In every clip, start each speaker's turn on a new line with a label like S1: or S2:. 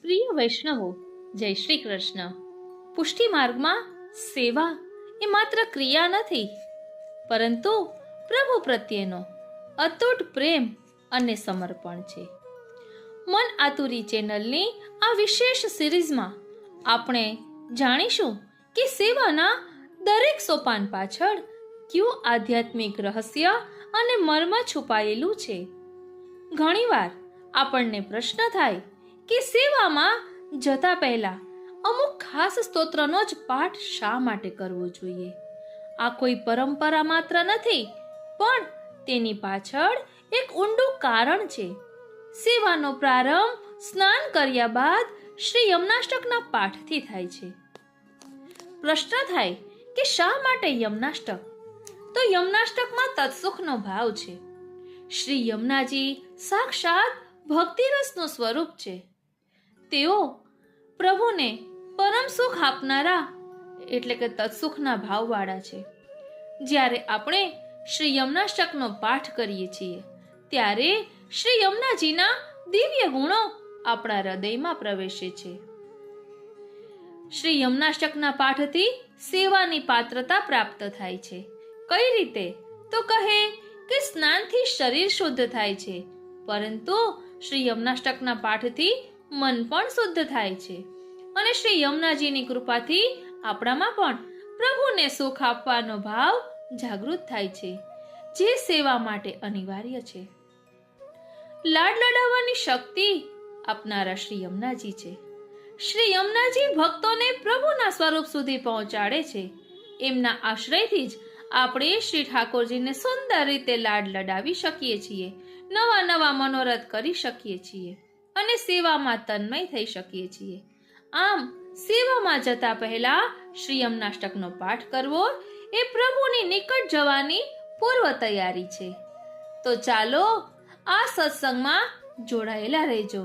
S1: પ્રિય વૈષ્ણવો, જય શ્રી કૃષ્ણ. પુષ્ટિ માર્ગમાં સેવા એ માત્ર ક્રિયા નથી, પરંતુ પ્રભુ પ્રત્યેનો અતૂટ પ્રેમ અને સમર્પણ છે. મન આતુરી ચેનલની આ વિશેષ સિરીઝમાં આપણે જાણીશું કે સેવાના દરેક સોપાન પાછળ કયું આધ્યાત્મિક રહસ્ય અને મર્મ છુપાયેલું છે. ઘણીવાર આપણને પ્રશ્ન થાય કે સેવામાં જતા પહેલા અમુક ખાસ સ્તોત્રનો જ પાઠ શા માટે કરવો જોઈએ? આ કોઈ પરંપરા માત્ર નથી, પણ તેની પાછળ એક ઊંડું કારણ છે. સેવાનો પ્રારંભ સ્નાન કર્યા બાદ શ્રી યમનાષ્ટકના પાઠથી થાય છે. પ્રશ્ન થાય કે શા માટે યમનાષ્ટક? તો યમનાષ્ટકમાં તત્સુખનો ભાવ છે. શ્રી યમુનાજી સાક્ષાત ભક્તિરસનું સ્વરૂપ છે. તેઓ પ્રભુને પરમ સુખ આપનારા એટલે કે તત્સુખના ભાવવાળા છે. જ્યારે આપણે શ્રી યમનાષ્ટકનો પાઠ કરીએ છીએ ત્યારે શ્રી યમુનાજીના દિવ્ય ગુણો આપણા હૃદયમાં પ્રવેશે છે. શ્રી યમનાષ્ટકના પાઠથી સેવાની પાત્રતા પ્રાપ્ત થાય છે. કઈ રીતે? તો કહે કે સ્નાનથી શરીર શુદ્ધ થાય છે, પરંતુ શ્રી યમનાષ્ટકના પાઠથી મન પણ શુદ્ધ થાય છે. અને શ્રી યમુનાજીની કૃપાથી આપણામાં પણ પ્રભુને સુખ આપવાનો ભાવ જાગૃત થાય છે, જે સેવા માટે અનિવાર્ય છે. લાડ લડાવવાની શક્તિ આપનારા શ્રી યમુનાજી છે. શ્રી યમુનાજી ભક્તોને પ્રભુના સ્વરૂપ સુધી પહોંચાડે છે. એમના આશ્રયથી જ આપણે શ્રી ઠાકોરજીને સુંદર રીતે લાડ લડાવી શકીએ છીએ, નવા નવા મનોરથ કરી શકીએ છીએ અને સેવામાં તન્મય થઈ શકીએ છીએ. આમ સેવામાં જતા પહેલા શ્રી યમનાષ્ટકનો પાઠ કરવો એ પ્રભુની નિકટ જવાની પૂર્વ તૈયારી છે. તો ચાલો આ સત્સંગમાં જોડાયેલા રહેજો,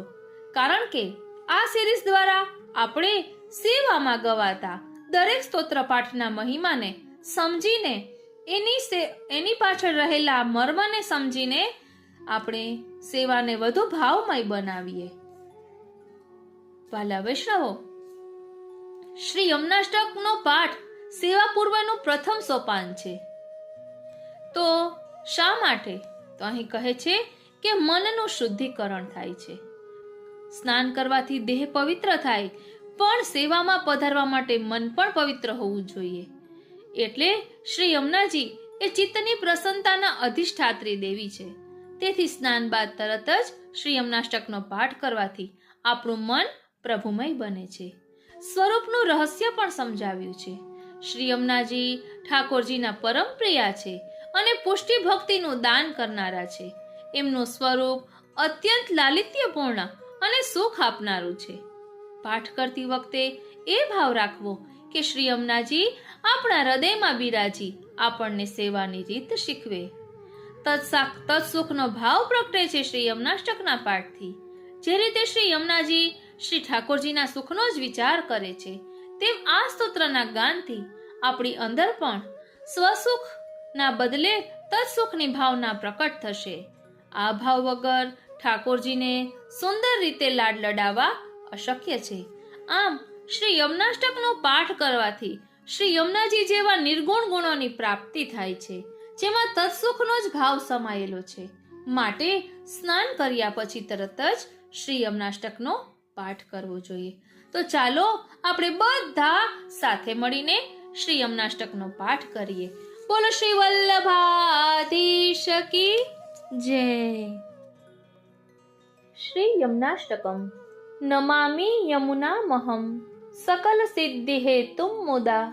S1: કારણ કે આ સિરીઝ દ્વારા આપણે સેવામાં ગવાતા દરેક સ્તોત્ર પાઠના મહિમાને સમજીને એની પાછળ રહેલા મર્મને સમજીને આપણે સેવાને વધુ ભાવમય બનાવીએ. વાલા વૈષ્ણવો, શ્રી યમનાષ્ટકનો પાઠ સેવા પૂર્વનું પ્રથમ સોપાન છે. તો શા માટે? તો અહીં કહે છે કે મનનું શુદ્ધિકરણ થાય છે. સ્નાન કરવાથી દેહ પવિત્ર થાય, પણ સેવામાં પધારવા માટે મન પણ પવિત્ર હોવું જોઈએ. એટલે શ્રી યમુનાજી એ ચિત્તની પ્રસન્નતાના અધિષ્ઠાત્રી દેવી છે. તેથી સ્નાન બાદ તરત જ શ્રી યમનાષ્ટકનો પાઠ કરવાથી આપણું મન પ્રભુમય બને છે. સ્વરૂપનું રહસ્ય પણ સમજાવ્યું છે. શ્રી યમુનાજી ઠાકોરજીના પરમ પ્રિય છે અને પુષ્ટિ ભક્તિનું દાન કરનારા છે. એમનું સ્વરૂપ અત્યંત લાલિત્યપૂર્ણ અને સુખ આપનારું છે. પાઠ કરતી વખતે એ ભાવ રાખવો કે શ્રી યમુનાજી આપણા હૃદયમાં બિરાજી આપણને સેવાની રીત શીખવે. તત્સુખનો ભાવ પ્રગટે છે શ્રી યમનાષ્ટકના પાઠથી. જે રીતે શ્રી યમુનાજી શ્રી ઠાકોરજીના સુખનો જ વિચાર કરે છે, તેમ આ સ્તોત્રના ગાનથી આપણી અંદર પણ સ્વસુખના બદલે તત્સુખની ભાવના પ્રકટ થશે. આ ભાવ વગર ઠાકોરજીને સુંદર રીતે લાડ લડાવવા અશક્ય છે. આમ શ્રી યમનાષ્ટકનો પાઠ કરવાથી શ્રી યમુનાજી જેવા નિર્ગુણ ગુણોની પ્રાપ્તિ થાય છે, જેમાં તત્સુખનો જ ભાવ સમાયેલો છે. માટે સ્નાન કર્યા પછી તરત જ શ્રી યમનાષ્ટકનો પાઠ કરવો જોઈએ. તો ચાલો આપણે બધા સાથે મળીને શ્રી યમનાષ્ટકનો પાઠ કરીએ. બોલો શ્રી વલ્લભાધીશ કી જય. શ્રી યમનાષ્ટકમ. નમામિ યમુનામહં સકલ સિદ્ધિ હેતુમ મુદા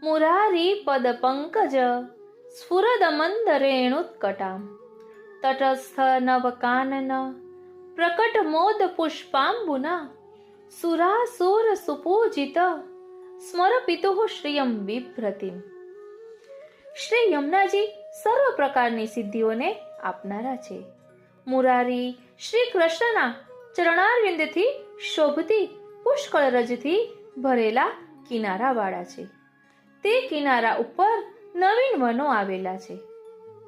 S1: મુરારી પદ પંકજ સ્ફુરદમંદરેણુત્કટામ તટસ્થ નવકાનન પ્રકટ મોદ પુષ્પાંબુના સુરાસુર સુપૂજિત સ્મરપિતુઃ શ્રિયમ બિભ્રતિમ. શ્રી યમુનાજી સર્વ પ્રકારની સિદ્ધિઓને આપનારા છે. મુરારી શ્રી કૃષ્ણના ચરણારવિંદથી શોભતી પુષ્કળ રજથી ભરેલા કિનારાવાળા છે. તે કિનારા ઉપર નવીન વનો આવેલા છે.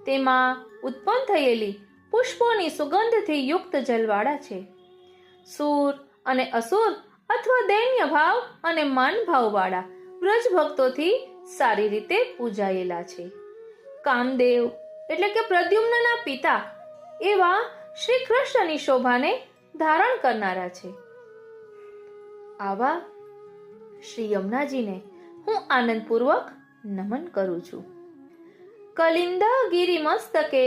S1: તેમાં ઉત્પન્ન થયેલી પુષ્પોની સુગંધથી યુક્ત જલવાળા છે. સૂર અને અસુર અથવા દૈન્ય ભાવ અને માન ભાવવાળા વ્રજ ભક્તોથી સારી રીતે પૂજાયેલા છે. કામદેવ એટલે કે પ્રદ્યુમ્નના પિતા એવા શ્રી કૃષ્ણની શોભાને ધારણ કરનારા છે. આવા શ્રી યમુનાજીને હું આનંદપૂર્વક નમન કરું છું. કલિંદ ગિરિ મસ્તકે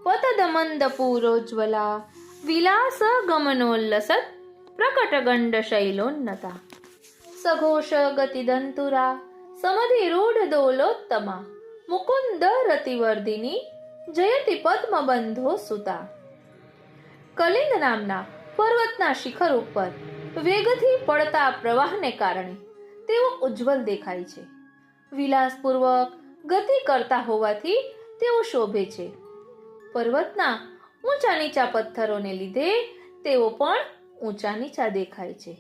S1: પતદમંદ પૂરોજ્વલા વિલાસ ગમનોલ્લસત પ્રકટ ગંડ શૈલોન્નતા સઘોષ ગતિ દંતુરા સમધિ રૂઢ દોલોત્તમા મુકુંદ રતિવર્ધિની જયતિ પદ્મબંધો સુતા. કલિંદ નામના પર્વતના શિખર ઉપર વેગથી પડતા પ્રવાહને કારણે તેઓ ઉજ્જવલ દેખાય છે. વિલાસપૂર્વક ગતિ કરતા હોવાથી તેઓ શોભે છે. પર્વતના ઊંચા નીચા પથ્થરોને લીધે તેઓ પણ ઊંચા નીચા દેખાય છે.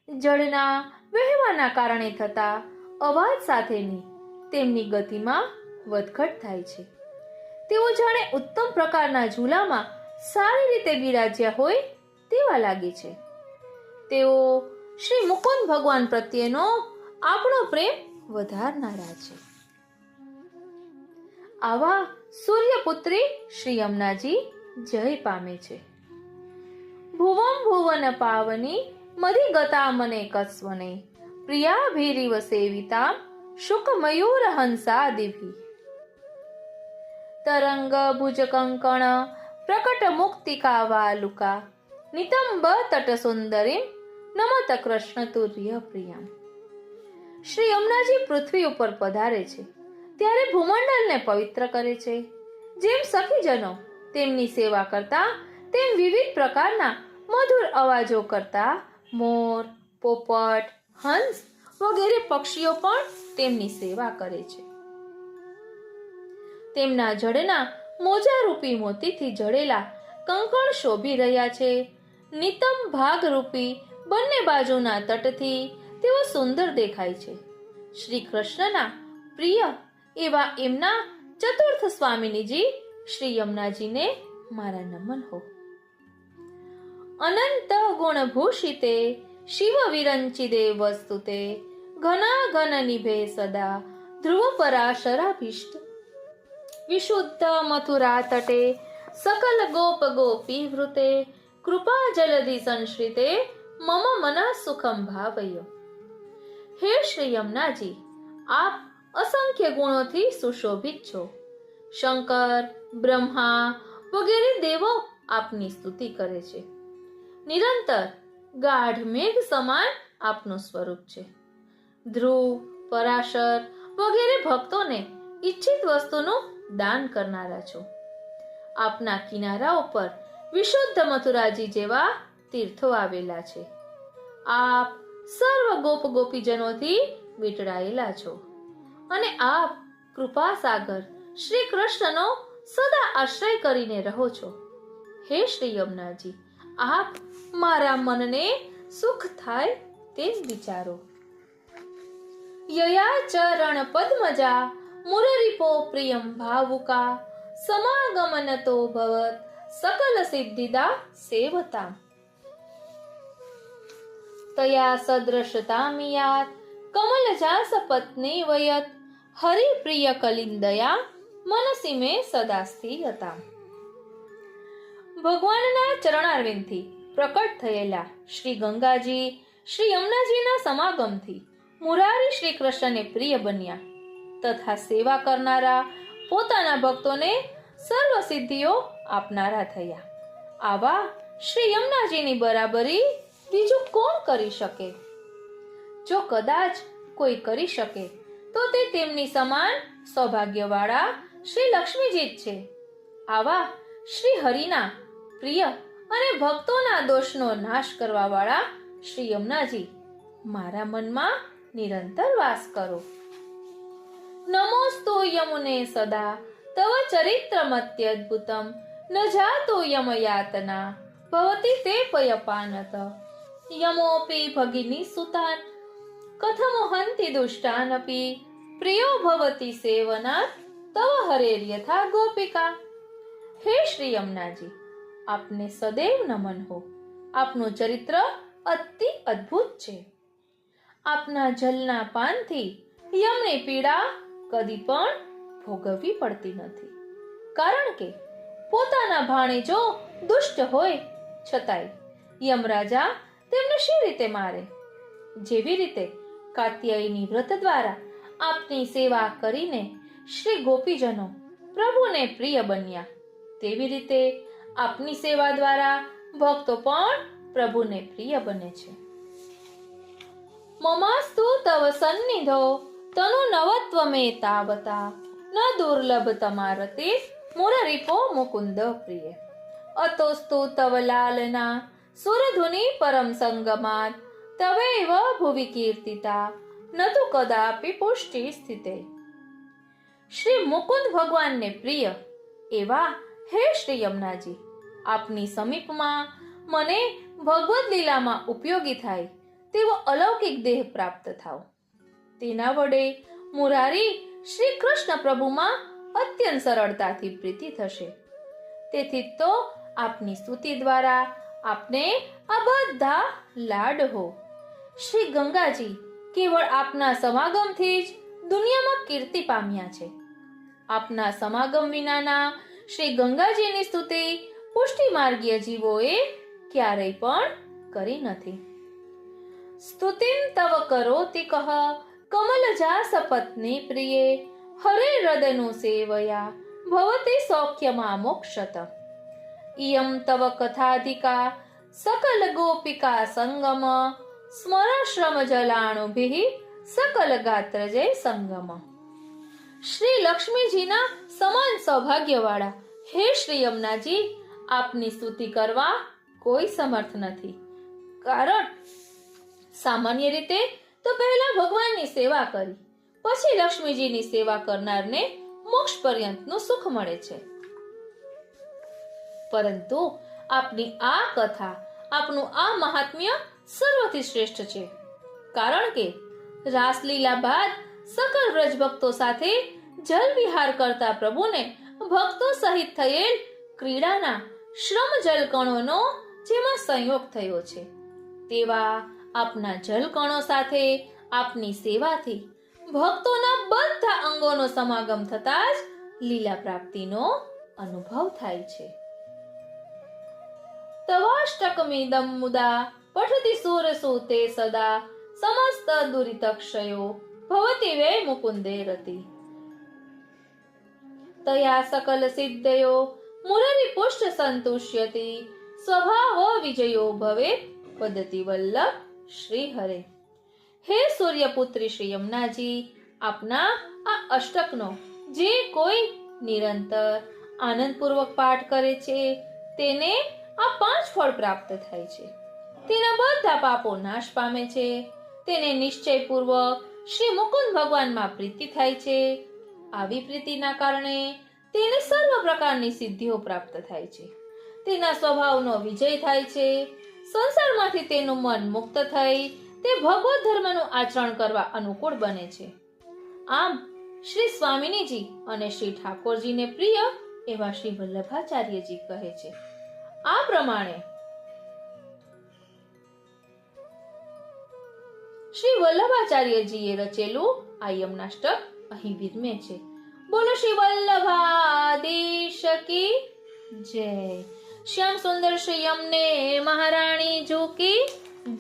S1: જળના વહેવાના કારણે થતા અવાજ સાથેની તેમની ગતિમાં વધઘટ થાય છે. તેઓ જાણે ઉત્તમ પ્રકારના ઝૂલામાં સારી રીતે બિરાજ્યા હોય તેવા લાગે છે. તેઓ શ્રી મુકુંદ ભગવાન પ્રત્યેનો આપણો પ્રેમ વધારનારા છે. આવા સૂર્યપુત્રી શ્રી યમુનાજી જય પામે છે. ભુવમ ભુવન પાવની મધિગતા મને કસ્વને પ્રિયાભીરિવ સેવિતા શુક મયુર હંસાદિભી તરંગ ભુજ કંકણ પ્રકટ મુક્તિકા વાલુકા નિતંબ તટ સુંદરીમ નમત કૃષ્ણ તુર્ય પ્રિયમ. શ્રી યમુનાજી પૃથ્વી ઉપર પધારે છે ત્યારે ભૂમંડળને પવિત્ર કરે છે. જેમ સખીજનો તેમની સેવા કરતા તેમ વિવિધ પ્રકારના મધુર અવાજો કરતા મોર, પોપટ, હંસ વગેરે પક્ષીઓ પણ તેમની સેવા કરે છે. તેમના જડના મોજારૂપી મોતીથી જડેલા કંકણ શોભી રહ્યા છે. નિતમ ભાગરૂપી બંને બાજુના તટથી તેઓ સુંદર દેખાય છે. શ્રી કૃષ્ણના પ્રિય એવા એમના ચતુર્થ સ્વામિનીજી શ્રી યમુનાજીને મારા નમન હો. અનંત ગુણભૂષિતે શિવ વિરંચિદે વસ્તુતે ઘના ઘન નિભે સદા ધ્રુવ પરાશરાભીષ્ટ વિશુદ્ધ મથુરા તટે સકલ ગોપ ગોપી વૃતે કૃપા જલધિ સંશ્રિતે મમ મનઃ સુખમ ભાવય. હે શ્રી યમુનાજી, આપ અસંખ્ય ગુણોથી સુશોભિત છો. શંકર, બ્રહ્મા વગેરે દેવો આપની સ્તુતિ કરે છે. નિરંતર ગાઢ મેઘ સમાન આપનું સ્વરૂપ છે. ધ્રુવ, પરાશર વગેરે ભક્તોને ઈચ્છિત વસ્તુનું દાન કરનારા છો. આપના કિનારા ઉપર વિશુદ્ધ મથુરાજી જેવા તીર્થો આવેલા છે. આપ સર્વ ગોપ ગોપીજનોથી વીંટળાયેલા છો અને આપ કૃપા સાગર શ્રી કૃષ્ણનો સદા આશ્રય કરીને રહો છો. હે શ્રી યમુનાજી, આપ મારા મનને સુખ થાય તેમ વિચારો. યયા ચરણ પદ્મજા મુરરીપો પ્રિયમ ભાવુકા સમાગમનતો ભવત સકલ સિદ્ધિદા સેવતા તયા સદૃશતામિયાત કમલજાસ પત્ની વયત હરિપ્રિય કલિંદયા મનસી મે સદા સ્થિરતા. ભગવાનના ચરણારવિંદથી પ્રકટ થયેલા શ્રી ગંગાજી શ્રી યમુનાજીના સમાગમથી મુરારી શ્રી કૃષ્ણને પ્રિય બન્યા તથા સેવા કરનારા પોતાના ભક્તોને સર્વ સિદ્ધિઓ આપનારા થયા. આવા શ્રી યમુનાજીની બરાબરી બીજું કોણ કરી શકે? જો કદાચ કોઈ કરી શકે તો તે તેમની સમાન સૌભાગ્યવાળા શ્રી લક્ષ્મીજી જ છે. આવા શ્રી હરિના પ્રિય અને ભક્તોના દોષનો નાશ કરવા વાળા શ્રી યમુનાજી મારા મનમાં નિરંતર વાસ કરો. નમોસ્તુ યમુને સદા તવ ચરિત્રમત્યદ્ભુતમ ન જાતો યમયાતના ભવતિ તે પયપાનત યમોપી ભગિની સુતાન કથમો હંતિ દુષ્ટાનપી પ્રિયો ભવતિ સેવનાથ તવ હરેર્યથા ગોપિકા. હે શ્રી યમુનાજી, આપને સદૈવ નમન હો. આપનું ચરિત્ર અતિ અદ્ભુત છે. આપના જલના પાનથી યમની પીડા કદી પણ ભોગવવી પડતી નથી, કારણ કે પોતાના ભાણેજો દુષ્ટ હોય છતાંય યમરાજા તેમને શી રીતે મારે? જેવી રીતે કાત્યાયની વ્રત દ્વારા આપની સેવા કરીને શ્રી ગોપીજનો પ્રભુને પ્રિય બન્યા, તેવી રીતે આપની સેવા દ્વારા ભક્તો પણ પ્રભુને પ્રિય બને છે. મમાસ્તુ તવ સન્નિધો તનુ નવત્વમે તાવતા ન દુર્લભ તમારતે મુરરીપો મુકુંદ પ્રિય અતોસ્તુ તવ લાલના સુરધુની પરમ સંગમાત તવૈવ ભુવિ કીર્તિતા નતુ કદાપી પુષ્ટિ સ્થિતે. શ્રી મુકુંદ ભગવાનને પ્રિય એવા હે શ્રી યમુનાજી, આપની સમીપમાં મને ભગવદ લીલામાં ઉપયોગી થાય તેવો અલૌકિક દેહ પ્રાપ્ત થાવ. તેના વડે મુરારી શ્રી કૃષ્ણ પ્રભુમાં અત્યંત સરળતાથી પ્રીતિ થશે. તેથી તો આપની સ્તુતિ દ્વારા આપને આ બધા લાડ હો. શ્રી ગંગાજી કેવળ આપના સમાગમથી જ દુનિયામાં કીર્તિ પામ્યા છે. આપના સમાગમ વિનાના શ્રી ગંગાજીની સ્તુતિ પુષ્ટિ માર્ગીય જીવોએ ક્યારેય પણ કરી નથી. સ્તુતિમ તવ કરોતિ કહ કમલજા સપત્ની પ્રિયે હરે હૃદયનું સેવયા ભવતી સૌખ્યમાં મોક્ષત. ઇયમ તવ કથાધિકા સકલ ગોપિકા સંગમ સ્મરશ્રમ જલાણુભિઃ સકલ ગાત્ર જય સંગમ. શ્રી લક્ષ્મીજીના સમાન સૌભાગ્યવાળા હે શ્રી યમુનાજી, આપની સ્તુતિ કરવા કોઈ સમર્થ નથી, કારણ સામાન્ય રીતે તો પહેલા ભગવાનની સેવા કરી પછી લક્ષ્મીજીની સેવા કરનારને મોક્ષ પર્યંતનું સુખ મળે છે. પરંતુ આપની આ કથા, આપનું આ મહાત્મ્ય સર્વથી શ્રેષ્ઠ છે, કારણ કે રાસલીલા બાદ સકલ વ્રજ ભક્તો સાથે જલ વિહાર કરતા પ્રભુને ભક્તો સહિત થયેલ ક્રીડાના શ્રમ જલકણોનો જેમાં સંયોગ થયો છે, તેવા આપના જલકણો સાથે આપની સેવાથી ભક્તોના બધા અંગોનો સમાગમ થતા જ લીલા પ્રાપ્તિનો અનુભવ થાય છે. તવાષ્ટકમિદં મુદા પઠતિ સુરસુતે સદા સમસ્ત દુરિતક્ષયો ભવતિ વે મુકુંદે રતિ. તયા સકલ સિદ્ધયો મુરરી પુષ્ટ સંતુષ્યતિ સ્વભાવો વિજયો ભવેત વદતિ વલ્લભ શ્રી હરે. હે સૂર્યપુત્રી શ્રી યમુનાજી, આપના આ અષ્ટકનો જે કોઈ નિરંતર આનંદપૂર્વક પાઠ કરે છે તેને આ 5 ફળ પ્રાપ્ત થાય છે. તેના બધા પાપો નાશ પામે છે. તેને નિશ્ચયપૂર્વક શ્રી મુકુંદ ભગવાનમાં પ્રીતિ થાય છે. આવી પ્રીતિના કારણે તેને સર્વ પ્રકારની સિદ્ધિઓ પ્રાપ્ત થાય છે. તેના સ્વભાવનો વિજય થાય છે. સંસારમાંથી તેનું મન મુક્ત થઈ તે ભગવત ધર્મનું આચરણ કરવા અનુકૂળ બને છે. આમ શ્રી સ્વામિનીજી અને શ્રી ઠાકોરજીને પ્રિય એવા શ્રી વલ્લભાચાર્યજી કહે છે. આ પ્રમાણે શ્રી વલ્લભાચાર્યજીએ રચેલું આ યમનાષ્ટક અહીં વિરમે છે. બોલો શ્રી વલ્લભાધીશ કી જય. શ્યામ સુંદર શ્રી યમને મહારાણી જો કી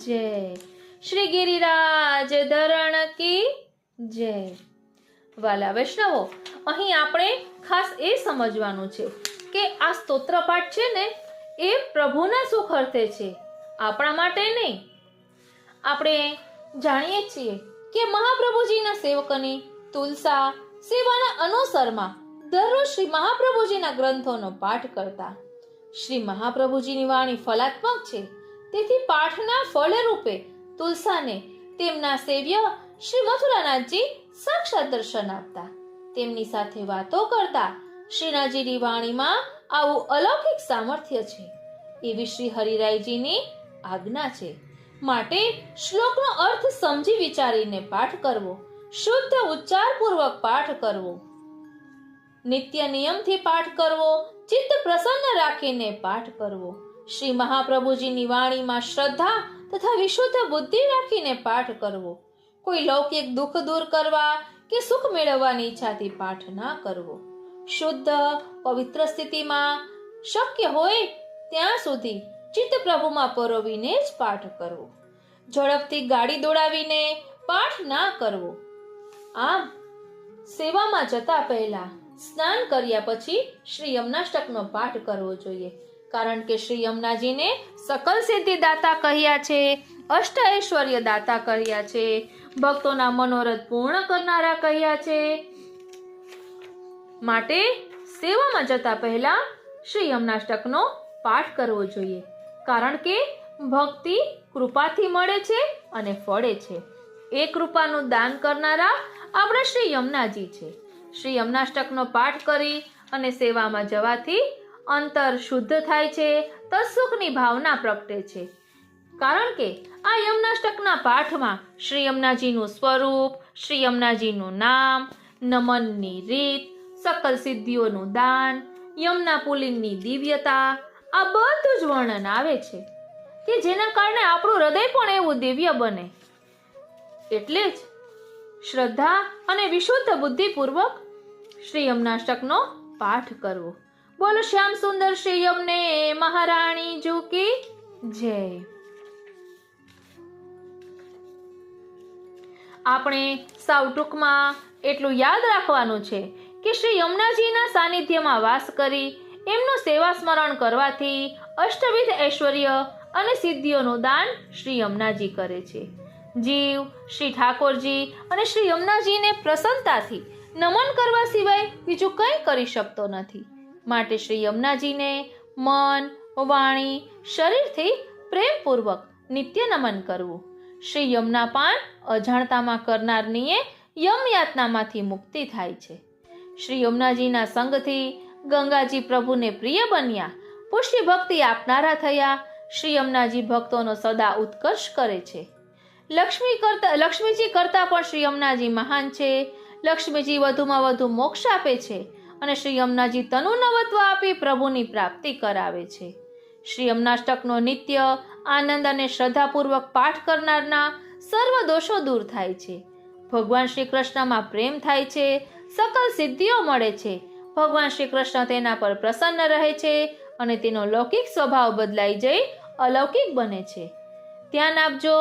S1: જય. શ્રી ગિરિરાજ ધરણ કી જય. વાલા વૈષ્ણવો, અહીં આપણે ખાસ એ સમજવાનું છે કે આ સ્તોત્ર પાઠ છે ને એ પ્રભુના સુખ અર્થે છે, આપણા માટે નહીં. આપણે જાણીએ છીએ કે મહાપ્રભુજીના સેવકની તુલસા સેવાના અનુસરમાં દરરોજ શ્રી મહાપ્રભુજીના ગ્રંથોનો પાઠ કરતા. શ્રી મહાપ્રભુજીની વાણી ફલાત્મક છે, તેથી પાઠના ફળ રૂપે તુલસાને તેમના સેવ્ય શ્રી મથુરાનાથજી સાક્ષાત દર્શન આપતા. તેમની સાથે વાતો કરતા. શ્રીનાથજીની વાણીમાં આવું અલૌકિક સામર્થ્ય છે એવી શ્રી હરિરાયજીની આજ્ઞા છે. માટે શ્લોકનો અર્થ સમજી વિચારીને પાઠ કરવો, શુદ્ધ ઉચ્ચારપૂર્વક પાઠ કરવો, નિત્ય નિયમથી પાઠ કરવો, ચિત્ત પ્રસન્ન રાખીને પાઠ કરવો. શ્રી મહાપ્રભુજીની વાણીમાં શ્રદ્ધા તથા વિશુદ્ધ બુદ્ધિ રાખીને પાઠ કરવો. કોઈ લૌકિક દુઃખ દૂર કરવા કે સુખ મેળવવાની ઈચ્છાથી પાઠ ના કરવો. શુદ્ધ પવિત્ર સ્થિતિમાં શક્ય હોય ત્યાં સુધી ચિત્ત પ્રભુમાં પરોવીને જ પાઠ કરવો. ઝડપથી ગાડી દોડાવીને પાઠ ના કરવો. આમ સેવામાં જતા પહેલા સ્નાન કર્યા પછી શ્રી યમનાષ્ટકનો પાઠ કરવો જોઈએ, કારણ કે શ્રી યમુનાજીને સકલ સિદ્ધિ દાતા કહ્યા છે, અષ્ટ ઐશ્વર્ય દાતા કહ્યા છે, ભક્તોના મનોરથ પૂર્ણ કરનારા કહ્યા છે. માટે સેવામાં જતા પહેલા શ્રી યમનાષ્ટકનો પાઠ કરવો જોઈએ, કારણ કે ભક્તિ કૃપાથી મળે છે અને ફળે છે. એ કૃપાનું દાન કરનારા આપણા શ્રી યમુનાજી છે. શ્રી યમનાષ્ટકનો પાઠ કરી અને સેવામાં જવાથી અંતર શુદ્ધ થાય છે, તત્સુખની ભાવના પ્રગટે છે. કારણ કે આ યમનાષ્ટકના પાઠમાં શ્રી યમુનાજીનું સ્વરૂપ, શ્રી યમુનાજીનું નામ, નમનની રીત, સકલ સિદ્ધિઓનું દાન, યમુના પુલિંગની દિવ્યતા, આ બધું જ વર્ણન આવે છે કે જેના કારણે આપણું હૃદય પણ એવું દિવ્ય બને. એટલે જ શ્રદ્ધા અને વિશુદ્ધ બુદ્ધિપૂર્વક શ્રી યમનાષ્ટકનો પાઠ કરવો. બોલો શ્યામ સુંદર શ્રી યમને મહારાણી જી કી જય. આપણે સાવ ટૂંકમાં એટલું યાદ રાખવાનું છે કે શ્રી યમુનાજીના સાનિધ્યમાં વાસ કરી એમનું સેવા સ્મરણ કરવાથી અષ્ટવિધ ઐશ્વર્ય અને સિદ્ધિઓનું દાન શ્રી યમુનાજી કરે છે. જીવ શ્રી ઠાકોરજી અને શ્રી યમુનાજીને પ્રસન્નતાથી નમન કરવા સિવાય બીજું કંઈ કરી શકતો નથી. માટે શ્રી યમુનાજીને મન, વાણી, શરીરથી પ્રેમપૂર્વક નિત્ય નમન કરવું. શ્રી યમુના પાન અજાણતામાં કરનારનીએ યમયાતનામાંથી મુક્તિ થાય છે. શ્રી યમુનાજીના સંગથી ગંગાજી પ્રભુને પ્રિય બન્યા, પુષ્ટિ ભક્તિ આપનારા થયા. શ્રી યમુનાજી ભક્તોનો સદા ઉત્કર્ષ કરે છે. લક્ષ્મીજી કરતા પણ શ્રી યમુનાજી મહાન છે. લક્ષ્મીજી વધુમાં વધુ મોક્ષ આપે છે અને શ્રી યમુનાજી તનુ નવત્વ આપી પ્રભુની પ્રાપ્તિ કરાવે છે. શ્રી યમનાષ્ટકનો નિત્ય આનંદ અને શ્રદ્ધાપૂર્વક પાઠ કરનારના સર્વ દોષો દૂર થાય છે. ભગવાન શ્રી કૃષ્ણમાં પ્રેમ થાય છે, સકલ સિદ્ધિઓ મળે છે. ભગવાન શ્રી કૃષ્ણ તેના પર પ્રસન્ન રહે છે અને તેનો લૌકિક સ્વભાવ બદલાઈ જઈ અલૌકિક બને છે. ધ્યાન આપજો,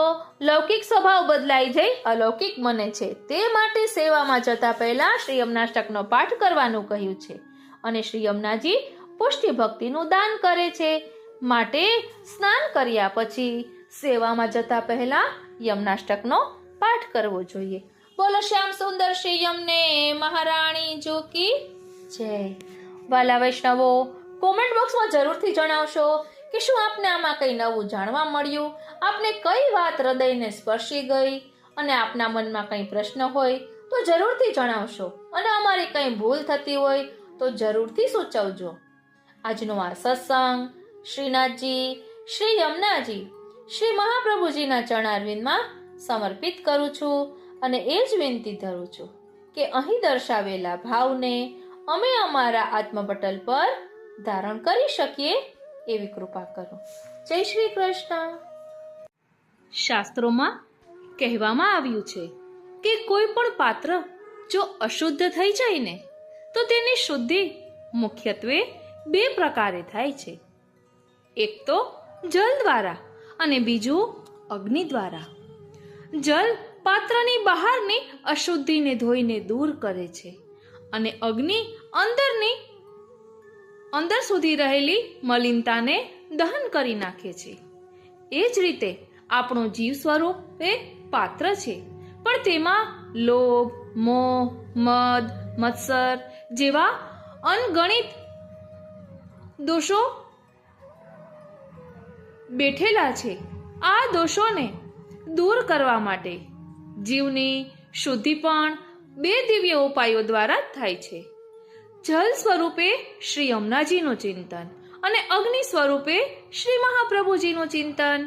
S1: લૌકિક સ્વભાવ બદલાઈ જઈ અલૌકિક બને છે. તે માટે સેવામાં જતા પહેલા શ્રી યમનાષ્ટકનો પાઠ કરવાનું કહ્યું છે અને શ્રી યમુનાજી પુષ્ટિ ભક્તિનું દાન કરે છે. માટે સ્નાન કર્યા પછી સેવામાં જતા પહેલા યમનાષ્ટકનો પાઠ કરવો જોઈએ. બોલો શ્યામ સુંદર શ્રી યમને મહારાણી જી કી જય. વાલા વૈષ્ણવો, કોમેન્ટ બોક્સમાં જરૂરથી જણાવશો કે શું આપને આમાં કંઈ નવું જાણવા મળ્યું, આપને કઈ વાત હૃદયને સ્પર્શી ગઈ અને આપના મનમાં કંઈ પ્રશ્ન હોય તો જરૂરથી જણાવશો અને અમારી કંઈ ભૂલ થતી હોય તો જરૂરથી સૂચવજો. આજનો આ સત્સંગ શ્રીનાથજી, શ્રી યમુનાજી, શ્રી મહાપ્રભુજીના ચરણારવિંદમાં સમર્પિત કરું છું અને એ જ વિનંતી ધરું છું કે અહીં દર્શાવેલા ભાવને અમે અમારા આત્મપટલ પર ધારણ કરી શકીએ એવી કૃપા કરો. જય શ્રી કૃષ્ણ. શાસ્ત્રોમાં કહેવામાં આવ્યું છે કે કોઈ પણ પાત્ર જો અશુદ્ધ થઈ જાય ને તો તેની શુદ્ધિ મુખ્યત્વે બે પ્રકારે થાય છે. એક તો જલ દ્વારા અને બીજું અગ્નિ દ્વારા. જલ પાત્રની બહારની અશુદ્ધિને ધોઈને દૂર કરે છે અને અગ્નિ અંદર સુધી રહેલી મલિનતાને દહન કરી નાખે છે. એ જ રીતે આપણું જીવ સ્વરૂપ એ પાત્ર છે, પણ તેમાં લોભ, મોહ, મદ, મત્સર જેવા અનગણિત દોષો બેઠેલા છે. આ દોષોને દૂર કરવા માટે જીવની શુદ્ધિ પણ બે દિવ્ય ઉપાયો દ્વારા જ થાય છે. જલ સ્વરૂપે શ્રી યમુનાજીનું ચિંતન અને અગ્નિ સ્વરૂપે શ્રી મહાપ્રભુજીનું ચિંતન.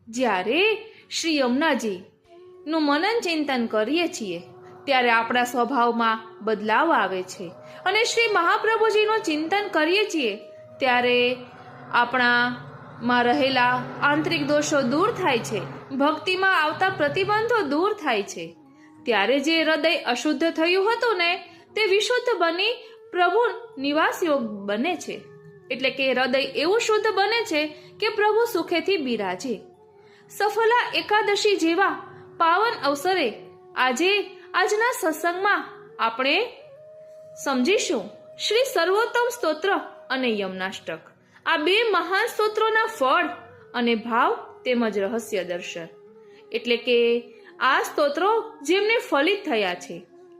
S1: જ્યારે શ્રી યમુનાજીનું મનન ચિંતન કરીએ છીએ ત્યારે આપણા સ્વભાવમાં બદલાવ આવે છે અને શ્રી મહાપ્રભુજીનું ચિંતન કરીએ છીએ ત્યારે આપણા માં રહેલા આંતરિક દોષો દૂર થાય છે, ભક્તિમાં આવતા પ્રતિબંધો દૂર થાય છે. ત્યારે જે હૃદય અશુદ્ધ થયું હતું ને તે વિશુદ્ધ બની પ્રભુ નિવાસ યોગ બને છે. એટલે કે હૃદય એવું શુદ્ધ બને છે કે પ્રભુ સુખેથી બિરાજે. સફલા એકાદશી જેવા પાવન અવસરે આજના સત્સંગમાં આપણે સમજીશું શ્રી સર્વોત્તમ સ્તોત્ર અને યમનાષ્ટક, આ બે મહાન સ્તોત્રોના ફળ અને ભાવ તેમજ રહસ્ય દર્શન. એટલે કે આ સ્તોત્રો જેમને ફલિત થયા છે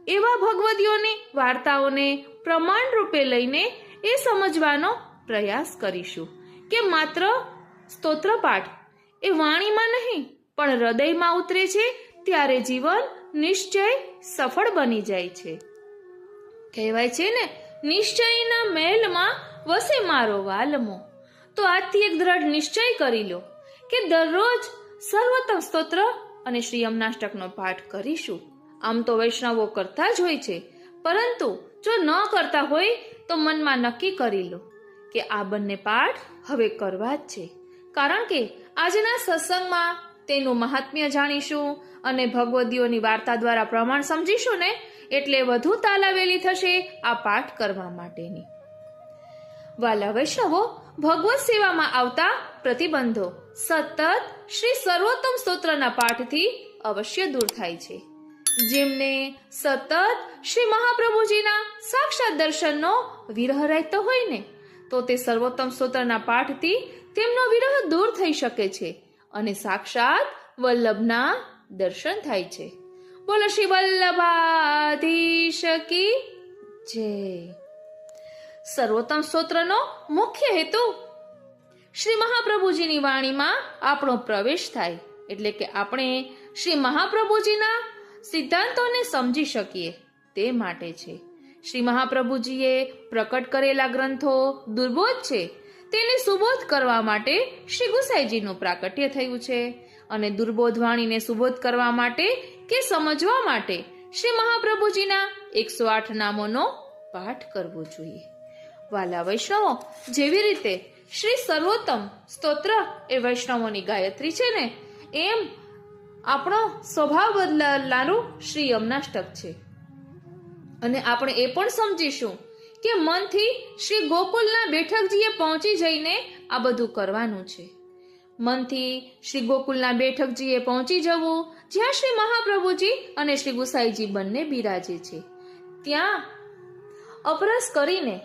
S1: એવા ભગવદીઓની વાર્તાઓને પ્રમાણ રૂપે લઈને એ સમજવાનો પ્રયાસ કરીશું કે માત્ર સ્તોત્ર પાઠ એ વાણીમાં નહીં પણ હૃદયમાં ઉતરે છે ત્યારે જીવન નિશ્ચય સફળ બની જાય છે. કહેવાય છે ને, નિશ્ચયના મહેલમાં વસે મારો વાલમો. તો આજથી એક દ્રઢ નિશ્ચય કરી લો કે દરરોજ સર્વોત્તમ સ્તોત્ર અને શ્રી યમનાષ્ટકનો પાઠ કરીશું. આમ તો વૈષ્ણવો કરતા જ હોય છે, પરંતુ જો ન કરતા હોય તો મનમાં નક્કી કરી લો કે આ બંને પાઠ હવે કરવા જ છે. કારણ કે આજના સત્સંગમાં તેનું મહાત્મ્ય જાણીશું અને ભગવદીઓની વાર્તા દ્વારા પ્રમાણ સમજીશું ને એટલે વધુ તાલાવેલી થશે આ પાઠ કરવા માટેની. વાલા વૈષ્ણવો, ભગવત સેવામાં આવતા પ્રતિબંધો સતત શ્રી સર્વોત્તમ સ્તોત્રના પાઠથી અવશ્ય દૂર થાય છે. જેમને સતત શ્રી મહાપ્રભુજીના સાક્ષાત દર્શનનો વિરહ રહેતો હોય ને તો તે સર્વોત્તમ સ્તોત્રના પાઠથી તેમનો વિરહ દૂર થઈ શકે છે અને સાક્ષાત વલ્લભના દર્શન થાય છે. બોલો શ્રી વલ્લભાધીશ કી જય. સર્વોત્તમ સ્તોત્રનો મુખ્ય હેતુ શ્રી મહાપ્રભુજીની વાણીમાં આપણો પ્રવેશ થાય, એટલે કે આપણે શ્રી મહાપ્રભુજીના સિદ્ધાંતોને સમજી શકીએ તે માટે છે. શ્રી મહાપ્રભુજીએ પ્રકટ કરેલા ગ્રંથો દુર્બોધ છે તેને સુબોધ કરવા માટે શ્રી ગુસાઈજીનું પ્રાકટ્ય થયું છે અને દુર્બોધ વાણીને સુબોધ કરવા માટે કે સમજવા માટે શ્રી મહાપ્રભુજીના 108 નામોનો પાઠ કરવો જોઈએ. વાલા વૈષ્ણવો, જેવી રીતે શ્રી સર્વોત્તમ સ્તોત્ર એ વૈષ્ણવોની ગાયત્રી છે ને એમ આપણો સ્વભાવ બદલાનારું શ્રી યમનાષ્ટક છે. અને આપણે એ પણ સમજીશું કે મનથી શ્રી ગોકુલના બેઠકજીએ પહોંચી જઈને આ બધું કરવાનું છે. મનથી શ્રી ગોકુલના બેઠકજીએ પહોંચી જવું જ્યાં શ્રી મહાપ્રભુજી અને શ્રી ગુસાઈજી બંને બિરાજે છે. ત્યાં અપરસ કરીને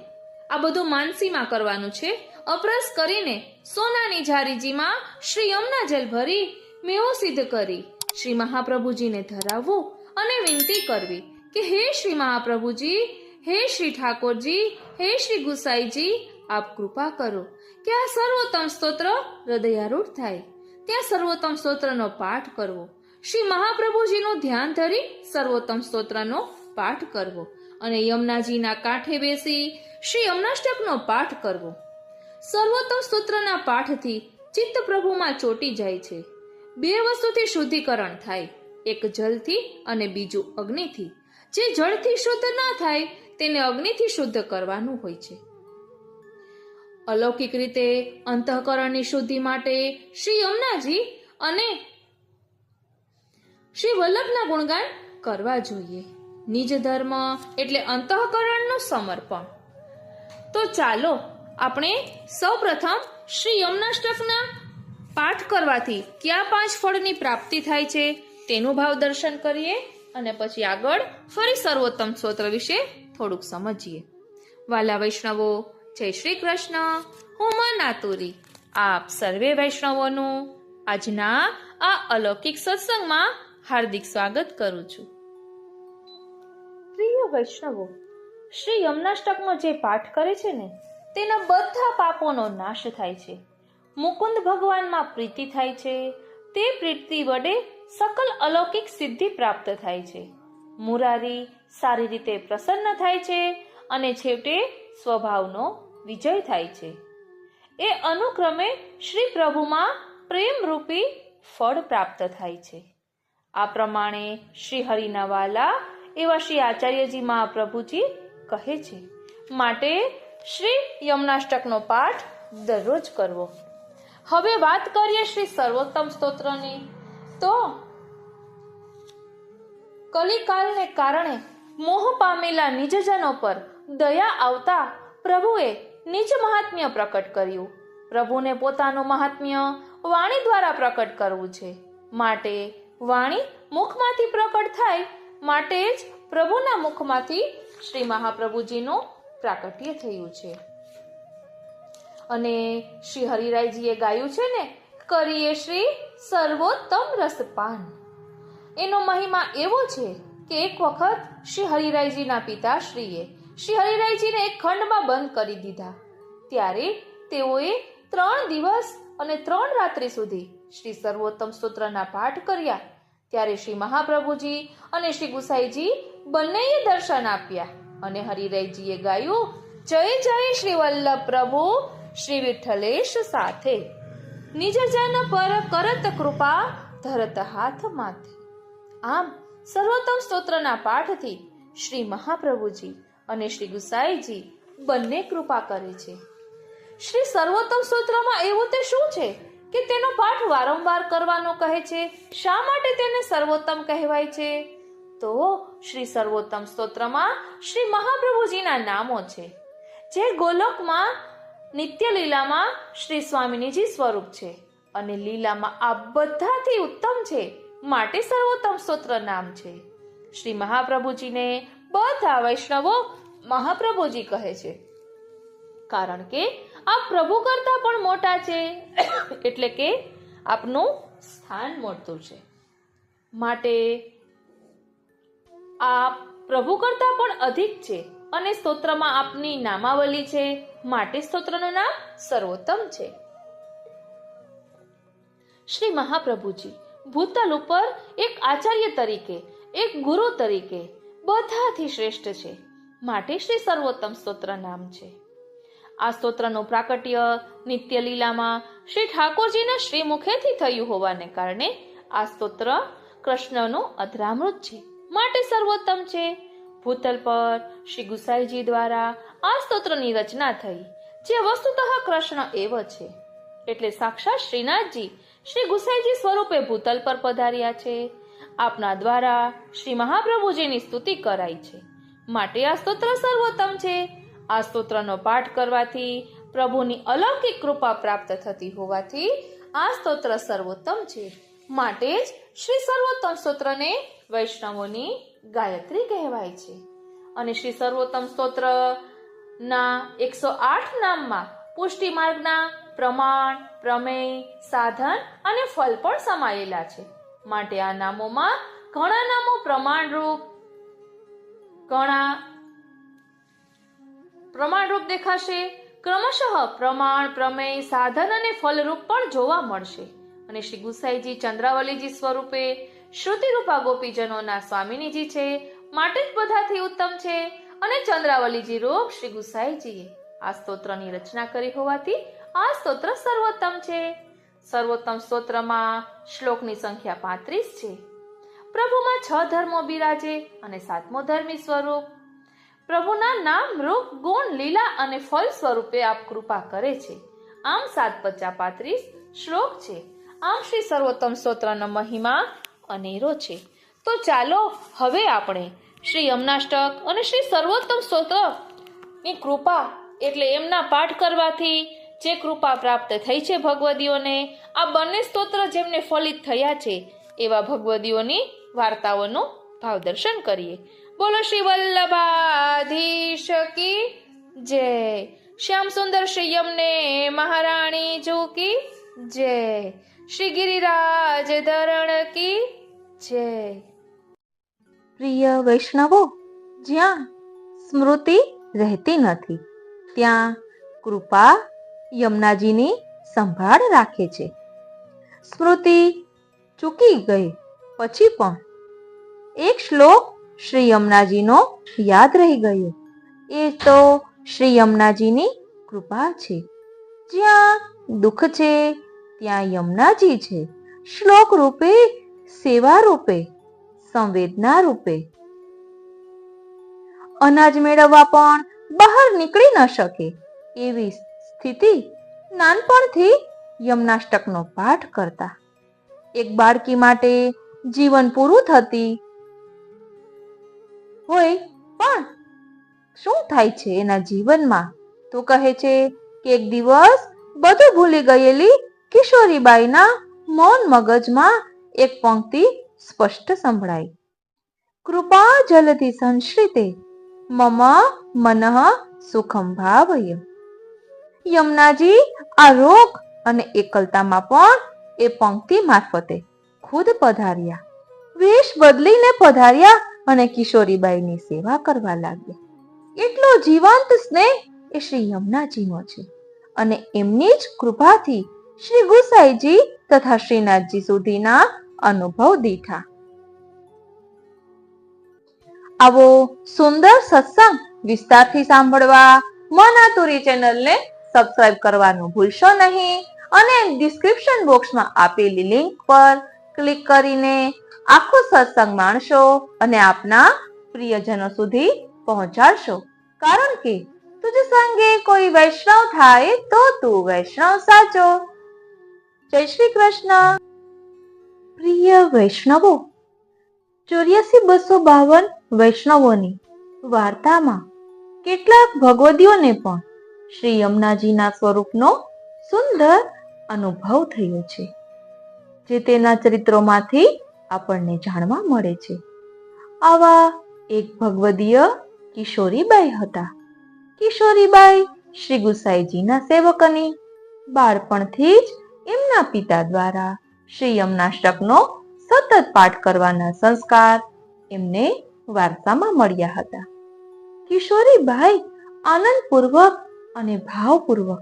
S1: આ બધું માનસીમાં કરવાનું છે. અપરસ કરીને સોનાની ઝારીજીમાં શ્રી યમુના જલ ભરી મેવો સિદ્ધ કરી શ્રી મહાપ્રભુજીને ધરાવવું અને વિનંતી કરવી કે હે શ્રી મહાપ્રભુજી, હે શ્રી ઠાકોરજી, હે શ્રી ગુસાઈજી, આપ કૃપા કરો કે આ સર્વોત્તમ સ્તોત્ર હૃદયારૂઢ થાય. ત્યાં સર્વોત્તમ સ્તોત્રનો પાઠ કરવો, શ્રી મહાપ્રભુજીનું ધ્યાન ધરી સર્વોત્તમ સ્તોત્રનો પાઠ કરવો અને યમુનાજીના કાંઠે બેસી શ્રી યમનાષ્ટકનો પાઠ કરવો. સર્વોત્તમ સ્તોત્રના પાઠથી ચિત્ત પ્રભુમાં ચોટી જાય છે. બે વસ્તુથી શુદ્ધિકરણ થાય, એક જલથી અને બીજું અગ્નિથી. જે જળથી શુદ્ધ ન થાય તેને અગ્નિથી શુદ્ધ કરવાનું હોય છે. અલૌકિક રીતે અંતઃકરણની શુદ્ધિ માટે શ્રી યમુનાજી અને શ્રી વલ્લભના ગુણગાન કરવા જોઈએ. નિજ ધર્મ એટલે અંતઃકરણનું સમર્પણ. તો ચાલો આપણે સૌપ્રથમ શ્રી યમનાષ્ટકના પાઠ કરવાથી કયા 5 ફળની પ્રાપ્તિ થાય છે તેનું ભાવ દર્શન કરીએ અને પછી આગળ ફરી સર્વોત્તમ સ્તોત્ર વિશે થોડુંક સમજીએ. વાલા વૈષ્ણવો, જય શ્રી કૃષ્ણ. હું માં નાતુરી આપ સર્વે વૈષ્ણવોનું આજના આ અલૌકિક સત્સંગમાં હાર્દિક સ્વાગત કરું છું. પ્રિય વૈષ્ણવો, શ્રી યમનાષ્ટકનો જે પાઠ કરે છે ને તેના બધા પાપોનો નાશ થાય છે. મુકુંદ ભગવાનમાં પ્રીતિ થાય છે. તે પ્રીતિ વડે સકલ અલૌકિક સિદ્ધિ પ્રાપ્ત થાય છે. મુરારી સારી રીતે પ્રસન્ન થાય છે અને છેવટે સ્વભાવનો વિજય થાય છે. એ અનુક્રમે શ્રી પ્રભુમાં પ્રેમરૂપી ફળ પ્રાપ્ત થાય છે. આ પ્રમાણે શ્રી હરિના વાલા એવા શ્રી આચાર્યજી મહાપ્રભુજી કહે છે. માટે શ્રી યમનાષ્ટકનો પાઠ દરરોજ કરવો. હવે વાત કરીએ શ્રી સર્વોત્તમ સ્તોત્રની. તો કલિકાલને કારણે મોહ પામેલા નિજજનો પર દયા આવતા પ્રભુએ નિજ મહાત્મ્ય પ્રકટ કર્યું. પ્રભુને પોતાનું મહાત્મ્ય વાણી દ્વારા પ્રકટ કરવું છે, માટે વાણી મુખમાંથી પ્રકટ થાય, માટે જ પ્રભુના મુખમાંથી શ્રી મહાપ્રભુજીનું પ્રાકટ્ય થયું છે. અને શ્રી હરિરાયજીએ ગાયું છે ને, કરીએ શ્રી સર્વોત્તમ રસપાન. એનો મહિમા એવો છે કે એક વખત શ્રી હરિરાયજીના પિતાશ્રીએ શ્રી હરિરાયજીને એક ખંડમાં બંધ કરી દીધા. ત્યારે તેઓએ 3 દિવસ અને 3 રાત્રિ સુધી શ્રી સર્વોત્તમ સ્તોત્રના પાઠ કર્યા. ત્યારે શ્રી મહાપ્રભુજી અને શ્રી ગુસાઈજી બંનેએ દર્શન આપ્યા અને હરિરાયજીએ ગાયું, જય જય શ્રી વલ્લભ પ્રભુ શ્રી વિઠ્ઠલેશ સાથે, નિજજન પર કરત કૃપા ધરત હાથ માથે. આમ સર્વોત્તમ સ્તોત્રના પાઠથી શ્રી મહાપ્રભુજી અને શ્રી ગુસાઈજી બંને કૃપા કરે છે. શ્રી સર્વોત્તમ સ્તોત્રમાં એવું તે શું છે કે તેનો પાઠ વારંવાર કરવાનો કહે છે? શા માટે તેને સર્વોત્તમ કહેવાય છે? તો શ્રી સર્વોત્તમ સ્તોત્રમાં શ્રી મહાપ્રભુજીના નામો છે, જે ગોલોકમાં નિત્ય લીલામાં શ્રી સ્વામિનીજી સ્વરૂપ છે અને લીલામાં આ બધાથી ઉત્તમ છે, માટે સર્વોત્તમ સ્તોત્ર નામ છે. શ્રી મહાપ્રભુજીને બધા વૈષ્ણવો મહાપ્રભુજી કહે છે, કારણ કે આ પ્રભુ કરતા પણ મોટા છે, એટલે કે આપનું સ્થાન મોટું છે. માટે આ પ્રભુ કરતા પણ અધિક છે અને સ્તોત્રમાં આપની નામાવલી છે, માટે સ્તોત્રનું નામ સર્વોત્તમ છે. શ્રી મહાપ્રભુજી ભૂતલ ઉપર એક આચાર્ય તરીકે, એક ગુરુ તરીકે બધાથી શ્રેષ્ઠ છે, માટે શ્રી સર્વોત્તમ સ્તોત્ર નામ છે. આ સ્તોત્રનું પ્રાકટ્ય નિત્ય લીલામાં શ્રી ઠાકોરજીના શ્રી મુખેથી થયું હોવાને કારણે આ સ્તોત્ર કૃષ્ણનું અધરામૃત છે, માટે સર્વોત્તમ છે. ભૂતલ પર શ્રી ગુસાઈજી દ્વારા આ સ્તોત્રની રચના થઈ, જે વસ્તુતઃ કૃષ્ણ એવ છે. એટલે સાક્ષાત શ્રીનાથજી શ્રી ગુસાઈજી સ્વરૂપે ભૂતલ પર પધાર્યા છે. આપના દ્વારા શ્રી મહાપ્રભુજીની સ્તુતિ કરાઈ છે, માટે આ સ્તોત્ર સર્વોત્તમ છે. આ સ્તોત્રનો પાઠ કરવાથી પ્રભુની અલૌકિક કૃપા પ્રાપ્ત થતી હોવાથી આ સ્તોત્ર સર્વોત્તમ છે, માટે જ શ્રી સર્વોત્તમ સ્તોત્રને વૈષ્ણવોની ગાયત્રી કહેવાય છે. અને શ્રી સર્વોત્તમ સ્તોત્ર ના 108 નામમાં પુષ્ટિ માર્ગના પ્રમાણ, પ્રમેય, સાધન અને ફલ પણ સમાયેલા છે, માટે આ નામોમાં ઘણા નામો પ્રમાણરૂપ દેખાશે. ક્રમશઃ પ્રમાણ, પ્રમેય, સાધન અને ફલરૂપ પણ જોવા મળશે. અને શ્રી ગુસાઈજી ચંદ્રાવલીજી સ્વરૂપે શ્રુતિરૂપા ગોપીજનોના સ્વામિનીજી છે, માટે જ બધાથી ઉત્તમ છે. અને ચંદ્રાવલીજી રૂપ શ્રી ગુસાઈજીએ આ સ્તોત્રની રચના કરી હોવાથી આ સ્તોત્ર સર્વોત્તમ છે. સર્વોત્તમ સ્તોત્રમાં શ્લોકની સંખ્યા 35 છે. પ્રભુમાં 6 ધર્મો બિરાજે અને 7મો ધર્મી સ્વરૂપ. પ્રભુના નામ, રૂપ, ગુણ, લીલા અને ફલ સ્વરૂપે આપ કૃપા કરે છે. આમ 7×35 શ્લોક છે. આમ શ્રી સર્વોત્તમ સ્તોત્રનો મહિમા અનેરો છે. તો ચાલો હવે આપણે શ્રી યમનાષ્ટક અને શ્રી સર્વોત્તમ સ્તોત્રની કૃપા, એટલે એમના પાઠ કરવાથી જે કૃપા પ્રાપ્ત થઈ છે ભગવદીઓને, આ બંને સ્તોત્ર જેમને ફલિત થયા છે એવા ભગવદીઓની વાર્તાઓનું ભાવદર્શન કરીએ. બોલો શ્રી વલ્લભાધીશ કી જય. શ્યામ સુંદર શ્રી યમને મહારાણી જો કી જય. શ્રી ગિરિરાજ ધરણ કી જય.
S2: પ્રિય વૈષ્ણવો, જ્યાં સ્મૃતિ રહેતી નથી ત્યાં કૃપા યમુનાજીની સંભાળ રાખે છે. સ્મૃતિ ચૂકી ગઈ પછી પણ એક શ્લોક શ્રી યમુનાજીનો યાદ રહી ગયો. એ તો શ્રી યમુનાજીની કૃપા છે. જ્યાં દુઃખ છે ત્યાં યમુનાજી છે, શ્લોક રૂપે, સેવા રૂપે, સંવેદના રૂપે. અનાજ મેળવવા પણ બહાર નીકળી ન શકે એવી સ્થિતિ નાનપણથી યમનાષ્ટકનો પાઠ કરતા. એક બાળકી માટે જીવન પૂરું થતી હોય, પણ શું થાય છે એના જીવનમાં? તો કહે છે કે એક દિવસ બધું ભૂલી ગયેલી કિશોરીબાઈના મૌન મગજમાં એક પંક્તિ સ્પષ્ટ સંભળાઈ. કૃપા જલધિ સંશ્રિતે મમ મનઃ સુખમ ભાવય. યમુનાજી આ રોગ અને એકલતામાં પણ એ પંક્તિ મારફતે ખુદ પધાર્યા, વેશ બદલીને પધાર્યા અને કિશોરીબાઈની સેવા કરવા લાગ્યા. એટલો જીવંત સ્નેહ એ શ્રી યમુનાજીનો છે અને એમની જ કૃપાથી શ્રી ગુસાઈજી તથા શ્રીનાથજી સુધીના અનુભવ દીઠા. આવો સુંદર સત્સંગ વિસ્તારથી સાંભળવા મનાતુરી ચેનલને સબસ્ક્રાઇબ કરવાનું ભૂલશો નહીં અને ડિસ્ક્રિપ્શન બોક્સમાં આપેલી લિંક પર ક્લિક કરીને આખો સત્સંગ માણશો અને આપના પ્રિયજનો સુધી પહોંચાડશો. કારણ કે તુજ સંગે કોઈ વૈષ્ણવ થાય તો તું વૈષ્ણવ સાચો. જય શ્રી કૃષ્ણ. પ્રિય વૈષ્ણવો, 84,252 વૈષ્ણવોની વાર્તામાં કેટલાક ભગવદીઓને પણ શ્રી યમુનાજીના સ્વરૂપનો સુંદર અનુભવ થયો છે, જે તેના ચરિત્રોમાંથી આપણને જાણવા મળે છે. આવા એક ભગવદીય કિશોરીબાઈ હતા. કિશોરીબાઈ શ્રી ગુસાઈજીના સેવકની. બાળપણથી જ એમના પિતા દ્વારા શ્રી યમુનાષ્ટકનો સતત પાઠ કરવાના સંસ્કાર એમને વારસામાં મળ્યા હતા. કિશોરીબાઈ આનંદપૂર્વક અને ભાવપૂર્વક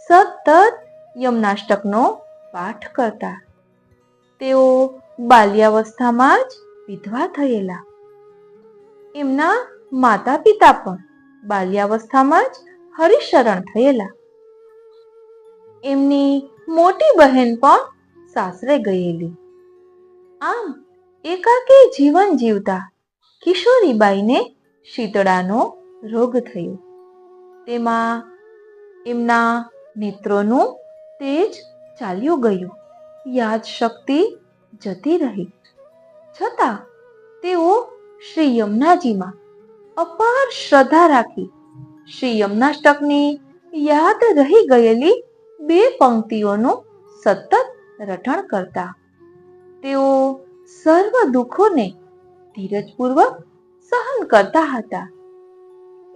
S2: સતત યમુનાષ્ટકનો પાઠ કરતા. તેઓ બાલ્યાવસ્થામાં જ વિધવા થયેલા. એમના માતા પિતા પણ બાલ્યાવસ્થામાં જ હરિશરણ થયેલા. એમની મોટી બહેન પણ સાસરે ગયેલી. આમ એકાકી જીવન જીવતા કિશોરીબાઈને શીતળાનો રોગ થયો. તેમાં એમના નેત્રોનું તેજ ચાલ્યું ગયું, યાદ શક્તિ જતી રહી. છતાં તેઓ શ્રી યમુનાજીમાં અપાર શ્રદ્ધા રાખી શ્રી યમુનાષ્ટકની યાદ રહી ગયેલી 2 પંક્તિઓનું સતત રટણ કરતા. તેઓ સર્વ દુઃખોને ધીરજપૂર્વક સહન કરતા હતા.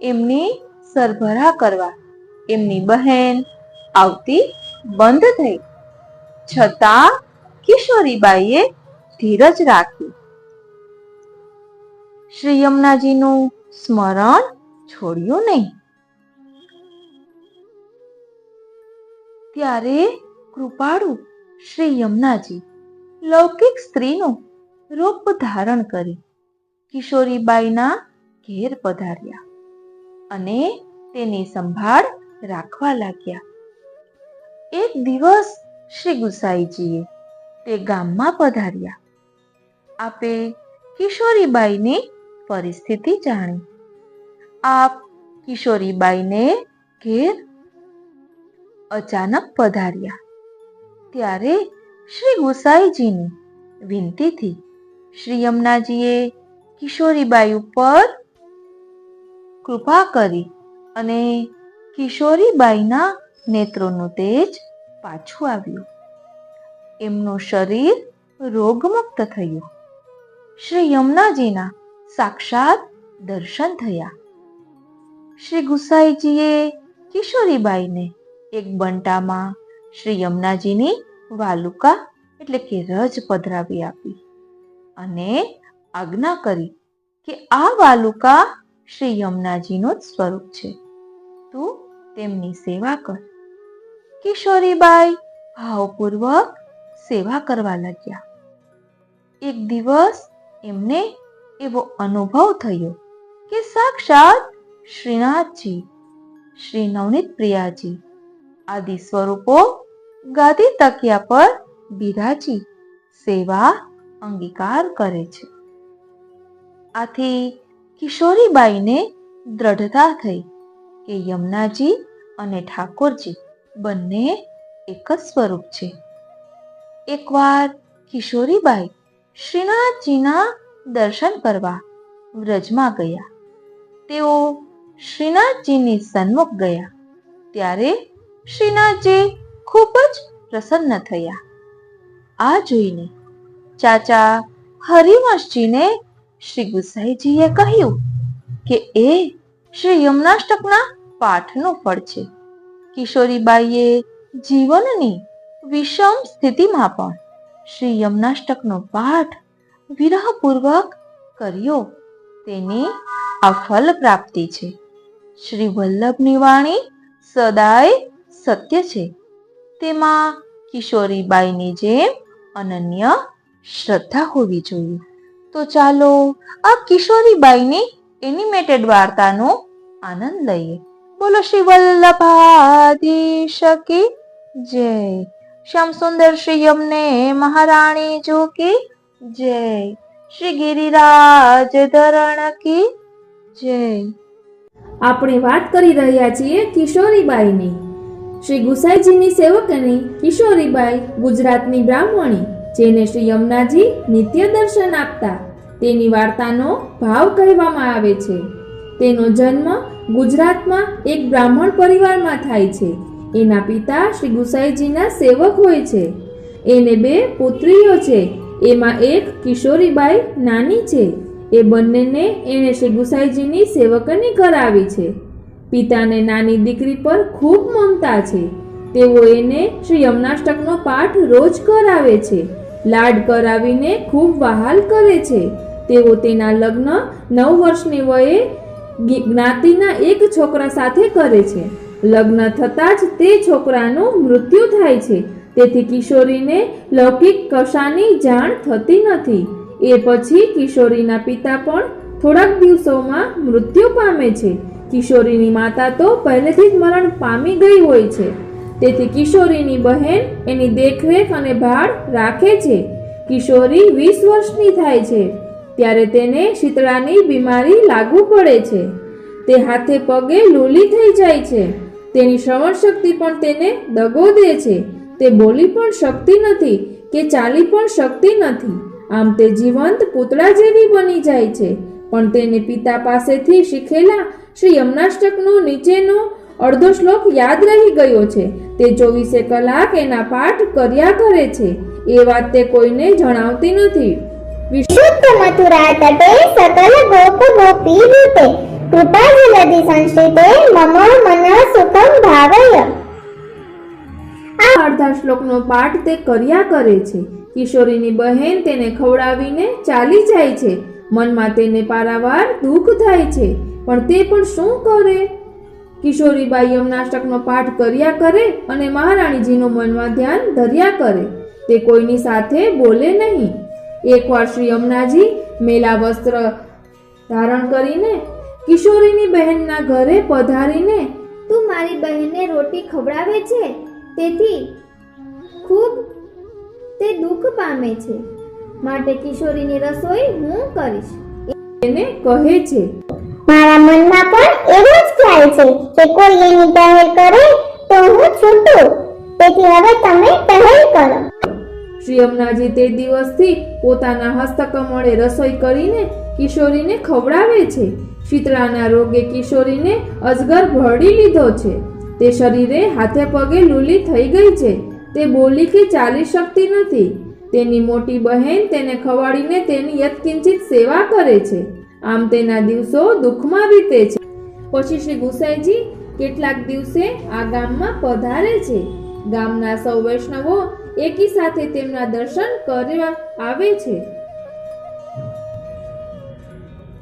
S2: એમની સરભરા કરવા એમની બહેન આવતી બંધ થઈ, છતાં કિશોરીબાઈએ ધીરજ રાખી. શ્રી યમુનાજીનું સ્મરણ છોડ્યું નહીં. ત્યારે કૃપાળુ શ્રી યમુનાજી લૌકિક સ્ત્રીનું રૂપ ધારણ કરી કિશોરીબાઈના ઘેર પધાર્યા અને તેની સંભાળ રાખવા લાગ્યા. એક દિવસ શ્રી ગુસાઈજીએ તે ગામમાં પધાર્યા. આપે કિશોરીબાઈની પરિસ્થિતિ જાણી. આપ કિશોરીબાઈને ઘેર અચાનક પધાર્યા. ત્યારે શ્રી ગુસાઈજીની વિનંતીથી શ્રી યમુનાજીએ કિશોરીબાઈ ઉપર કૃપા કરી અને કિશોરીબાઈના નેત્રોનું તેજ પાછું આવ્યું. એમનું શરીર રોગમુક્ત થયું. શ્રી યમુનાજીના સાક્ષાત દર્શન થયા. શ્રી ગુસાઈજીએ કિશોરીબાઈને એક બંટામાં શ્રી યમુનાજીની વાલુકા એટલે કે રજ પધરાવી આપી અને આજ્ઞા કરી કે આ વાલુકા શ્રી યમુનાજીનું જ સ્વરૂપ છે, તું તેમની સેવા કર. કિશોરીબાઈ ભાવપૂર્વક સેવા કરવા લાગ્યા. એક દિવસ એમને એવો અનુભવ થયો કે સાક્ષાત શ્રીનાથજી, શ્રી નવનીત પ્રિયાજી આદિ સ્વરૂપો ગાદી તકિયા પર બિરાજી સેવા અંગીકાર કરે છે. આથી કિશોરીબાઈને દ્રઢતા થઈ કે યમુનાજી અને ઠાકોરજી બંને એક જ સ્વરૂપ છે. એકવાર કિશોરીબાઈ શ્રીનાથજીના દર્શન કરવા વ્રજમાં ગયા. તેઓ શ્રીનાથજીની સન્મુખ ગયા ત્યારે શ્રીનાથજી ખૂબ જ પ્રસન્ન થયા. આ જોઈને ચાચા હરિવંશજીને શ્રી ગુસાઈજીએ કહ્યું કે એ શ્રી યમનાષ્ટકના પાઠનું ફળ છે. કિશોરીબાઈએ જીવનની વિષમ સ્થિતિમાં પણ શ્રી યમનાષ્ટકનો પાઠ વિરહપૂર્વક કર્યો. તેની આ ફલ પ્રાપ્તિ છે. શ્રી વલ્લભની વાણી સદાય સત્ય છે. તેમાં કિશોરીબાઈની જેમ અનન્ય શ્રદ્ધા હોવી જોઈએ. તો ચાલો આ કિશોરીબાઈની એનિમેટેડ વાર્તાનો આનંદ લઈએ. બોલો શ્રી વલ્લભાધીશ કી જય. શ્યામ સુંદર શ્રી યમને મહારાણી જો કી જય. શ્રી ગિરિરાજ ધરણ કી જય.
S1: આપણે વાત કરી રહ્યા છીએ કિશોરીબાઈની. શ્રી ગુસાઈજીની સેવકની કિશોરીબાઈ ગુજરાતની બ્રાહ્મણી, જેને શ્રી યમુનાજી નિત્ય દર્શન આપતા. તેની વાર્તાનો ભાવ કહેવામાં આવે છે. તેનો જન્મ ગુજરાતમાં એક બ્રાહ્મણ પરિવારમાં થાય છે. એના પિતા શ્રી ગુસાઈજીના સેવક હોય છે. એને 2 પુત્રીઓ છે. એમાં એક કિશોરીબાઈ નાની છે. એ બંનેને એણે શ્રી ગુસાઈજીની સેવકની કરાવી છે. પિતાને નાની દીકરી પર ખૂબ મમતા છે. તેઓ એને શ્રી યમનાષ્ટકનો પાઠ રોજ કરાવે છે. લાડ કરાવીને ખૂબ વહાલ કરે છે. તેઓ તેના લગ્ન 9 વર્ષની વયે જ્ઞાતિના એક છોકરા સાથે કરે છે. લગ્ન થતાં જ તે છોકરાનું મૃત્યુ થાય છે. તેથી કિશોરીને લૌકિક કશાની જાણ થતી નથી. એ પછી કિશોરીના પિતા પણ થોડાક દિવસોમાં મૃત્યુ પામે છે. કિશોરીની માતા તો પહેલેથી જ મરણ પામી ગઈ હોય છે. તેથી કિશોરીની બહેન એની દેખરેખ અને ભાળ રાખે છે. કિશોરી 20 વર્ષની થાય છે ત્યારે તેને શીતળાની બીમારી લાગુ પડે છે. તે હાથે પગે લૂલી થઈ જાય છે. તેની શ્રવણ શક્તિ પણ તેને દગો દે છે. તે બોલી પણ શકતી નથી કે ચાલી પણ શકતી નથી. આમ તે જીવંત પૂતળા જેવી બની જાય છે. પણ તેને પિતા પાસેથી શીખેલા શ્રી યમનાષ્ટકનો નીચેનો અડધો શ્લોક યાદ રહી ગયો છે. તે 24 કલાક એના પાઠ કર્યા કરે છે. એ વાત તે કોઈને જણાવતી નથી.
S3: શુદ્ધ મથુરા તટે સકલ ગોપ ગોપી રૂપે કૃપા જલધિ સંશ્રિતે મમ મન સુખમ ભાવય.
S1: આ અડધા શ્લોકનો પાઠ તે કર્યા કરે છે. કિશોરીની બહેન તેને ખવડાવીને ચાલી જાય છે. મનમાં તેને પારાવાર દુઃખ થાય છે. પણ તે પણ શું કરે? કિશોરીબાઈ યમનાષ્ટકનો પાઠ કર્યા કરે અને મહારાણીજીનું મનમાં ધ્યાન ધર્યા કરે. તે કોઈની સાથે બોલે નહીં. એકવાર શ્રી યમુનાજી મેલા વસ્ત્ર ધારણ કરીને કિશોરીની બહેનના ઘરે પધારીને,
S3: તું મારી બહેનને રોટી ખવડાવે છે, તેથી ખૂબ તે દુઃખ પામે છે, માટે કિશોરીની રસોઈ હું કરીશ
S1: એને કહે છે.
S3: મારા મનમાં પણ એવું જ થાય છે કે કોઈ એની પહેલ કરે તો હું છૂટું, તેથી હવે તમે પહેલ કરો.
S1: શ્રી યમુનાજી તે દિવસથી પોતાના હસ્તકમળે રસોઈ કરીને કિશોરીને ખવડાવે છે. શીતળાના રોગે કિશોરીને અજગર ભરડી લીધો છે. તે શરીરે હાથે પગે લૂલી થઈ ગઈ છે. તે બોલી કે ચાલી શકતી નથી. તેની મોટી બહેન તેને ખવાડીને તેની યત્કિંચિત સેવા કરે છે. આમ તેના દિવસો દુઃખમાં વીતે છે. પછી શ્રી ગુસાઈજી કેટલાક દિવસે આ ગામમાં પધારે છે. ગામના સૌ વૈષ્ણવો એકી સાથે તેમના દર્શન કરવા આવે છે.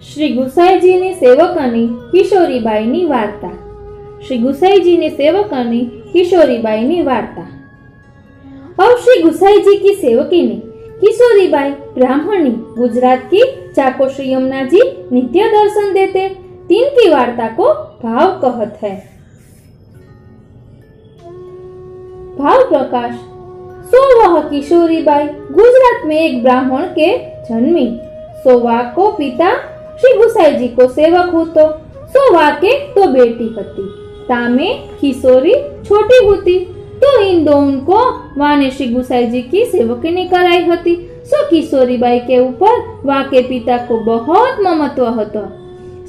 S1: શ્રી ગુસાઈજીની સેવકની કિશોરીબાઈની વાર્તા. श्री गुसाई जी ने सेवकनी किशोरीबाई ની વાર્તા. अब श्री गुसाई जी की सेवकिनी किशोरीबाई ब्राह्मणी गुजरात की जाको श्री यमुना जी नित्य दर्शन देते, तिनकी वार्ता को भाव कहत है. भाव प्रकाश. सो वह किशोरीबाई गुजरात में एक ब्राह्मण के जन्मी. सो वह को पिता श्री गुसाई जी को सेवक होतो. सो वह के तो बेटी हती. तामे किशोरी छोटी होती. तो इन दोनों को वहाँ ने श्री गुसाई जी की सेवकनी कराई हती। सो किशोरीबाई के ऊपर वहाँ के पिता को बहुत ममत्व હતો।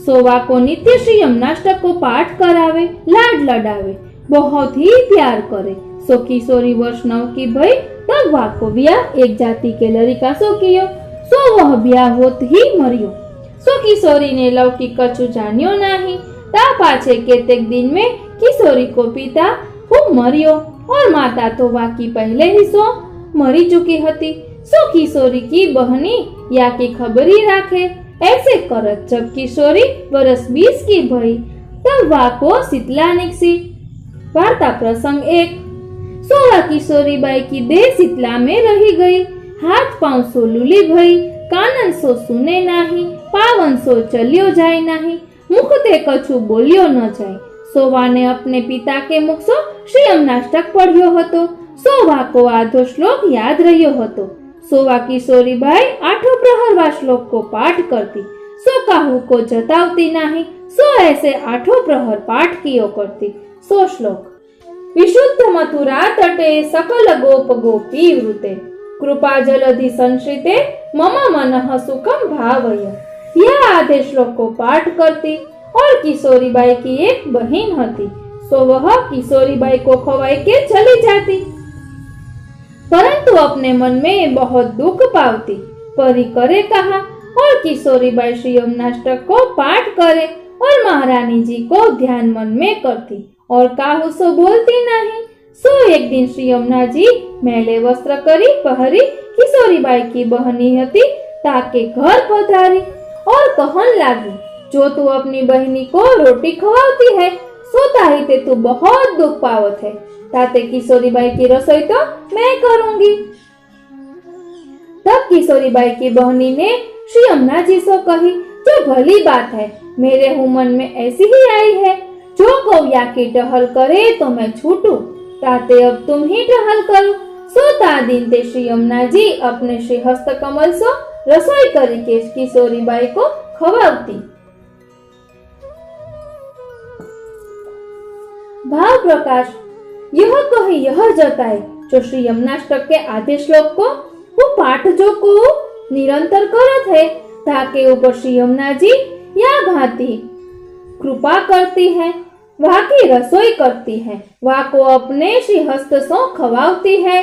S1: सो वहाँ को नित्य श्री यमनाष्टक को पाठ करावे, लाड लडावे, बहुत ही प्यार करे। सो किशोरी वर्ष 9 की भई तब वहाँ को ब्याह एक जाति के लड़का सो कियो। सो वह ब्याह होत ही मरियो। सो किशोरी ने लौकिक कछु जानियो नहीं। ता पाछे केतेक दिन में किशोरी को पिता खूब मरियो और माता तो वाकी पहले ही सो मरी चुकी हती। सो किशोरी की बहनी या की खबरी राखे। ऐसे करत जब किशोरी वर्ष 20 की भई तब वा को शीतला निकसी। वार्ता प्रसंग 1। सो किशोरी बाई की देह शीतला में रही गई। हाथ पांव सो लूली भई, कानन सो सुने नहीं, पावन सो चलियो जाए नहीं, मुख ते कछु बोलियो न जाए। सोवा ने अपने पिता के मुख सो श्री यमनाष्टक पढ़ियो हतो। सोवा को आधो श्लोक याद रहियो हतो। सोवा किशोरी बाई आठों प्रहर वा श्लोक को पाठ करती। सो काहू को जतावती नहीं। सो ऐसे आठों प्रहर पाठ कियो करती। सो श्लोक। विशुद्ध मथुरा तटे सकल गोप गोपी वृते, कृपा जलधि संश्रिते मम मनः सुखम भावय। यह आधे श्लोक को पाठ करती। और किशोरीबाई की एक बहन हती। सो वह किशोरीबाई को खवाई के चली जाती, परंतु अपने मन में बहुत दुख पावती। परी करे कहा और किशोरीबाई श्री यमनाष्टक को पाठ करे और महारानी जी को ध्यान मन में करती और काहू सो बोलती नहीं। सो एक दिन श्री यमुना जी मैले वस्त्र करी पहरी किशोरीबाई की बहनी हती ताके घर पधारी और कहन लागी, जो तू अपनी बहनी को रोटी खवाती है सोता ही ते तू बहुत दुख पावत है। ताते किशोरीबाई की रसोई तो मैं करूंगी। तब किशोरीबाई की बहनी ने श्री यमुना जी से कही, जो भली बात है, मेरे मन में ऐसी ही आई है। जो कौया की टहल करे तो मैं छूटू, ताते अब तुम ही टहल करो। सोता दिन ते श्री यमुना जी अपने श्री हस्त कमल से रसोई करी के किशोरीबाई को खवाती। भाव प्रकाश। यह कही यह जताए, जो श्री यमनाष्टक के आधे श्लोक को वो पाठ जो को निरंतर करत है, ताके ऊपर श्री यमुना जी या भांति कृपा करती है, वहाँ की रसोई करती है, वहाँ को अपने श्री हस्त से खवाती है।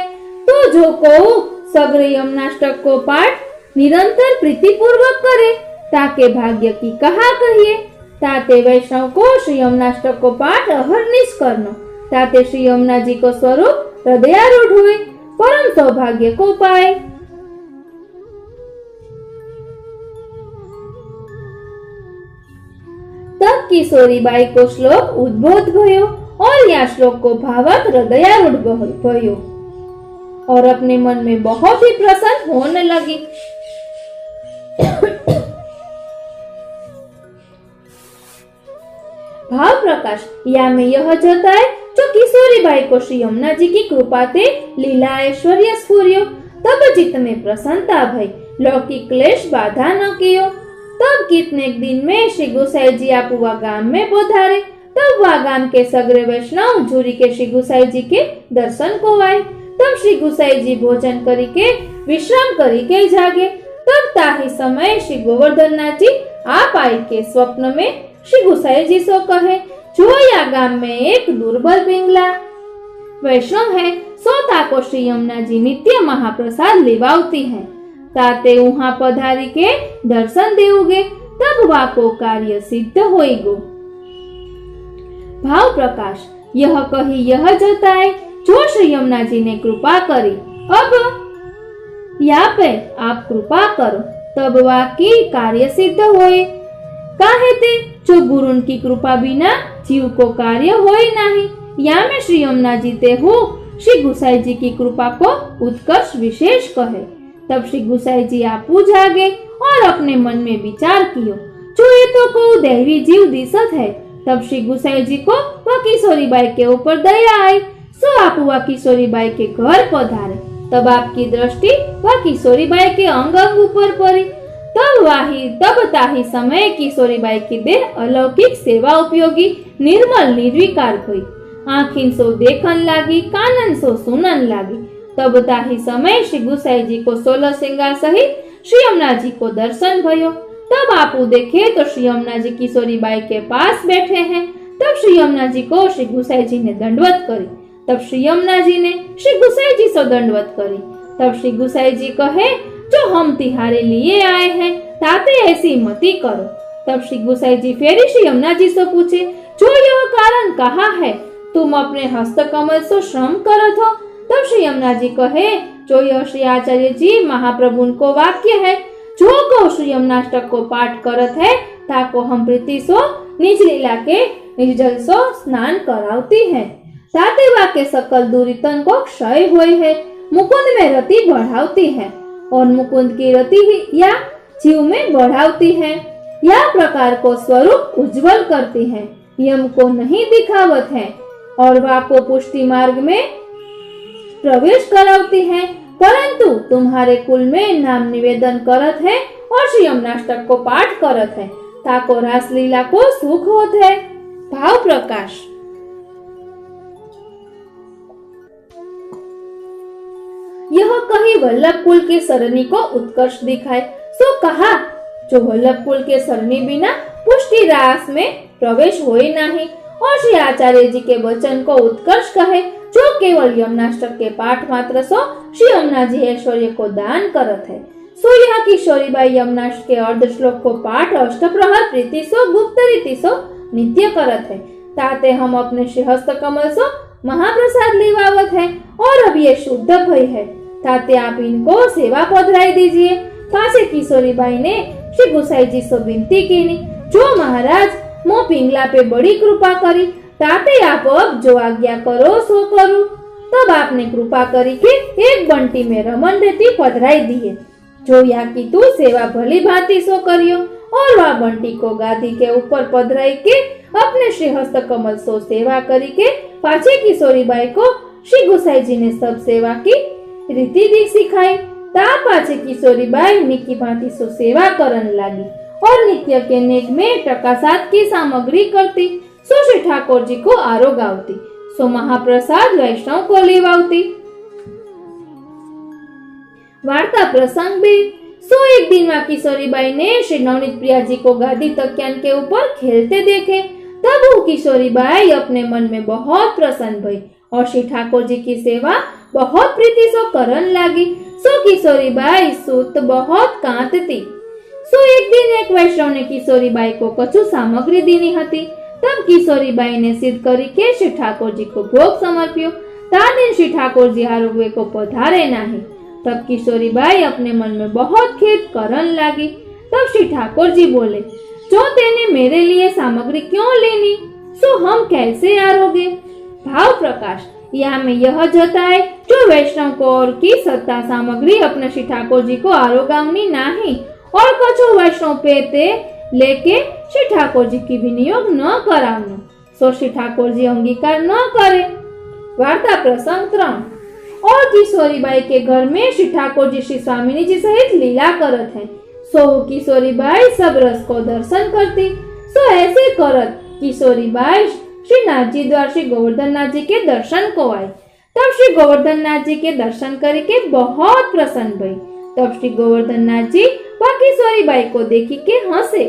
S1: तो जो को सग्र यमनाष्टक को पाठ निरंतर प्रीति पूर्वक करे, ताके भाग्य की कहा कहिए। ताते वैष्णव को श्री यमनाष्टक को पाठ अहर्निश करनो, ताते श्री यमुना जी को स्वरूप हृदयारूढ़ हुए, परम सौभाग्य को पाए। तब किशोरीबाई को श्लोक उद्बोध भयो और यह श्लोक को भावक हृदयारूढ़ भयो और अपने मन में बहुत ही प्रसन्न होने लगी। भाव प्रकाश। या में यह जताए, जो किशोरीबाई को श्री यमुना जी की कृपा ते लीला ऐश्वर्य स्फुर्यो, तब चित्त में प्रसन्नता भई, लौकिक क्लेश बाधा न कियो। तब कितने दिन में श्री गोसाई जी आपुआ गाम में पधारे। तब वह गाम के सगरे वैष्णव झूरी के श्री गोसाई जी के दर्शन को आए। तब श्री गोसाई जी भोजन करी के विश्राम करी के जागे। तब ताही समय श्री गोवर्धन नाथ जी आप आई के स्वप्न में श्री गोसाई जी सो कहे, जो या गाम में एक दुर्बल पिंगला वैष्णव है, सो ताको श्री यमुना जी नित्य महाप्रसाद लेवावती है, ताते वहाँ पधारी के दर्शन देवगे, तब वा को कार्य सिद्ध होएगो। भाव प्रकाश। यह कही यह जताए, जो श्री यमुना जी ने कृपा करी, अब या पे आप कृपा करो, तब वा की कार्य सिद्ध होए। काहे ते, जो गुरुन की कृपा बिना जीव को कार्य होए नहीं। या में श्री यमुना जी ते हो श्री गोसाई जी की कृपा को उत्कर्ष विशेष कहे। तब श्री गोसाई जी आपू जागे और अपने मन में विचार कियो, जो ये तो को दैवी जीव दिसत है। तब श्री गोसाई जी को वह किशोरीबाई के ऊपर दया आई, सो आपू वह किशोरीबाई के घर पधारे। तब आपकी दृष्टि वह किशोरीबाई के अंग अंग ऊपर पड़ी। तब ताही समय किशोरीबाई की देह अलौकिक सेवा उपयोगी निर्मल निर्विकार हुई। आँखिन सो देखन लागी, कानन सो सुनन लागी। तब ताही समय श्री गुसाई जी को 16 श्रृंगार सहित श्री यमुना जी को दर्शन भयो। तब आपू देखे तो श्री यमुना जी किशोरी बाई के पास बैठे हैं। तब श्री यमुना जी को श्री गुसाई जी ने दंडवत करी। तब श्री यमुना जी ने श्री गुसाई जी से दंडवत करी। तब श्री गुसाई जी कहे, जो हम तिहारे लिए आए हैं ताते ऐसी मती करो। तब श्री गुसाई जी फेरी श्री यमुना जी से पूछे, जो यह कारण कहा है, तुम अपने हस्तकमल से श्रम करत हो। तब श्री यमुना जी कहे, जो यह श्री आचार्य जी महाप्रभु को वाक्य है, जो को श्री यमुनाष्टक को पाठ करत है, ताको हम प्रीति सो निज लीला के निर्जल सो स्नान करावती है। ताते वाके सकल दुरितन को क्षय हुई है, मुकुंद में रति बढ़ावती है, और मुकुंद की रति ही या जीव में बढ़ावती है। या प्रकार को स्वरूप उज्जवल करती है, यम को नहीं दिखावत है, और वाको पुष्टि मार्ग में प्रवेश करावती है। परंतु तुम्हारे कुल में नाम निवेदन करत है और श्री यमुनाष्टक को पाठ करत है, ताको रासलीला को सुख होत है। भाव प्रकाश। यह कही वल्लभ कुल के सरणी को उत्कर्ष दिखाए, सो कहा, जो वल्लभ कुल के सरणी बिना पुष्टि रास में प्रवेश होए नहीं। और श्री आचार्य जी के वचन को उत्कर्ष कहे, जो केवल यमुनाष्टक के पाठ मात्र सो श्री यमुना जी ऐश्वर्य को दान करत है। सो यह किशोरी बाई यमुनाष्टक के अर्ध श्लोक को पाठ अष्टप्रहर प्रीति सो गुप्त रीति सो नित्य करत है। ताते हम अपने श्री हस्त कमल सो महाप्रसाद लेवावत है, और अब ये शुद्ध भय है। ताते आप इनको सेवा पधराई दीजिए। पासे किशोरी बाई ने श्री गुसाई जी से विनती की, जो महाराज मो पिंगला पे बड़ी कृपा करी, ताते आप अब जो आज्ञा करो सो करूं। तब आपने कृपा करी के एक बंटी में रमन रेती पधराई दिए, जो या की तू सेवा भली भांति सो करियो। और वह बंटी को गादी के ऊपर पधराई के अपने श्री हस्त कमल सो सेवा करी के पाछे किशोरी बाई को श्री गुसाई जी ने सब सेवा की रीति दी सिखाई। ता पाछे किशोरी बाई निकी भांति सो सेवा करन लागी, और नित्य के नेक में टकासात की सामग्री करती। सो श्री ठाकुर जी को आरोग आवती, सो महाप्रसाद वैष्णव को लेवावती। वार्ता प्रसंग भी। सो एक दिन वहाँ किशोरी बाई ने श्री नवनीत प्रिया जी को गादी तकियान के ऊपर खेलते देखे। तब वो किशोरी बाई अपने मन में बहुत प्रसन्न भई, और श्री ठाकुर जी की सेवा बहुत प्रीति सो करन लागी। सो किशोरी बाई सुत बहुत कांतती। सो एक दिन एक वैष्णव ने किशोरी बाई को कछु सामग्री दीनी हती। तब किशोरी बाई ने सिद्ध करी के श्री ठाकुर जी को भोग समर्प्यो। ता दिन श्री ठाकुर जी आरोग्य को पधारे नहीं। तब किशोरी बाई अपने मन में बहुत खेद करन लागी। तब श्री ठाकुर जी बोले, जो तेने मेरे लिए सामग्री क्यों लेनी, सो हम कैसे आरोगे। भाव प्रकाश। यहाँ में यह जताए, जो वैष्णव को और की सत्ता सामग्री अपने श्री ठाकुर जी को आरोगावनी नहीं, और कछु वैष्णव पेते लेके श्री ठाकुर जी की विनियोग न करावनो, सो श्री ठाकुर जी अंगीकार न करे। वार्ता प्रसंग 3। और किशोरी बाई के घर में श्री ठाकुर जी श्री स्वामिनी जी सहित लीला करत है। सो किशोरी बाई सब रस को दर्शन करती। सो ऐसे करत किशोरी बाई श्री नाथ जी द्वार श्री गोवर्धन नाथ जी के दर्शन को आई। तब श्री गोवर्धन नाथ जी के दर्शन करके बहुत प्रसन्न भई। तब श्री गोवर्धन नाथ जी वह किशोरी बाई को देखी के हंसे।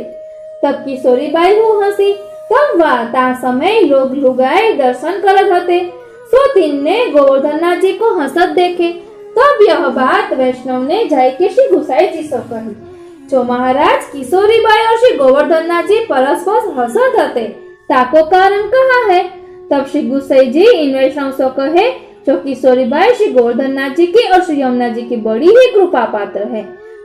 S1: तब किशोरी बाई वो हंसी। तब वाता समय लोग लुगाए दर्शन करत हते। सो तीन ने गोवर्धन नाथ जी को हंसत देखे। तब यह बात वैष्णव ने जाय के श्री गुसाई जी से कही, जो महाराज किशोरी बाई और श्री गोवर्धन नाथ जी परस्पर हंसत हते, ताको कारण कहा है। तब श्री गुसाई जी इन वैष्णव से कहे, जो किशोरी बाई श्री गोवर्धन नाथ जी की और श्री यमुना जी की बड़ी ही कृपा पात्र है।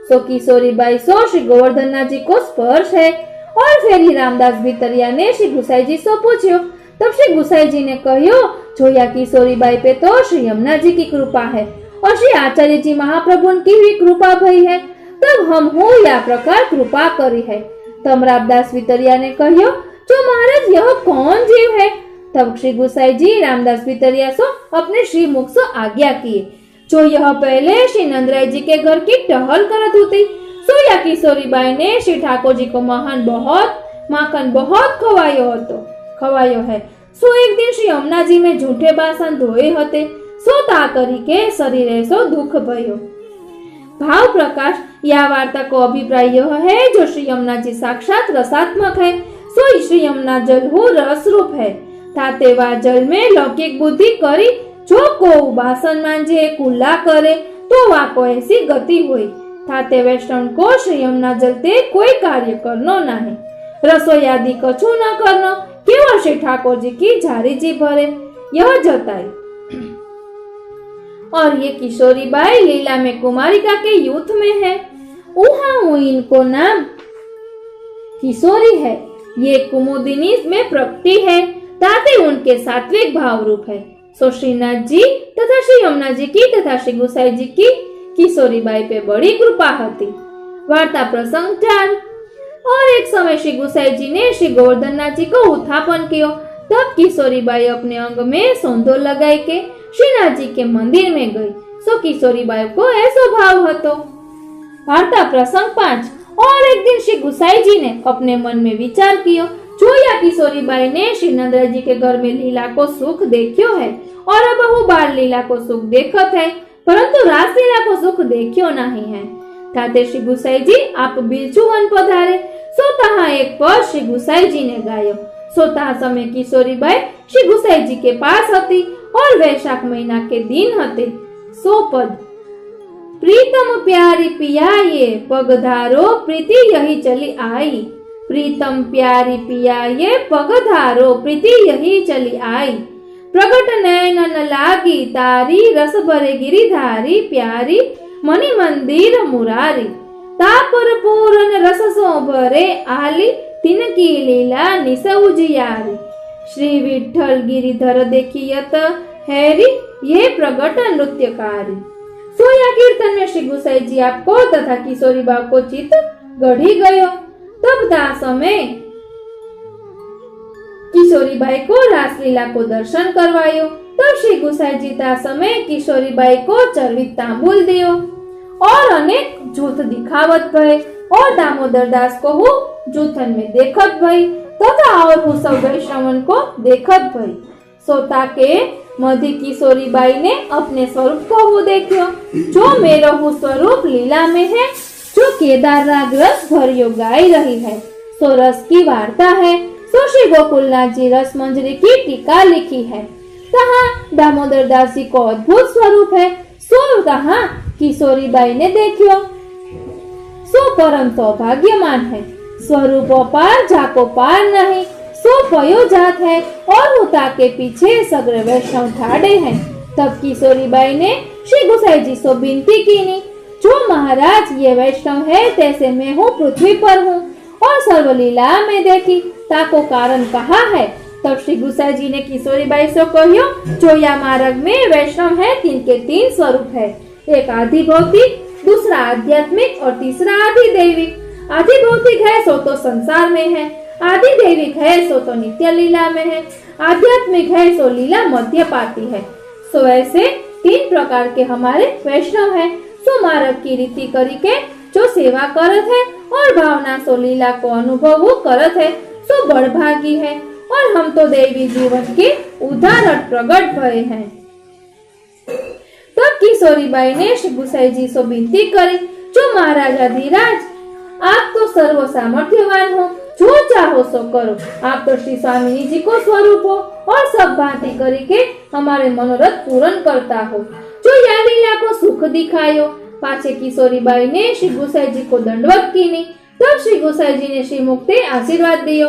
S1: सो किशोरी बाई सो श्री गोवर्धन नाथ जी को स्पर्श है। और फिर ही रामदास भितरिया ने श्री गुसाई जी से पूछ्यो। तब श्री गुसाई जी ने कहो, जो या किशोरी बाई पे तो श्री यमुना जी की कृपा है, और श्री आचार्य जी महाप्रभु की भी कृपा भई है। तब हम हो या प्रकार कृपा करी है। तब रामदास भितरिया ने कहो, जो महाराज यह कौन जीव है। तब श्री गुसाई जी रामदास भितरिया सो अपने श्री मुख से आज्ञा किए, जो यह पहले श्री नंदराय जी के घर की टहल करत होती। सो या किशोरी बाई ने श्री ठाकुर जी को माखन बहुत खवायो है। सो एक दिन श्री यमुनाजी में झूठे बासन धोए हते, सो ता करी के शरीरे सो दुख भयो। भाव प्रकाश या वार्ता को अभिप्राय यह है, जो श्री यमुना जी साक्षात रसात्मक है, सो श्री यमुना जल हो रस रूप है। ताते वा जल में लौकिक बुद्धि करी जो को बासन मांजे कुल्ला करे तो वा को ऐसी गति हुई। थाते वैष्णव को श्री यमुना जल ते कोई कार्य करनो नहीं, रसोई आदि कछु न करनो, केवल श्री ठाकुर जी की झारी जी भरे, यह जताई। और ये किशोरी बाई लीला में कुमारिका के यूथ में है। उहाँ इनको नाम किशोरी है। ये कुमुदिनी में प्रकटी है, ताते उनके सात्विक भाव रूप है। सो श्रीनाथ जी तथा श्री यमुना जी की तथा श्री गोसाई जी की किशोरी बाई पे बड़ी कृपा होती। वार्ता प्रसंग 4। और एक समय श्री गोसाई जी ने श्री गोवर्धन नाथ जी को उत्थापन किया। तब किशोरी बाई अपने अंग में सोंधो लगाई के श्रीनाथ जी के मंदिर में गई। सो किशोरी बाई को ऐसा भाव हतो। वार्ता प्रसंग 5। और एक दिन श्री गोसाई जी ने अपने मन में विचार किया, जो या किशोरी बाई ने श्री नंदरा जी के घर में लीला को सुख देखियो है और अब वो बाल लीला को सुख देखत है, परंतु रास लीला को सुख देखियो नहीं है। ताते श्री गोसाई जी आप बिरचुवन पधारे। सो तहाँ एक पद श्री गोसाई जी ने गायो। सो तहाँ समय किशोरी बाई श्री गोसाई जी के पास हती और वैशाख महीना के दिन हते। सो पद प्रीतम प्यारी पियाये पगधारो प्रीति यही चली आई। प्रीतम प्यारी पियाये पगधारो प्रीति यही चली आई। प्रगट नयन लागी तारी रस भरे गिरिधारी प्यारी मणि मंदिर मुरारी। तापर पूरन रस सो भरे आली तिनकी लीला निस उजियारी। श्री विठ्ठल गिरिधर देखियत हैरी ये प्रगट नृत्यकारी। सोया कीर्तन में श्री गोसाई जी आपको तथा किशोरी बाई को चित गढ़ी गयो। तब दा समय किशोरी बाई को रासलीला को दर्शन करवायो। तब श्री गोसाई जी ता समय किशोरी बाई को चरवित तांबूल दियो और अनेक जूथ दिखावत भय और दामोदर दास को हु जूथन में देखत भई तथा और हु सब वैष्णवन को देखत भई। सोता के मधी किशोरी बाई ने अपने स्वरूप को हु देखियो, जो मेरो हु स्वरूप लीला में है, जो केदार राग रस भरियो गाई रही है। सो रस की वार्ता है। सो श्री गोकुलनाथ जी रस मंजरी की टीका लिखी है। तहाँ दामोदर दास जी को अद्भुत स्वरूप है। सो तहाँ किशोरी बाई ने देखियो। सो परम सौभाग्यमान है। स्वरूप पार जाको पार नहीं। सो पयो जात है और उता के पीछे सग्र वैष्णव ठाड़े हैं। तब किशोरी बाई ने श्री गोसाई जी से विनती कीनी, जो महाराज ये वैष्णव है तैसे मैं हूँ पृथ्वी पर हूँ और सर्वलीला में देखी ताको कारण कहा है। तब श्री गोसाई जी ने किशोरी बाई से कहियो, जो या मार्ग में वैष्णव है तिनके 3 स्वरूप है, एक आदि भौतिक, दूसरा आध्यात्मिक और तीसरा आदि दैविक। आदि भौतिक है सो तो संसार में है, आदि दैविक है सो तो नित्य लीला में है, आध्यात्मिक है सो लीला मध्य पाती है। सो ऐसे 3 प्रकार के हमारे वैष्णव है। सो मार्ग की रीति करी के जो सेवा करत है और भावना सो लीला को अनुभव वो करत है, सो बड़भागी है और हम तो देवी जीवन के उदाहरण प्रकट भय हैं। तब किशोरी बाई ने श्री गोसाई जी से विनती करी, जो महाराजा धीराज आप तो सर्व सामर्थ्यवान हो, जो चाहो सो करो। आप तो श्री स्वामिनी जी को स्वरूप हो और सब भांति करी के हमारे मनोरथ पूर्ण करता हो, जो या लीला को सुख दिखायो। पाछे किशोरी बाई ने श्री गोसाई जी को दंडवत कीनी। तब श्री गोसाई जी ने श्री मुक्ते आशीर्वाद दियो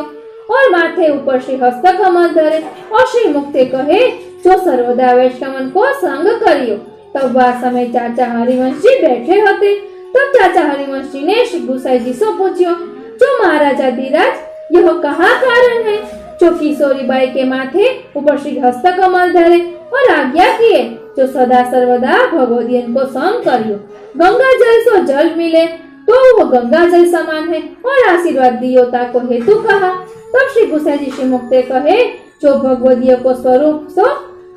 S1: और माथे ऊपर श्री हस्त कमल धरे और श्री मुक्ते कहे, जो सर्वदा वैष्णवन को संग करियो। तब वह समय चाचा हरिवंश जी बैठे होते। तब चाचा हरिवंश जी ने श्री गोसाई जी से पूछियो, जो महाराजा धीराज यह कहाँ कारण है, जो किशोरी बाई के माथे ऊपर श्री हस्त कमल धरे और आज्ञा किए, जो सदा सर्वदा भगवदियन को संग करियो। गंगा जल सो जल मिले तो वो गंगा जल समान है और आशीर्वाद दियो ताको हेतु कहा। तब श्री गोसाई जी श्री मुक्ते कहे, जो भगवदिय को स्वरूप सो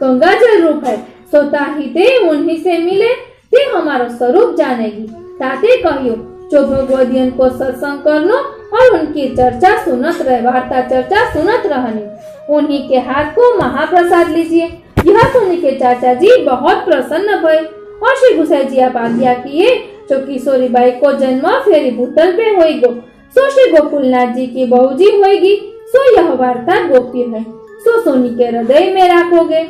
S1: गंगा जल रूप है, सो ताही ते उन्हीं से मिले ते हमारो स्वरूप जानेगी। ताते कहियो, जो भगवदियन को सत्संग करनो और उनकी चर्चा सुनत रहे, वार्ता चर्चा सुनत रहनी। उन्हीं के हाथ को महाप्रसाद लीजिए। यह सुन के चाचा जी बहुत प्रसन्न भये और श्री गुसाई जी आप आज्ञा किए जो किशोरी बाई को जन्म फेरी भूतल पे होएगो, सो श्री गोकुलनाथ जी की बहू जी होएगी, सो यह वार्ता गोप्य है, सो सोनी के हृदय में रखोगे।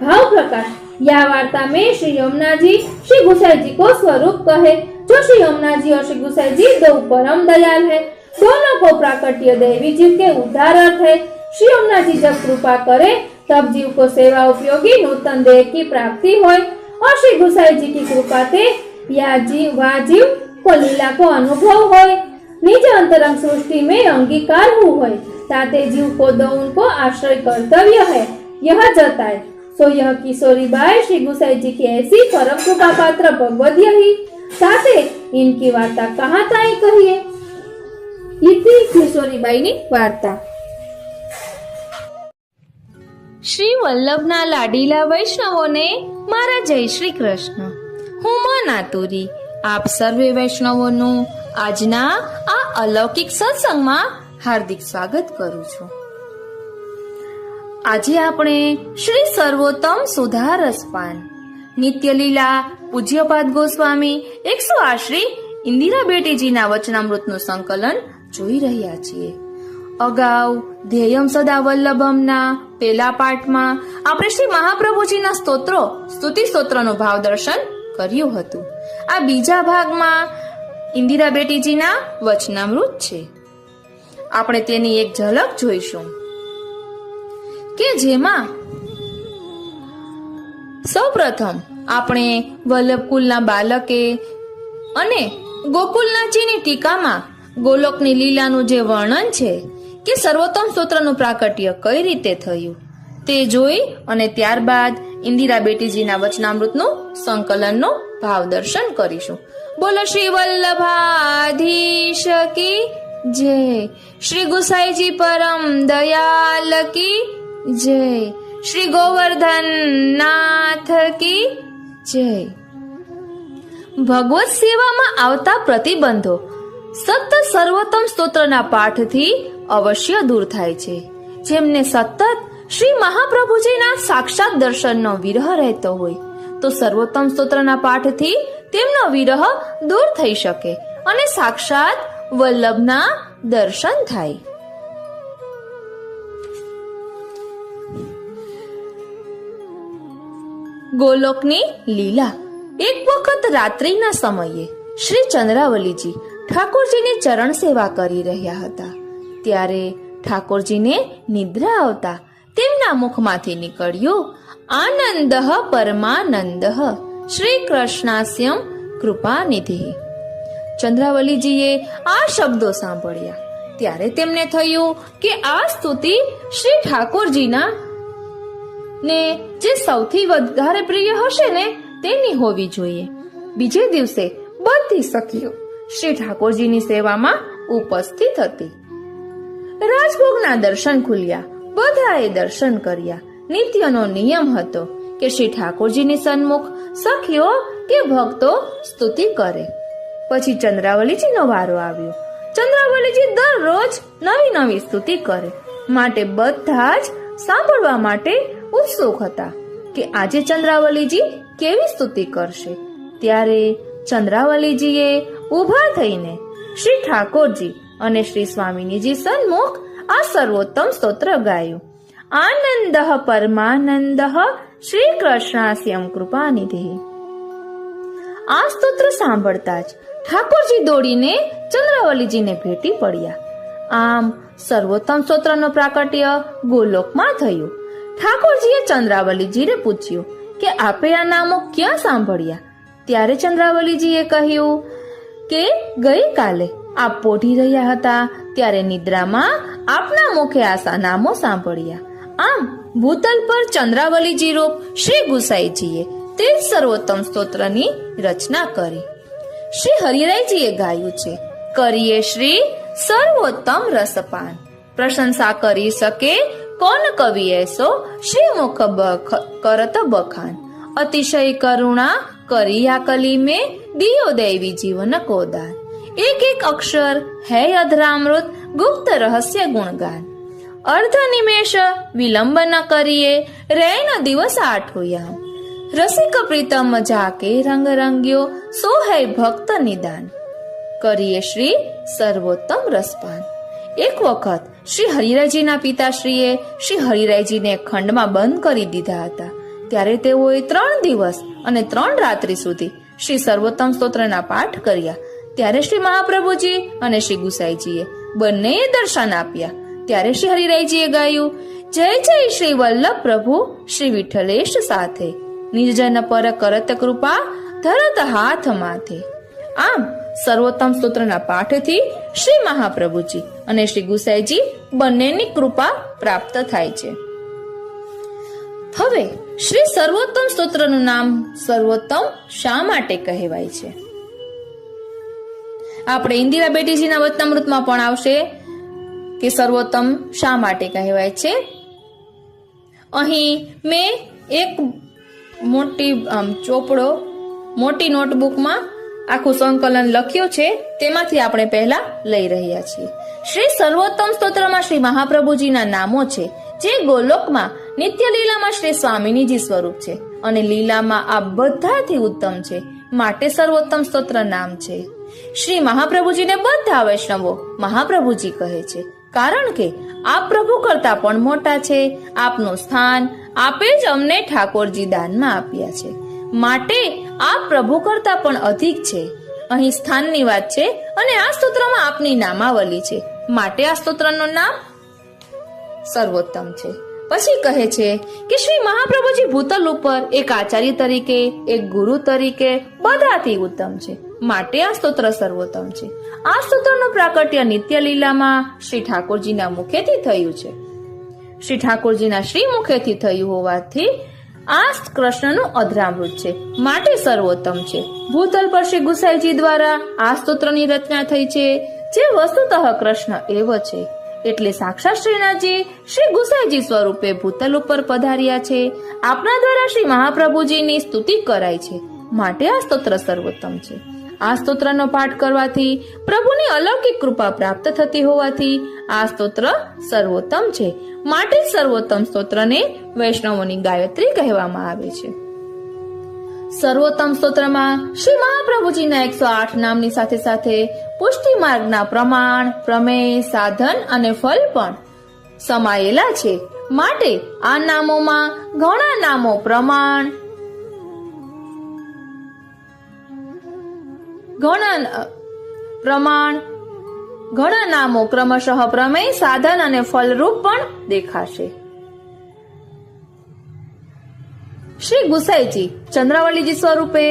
S1: भाव प्रकाश यह वार्ता में श्री यमुना जी श्री गुसाई जी को स्वरूप कहे, जो श्री यमुना जी और श्री गुसाई जी दो परम दयाल है, दोनों को प्राकट्य देवी जीव के उद्धार अर्थ है। श्री यमुना जी जब कृपा करे तब जीव को सेवा उपयोगी नूतन देह की प्राप्ति होय और श्री गुसाई जी की कृपा से या जीव को लीला को अनुभव होय, निज अंतरंग सृष्टि में अंगीकार होय, ताते जीव को दो उनको आश्रय कर्तव्य है, यह जताए। सो यह किशोरी बाई श्री गुसाई जी की ऐसी परम कृपा पात्र भगवद्य ही, साथे इनकी वार्ता कहाँ ताई कहिए। इतनी किशोरी बाई ની વાર્તા। શ્રી વલ્લભના લાડીલા વૈષ્ણવોને મારા જય શ્રી કૃષ્ણ। હું મન આતુરી આપ સર્વે વૈષ્ણવોનું આજના આ અલૌકિક સત્સંગમાં હાર્દિક સ્વાગત કરું છું। આજે આપણે શ્રી સર્વોત્તમ સુધા રસપાન નિત્યલીલા પૂજ્યપાદ ગોસ્વામી 108 શ્રી ઇન્દિરા બેટીજીના વચનામૃતનું સંકલન જોઈ રહ્યા છીએ। અગાઉ ધ્યેયમ સદા વલ્લભમના પેલા પાઠમાં આપણે શ્રી મહાપ્રભુજીના સ્તોત્રો સ્તુતિ સ્તોત્રનું ભાવ દર્શન કર્યું હતું। આ બીજા ભાગમાં ઇન્દિરા બેટીજીના વચનામૃત છે। આપણે તેની એક ઝલક જોઈશું કે જેમાં સૌપ્રથમ આપણે વલ્લભકુલના બાલકે અને ગોકુલનાથજીની ટીકામાં ગોલોકની લીલાનું જે વર્ણન છે કે સર્વોત્તમ સ્તોત્રનું પ્રાકટ્ય કઈ રીતે થયું તે જોઈ અને ત્યારબાદ ઇન્દિરા બેટીજીના વચનામૃતનું સંકલનનું ભાવ દર્શન કરીશું। બોલો શ્રી વલ્લભાધીશ કી જય, શ્રી ગુસાઈજી પરમ દયાલ की जय, श्री गोवर्धन नाथ की जय। भगवत सेवा में आवता प्रतिबंधो सतत सर्वोत्तम स्तोत्रना पाठथी अवश्य दूर थाय छे। जेमने सतत श्री महाप्रभुजीना साक्षात दर्शननो विरह रहतो होय तो सर्वोत्तम स्तोत्रना पाठथी तेमनो विरह दूर थई शके अने साक्षात वल्लभना दर्शन थाय। गोलोकनी लीला। एक वखत रात्रिना समये श्री चंद्रावलीजी ठाकुरजीनी चरण सेवा करी રહ્યા હતા ત્યારે ઠાકોરજીને નિદ્રા આવતા તેમના મુખમાંથી નીકળ્યું આનંદઃ પરમાનંદઃ શ્રી કૃષ્ણાસ્યમ કૃપાનિધિ। ચંદ્રાવલીજીએ આ શબ્દો સાંભળ્યા ત્યારે તેમને થયું કે આ સ્તુતિ શ્રી ઠાકોરજીના ને જે સૌથી વધારે પ્રિય હશે ને તેની હોવી જોઈએ। બીજે દિવસે બધી સખીઓ શ્રી ઠાકોરજીની સેવામાં ઉપસ્થિત હતી। રાજભોગના દર્શન ખુલ્યા, બધાએ દર્શન કર્યા। નિત્યનો નિયમ હતો કે શ્રી ઠાકોરજીની સન્મુખ સખીઓ કે ભક્તો સ્તુતિ કરે। પછી ચંદ્રાવલીજીનો વારો આવ્યો। ચંદ્રાવલીજી દરરોજ નવી નવી સ્તુતિ કરે માટે બધા જ સાંભળવા માટે उत्सुक था कि आजे चंद्रावलीजी केवी स्तुति करशे। त्यारे चंद्रावलीजीए उभा थईने श्री ठाकोरजी अने श्री स्वामीनीजी सन्मुख आ सर्वोत्तम स्तोत्र गायु। आनंदः परमानंदः श्री कृष्णास्यम कृपानिधि। आ स्तोत्र सांभळता ज ठाकोरजी दौड़ीने चंद्रावलीजीने भेटी पड्या। आम सर्वोत्तम स्तोत्रनो प्राकट्य गोलोकमां थयुं। ઠાકોરજીએ ચંદ્રાવલીજીને પૂછ્યું કે આપે આ નામો ક્યાં સાંભળ્યા? ત્યારે ચંદ્રાવલીજીએ કહ્યું કે ગઈકાલે આપ પોઢી રહ્યા હતા ત્યારે નિદ્રામાં આપના મુખે આ નામો સાંભળ્યા। આમ ભૂતલ પર ચંદ્રાવલીજી રૂપ શ્રી ગુસાઈજીએ તે સર્વોત્તમ સ્તોત્રની રચના કરી। શ્રી હરિરાયજીએ ગાયું છે કરીએ શ્રી સર્વોત્તમ રસપાન, પ્રશંસા કરી શકે कौन कवि ऐसो श्री मुख करत बखान। अतिशय करुणा करिया कली में दियो देवी जीवन को दान। एक एक अक्षर है अधरामृत गुप्त रहस्य गुणगान। અર્ધ નિમેષ વિલંબ ન કરીએ રૈન દિવસ આઠોયા રસિક પ્રીતમ જાકે રંગ રંગ્યો સોહૈ ભક્ત નિદાન કરીએ શ્રી સર્વોત્તમ રસપાન. એક વખત શ્રી હરિરાયજીના પિતાશ્રીએ શ્રી હરિરાયજીને ખંડમાં બંધ કરી દીધા હતા. ત્યારે તેઓએ 3 દિવસ અને 3 રાત્રિ સુધી શ્રી સર્વોત્તમ સ્તોત્રના પાઠ કર્યા. ત્યારે શ્રી મહાપ્રભુજી અને શ્રી ગુસાઈજીએ બંનેએ દર્શન આપ્યા. ત્યારે શ્રી હરિરાયજીએ ગાયું, જય જય શ્રી વલ્લભ પ્રભુ શ્રી વિઠ્ઠલેશ સાથે, નિર્જન પર કરત કૃપા ધરત હાથ માથે. આમ સર્વોત્તમ સ્તોત્રના પાઠથી શ્રી મહાપ્રભુજી અને શ્રી ગુસાઈજી બંનેની કૃપા પ્રાપ્ત થાય છે. હવે શ્રી સર્વોત્તમ સ્તોત્રનું નામ સર્વોત્તમ શા માટે કહેવાય છે? આપણે ઇન્દિરા બેટીજીના વચનામૃતમાં પણ આવશે કે સર્વોત્તમ શા માટે કહેવાય છે. અહીં મેં એક મોટી નોટબુકમાં આખું સંકલન લખ્યું છે, તેમાંથી આપણે પહેલા લઈ રહ્યા છીએ. શ્રી સર્વોત્તમ સ્તોત્રમાં શ્રી મહાપ્રભુજીના નામો છે, જે ગોલોકમાં નિત્ય લીલામાં શ્રી સ્વામિનીજી સ્વરૂપ છે અને લીલામાં આ બધાથી ઉત્તમ છે, માટે સર્વોત્તમ સ્તોત્ર નામ છે. શ્રી મહાપ્રભુજીને બધા વૈષ્ણવો મહાપ્રભુજી કહે છે, કારણ કે આપ પ્રભુ કરતા પણ મોટા છે. આપનું સ્થાન આપે જ અમને ઠાકોરજી દાનમાં આપ્યા છે, માટે આપ પ્રભુ કરતા પણ અધિક છે. અહીં સ્થાનની વાત છે અને આ સ્તોત્રમાં આપની નામાવલી છે, માટે આ સ્તોત્રનું નામ સર્વોત્તમ છે. પછી કહે છે કે શ્રી મહાપ્રભુજી ભૂતલ ઉપર એક આચાર્ય તરીકે, એક ગુરુ તરીકે બધાથી ઉત્તમ છે, માટે આ સ્તોત્ર સર્વોત્તમ છે. આ સ્તોત્રનું પ્રાકટ્ય નિત્ય લીલામાં શ્રી ઠાકોરજીના મુખેથી થયું છે. શ્રી ઠાકોરજીના શ્રી મુખેથી થયું હોવાથી આ કૃષ્ણનું અધરામૃત છે, માટે સર્વોત્તમ છે. ભૂતલ પર શ્રી ગુસાઈજી દ્વારા આ સ્તોત્રની રચના થઈ છે, જે વસ્તુતઃ કૃષ્ણ એવ છે. એટલે સાક્ષાત શ્રીનાથજી શ્રી ગુસાઈજી સ્વરૂપે ભૂતલ ઉપર પધાર્યા છે. આપના દ્વારા શ્રી મહાપ્રભુજીની સ્તુતિ કરાય છે, માટે આ સ્તોત્ર સર્વોત્તમ છે. આ સ્તોત્રનો પાઠ કરવાથી પ્રભુની અલૌકિક કૃપા પ્રાપ્ત થતી હોવાથી આ સ્તોત્ર સર્વોત્તમ છે, માટે સર્વોત્તમ સ્તોત્રને વૈષ્ણવોની ગાયત્રી કહેવામાં આવે છે. સર્વોત્તમ સ્તોત્રમાં શ્રી મહાપ્રભુજીના 108 નામની સાથે સાથે પુષ્ટિ માર્ગના પ્રમાણ, પ્રમેય, સાધન અને ફલ પણ સમાયેલા છે, માટે આ નામોમાં ઘણા નામો પ્રમાણ, ઘણા નામો ક્રમશઃ પ્રમેય, સાધન અને ફલરૂપ પણ દેખાશે. શ્રી ગુસાઈજી ચંદ્રાવલીજી સ્વરૂપે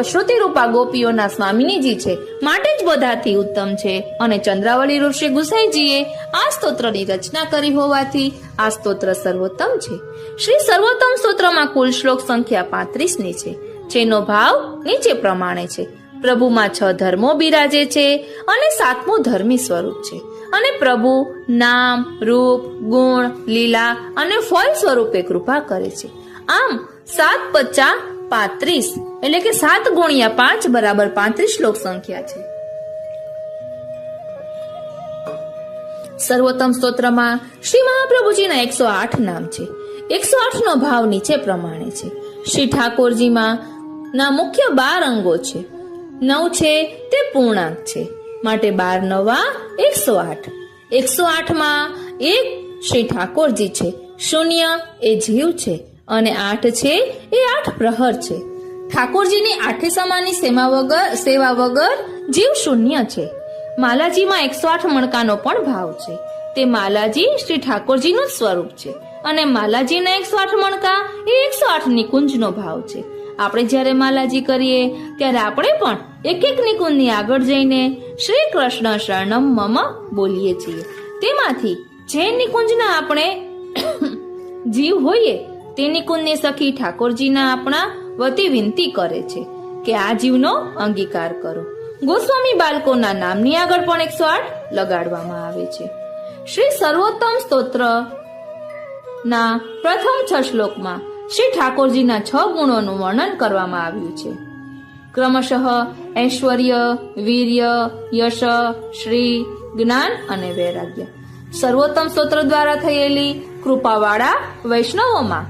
S1: શ્રુતિ રૂપા ગોપીઓના સ્વામિનીજી છે, માટે જ બધાથી ઉત્તમ છે. અને ચંદ્રાવલી રૂપ શ્રી ગુસાઈજીએ આ સ્તોત્રની રચના કરી હોવાથી આ સ્તોત્ર સર્વોત્તમ છે. શ્રી સર્વોત્તમ સ્તોત્રમાં કુલ શ્લોક સંખ્યા 35ની છે, જેનો ભાવ નીચે પ્રમાણે છે. પ્રભુમાં 6 ધર્મો બિરાજે છે અને 7મું ધર્મી સ્વરૂપ છે, અને પ્રભુ નામ, રૂપ, ગુણ, લીલા અને ફળ સ્વરૂપે કૃપા કરે છે. આમ 7 × 5 = 35, એટલે કે 7 × 5 = 35 શ્લોક સંખ્યા છે. સર્વોત્તમ સ્તોત્રમાં શ્રી મહાપ્રભુજીના 108 નામ છે. 108 નો ભાવ નીચે પ્રમાણે છે. શ્રી ઠાકોરજીમાં ના મુખ્ય 12 અંગો છે. 9 છે તે પૂર્ણાંક છે, માટે 12 × 9 = 108. 108માં 1 શ્રી ઠાકોરજી છે, 0 એ જીવ છે અને 8 છે એ 8 પ્રહર છે. ઠાકોરજીની 8 સમાની સેવા વગર જીવ શૂન્ય છે. માલાજીમાં 108 મણકાનો પણ ભાવ છે. તે માલાજી શ્રી ઠાકોરજીનું સ્વરૂપ છે અને માલાજીના 108 મણકા એ 108 નિકુંજનો ભાવ છે. આપણે જ્યારે માલાજી કરીએ ત્યારે આપણે પણ એક નિકુંજની આગળ જઈને શ્રી કૃષ્ણ શરણમ મમ બોલીએ છીએ. તેમાંથી જે નિકુંજના આપણે જીવ હોઈએ તે નિકુંજની સખી ઠાકોરજીના આપણા વતી વિનંતી કરે છે કે આ જીવનો અંગીકાર કરો. ગોસ્વામી બાળકોના નામની આગળ પણ 108 લગાડવામાં આવે છે. શ્રી સર્વોત્તમ સ્તોત્ર ના પ્રથમ 6 શ્લોકમાં શ્રી ઠાકોરજીના 6 ગુણોનું વર્ણન કરવામાં આવ્યું છે. ક્રમશઃ ઐશ્વર્ય, વીર્ય, યશ, શ્રી, જ્ઞાન અને વૈરાગ્ય. સર્વોત્તમ સ્તોત્ર દ્વારા થયેલી કૃપાવાળા વૈષ્ણવોમાં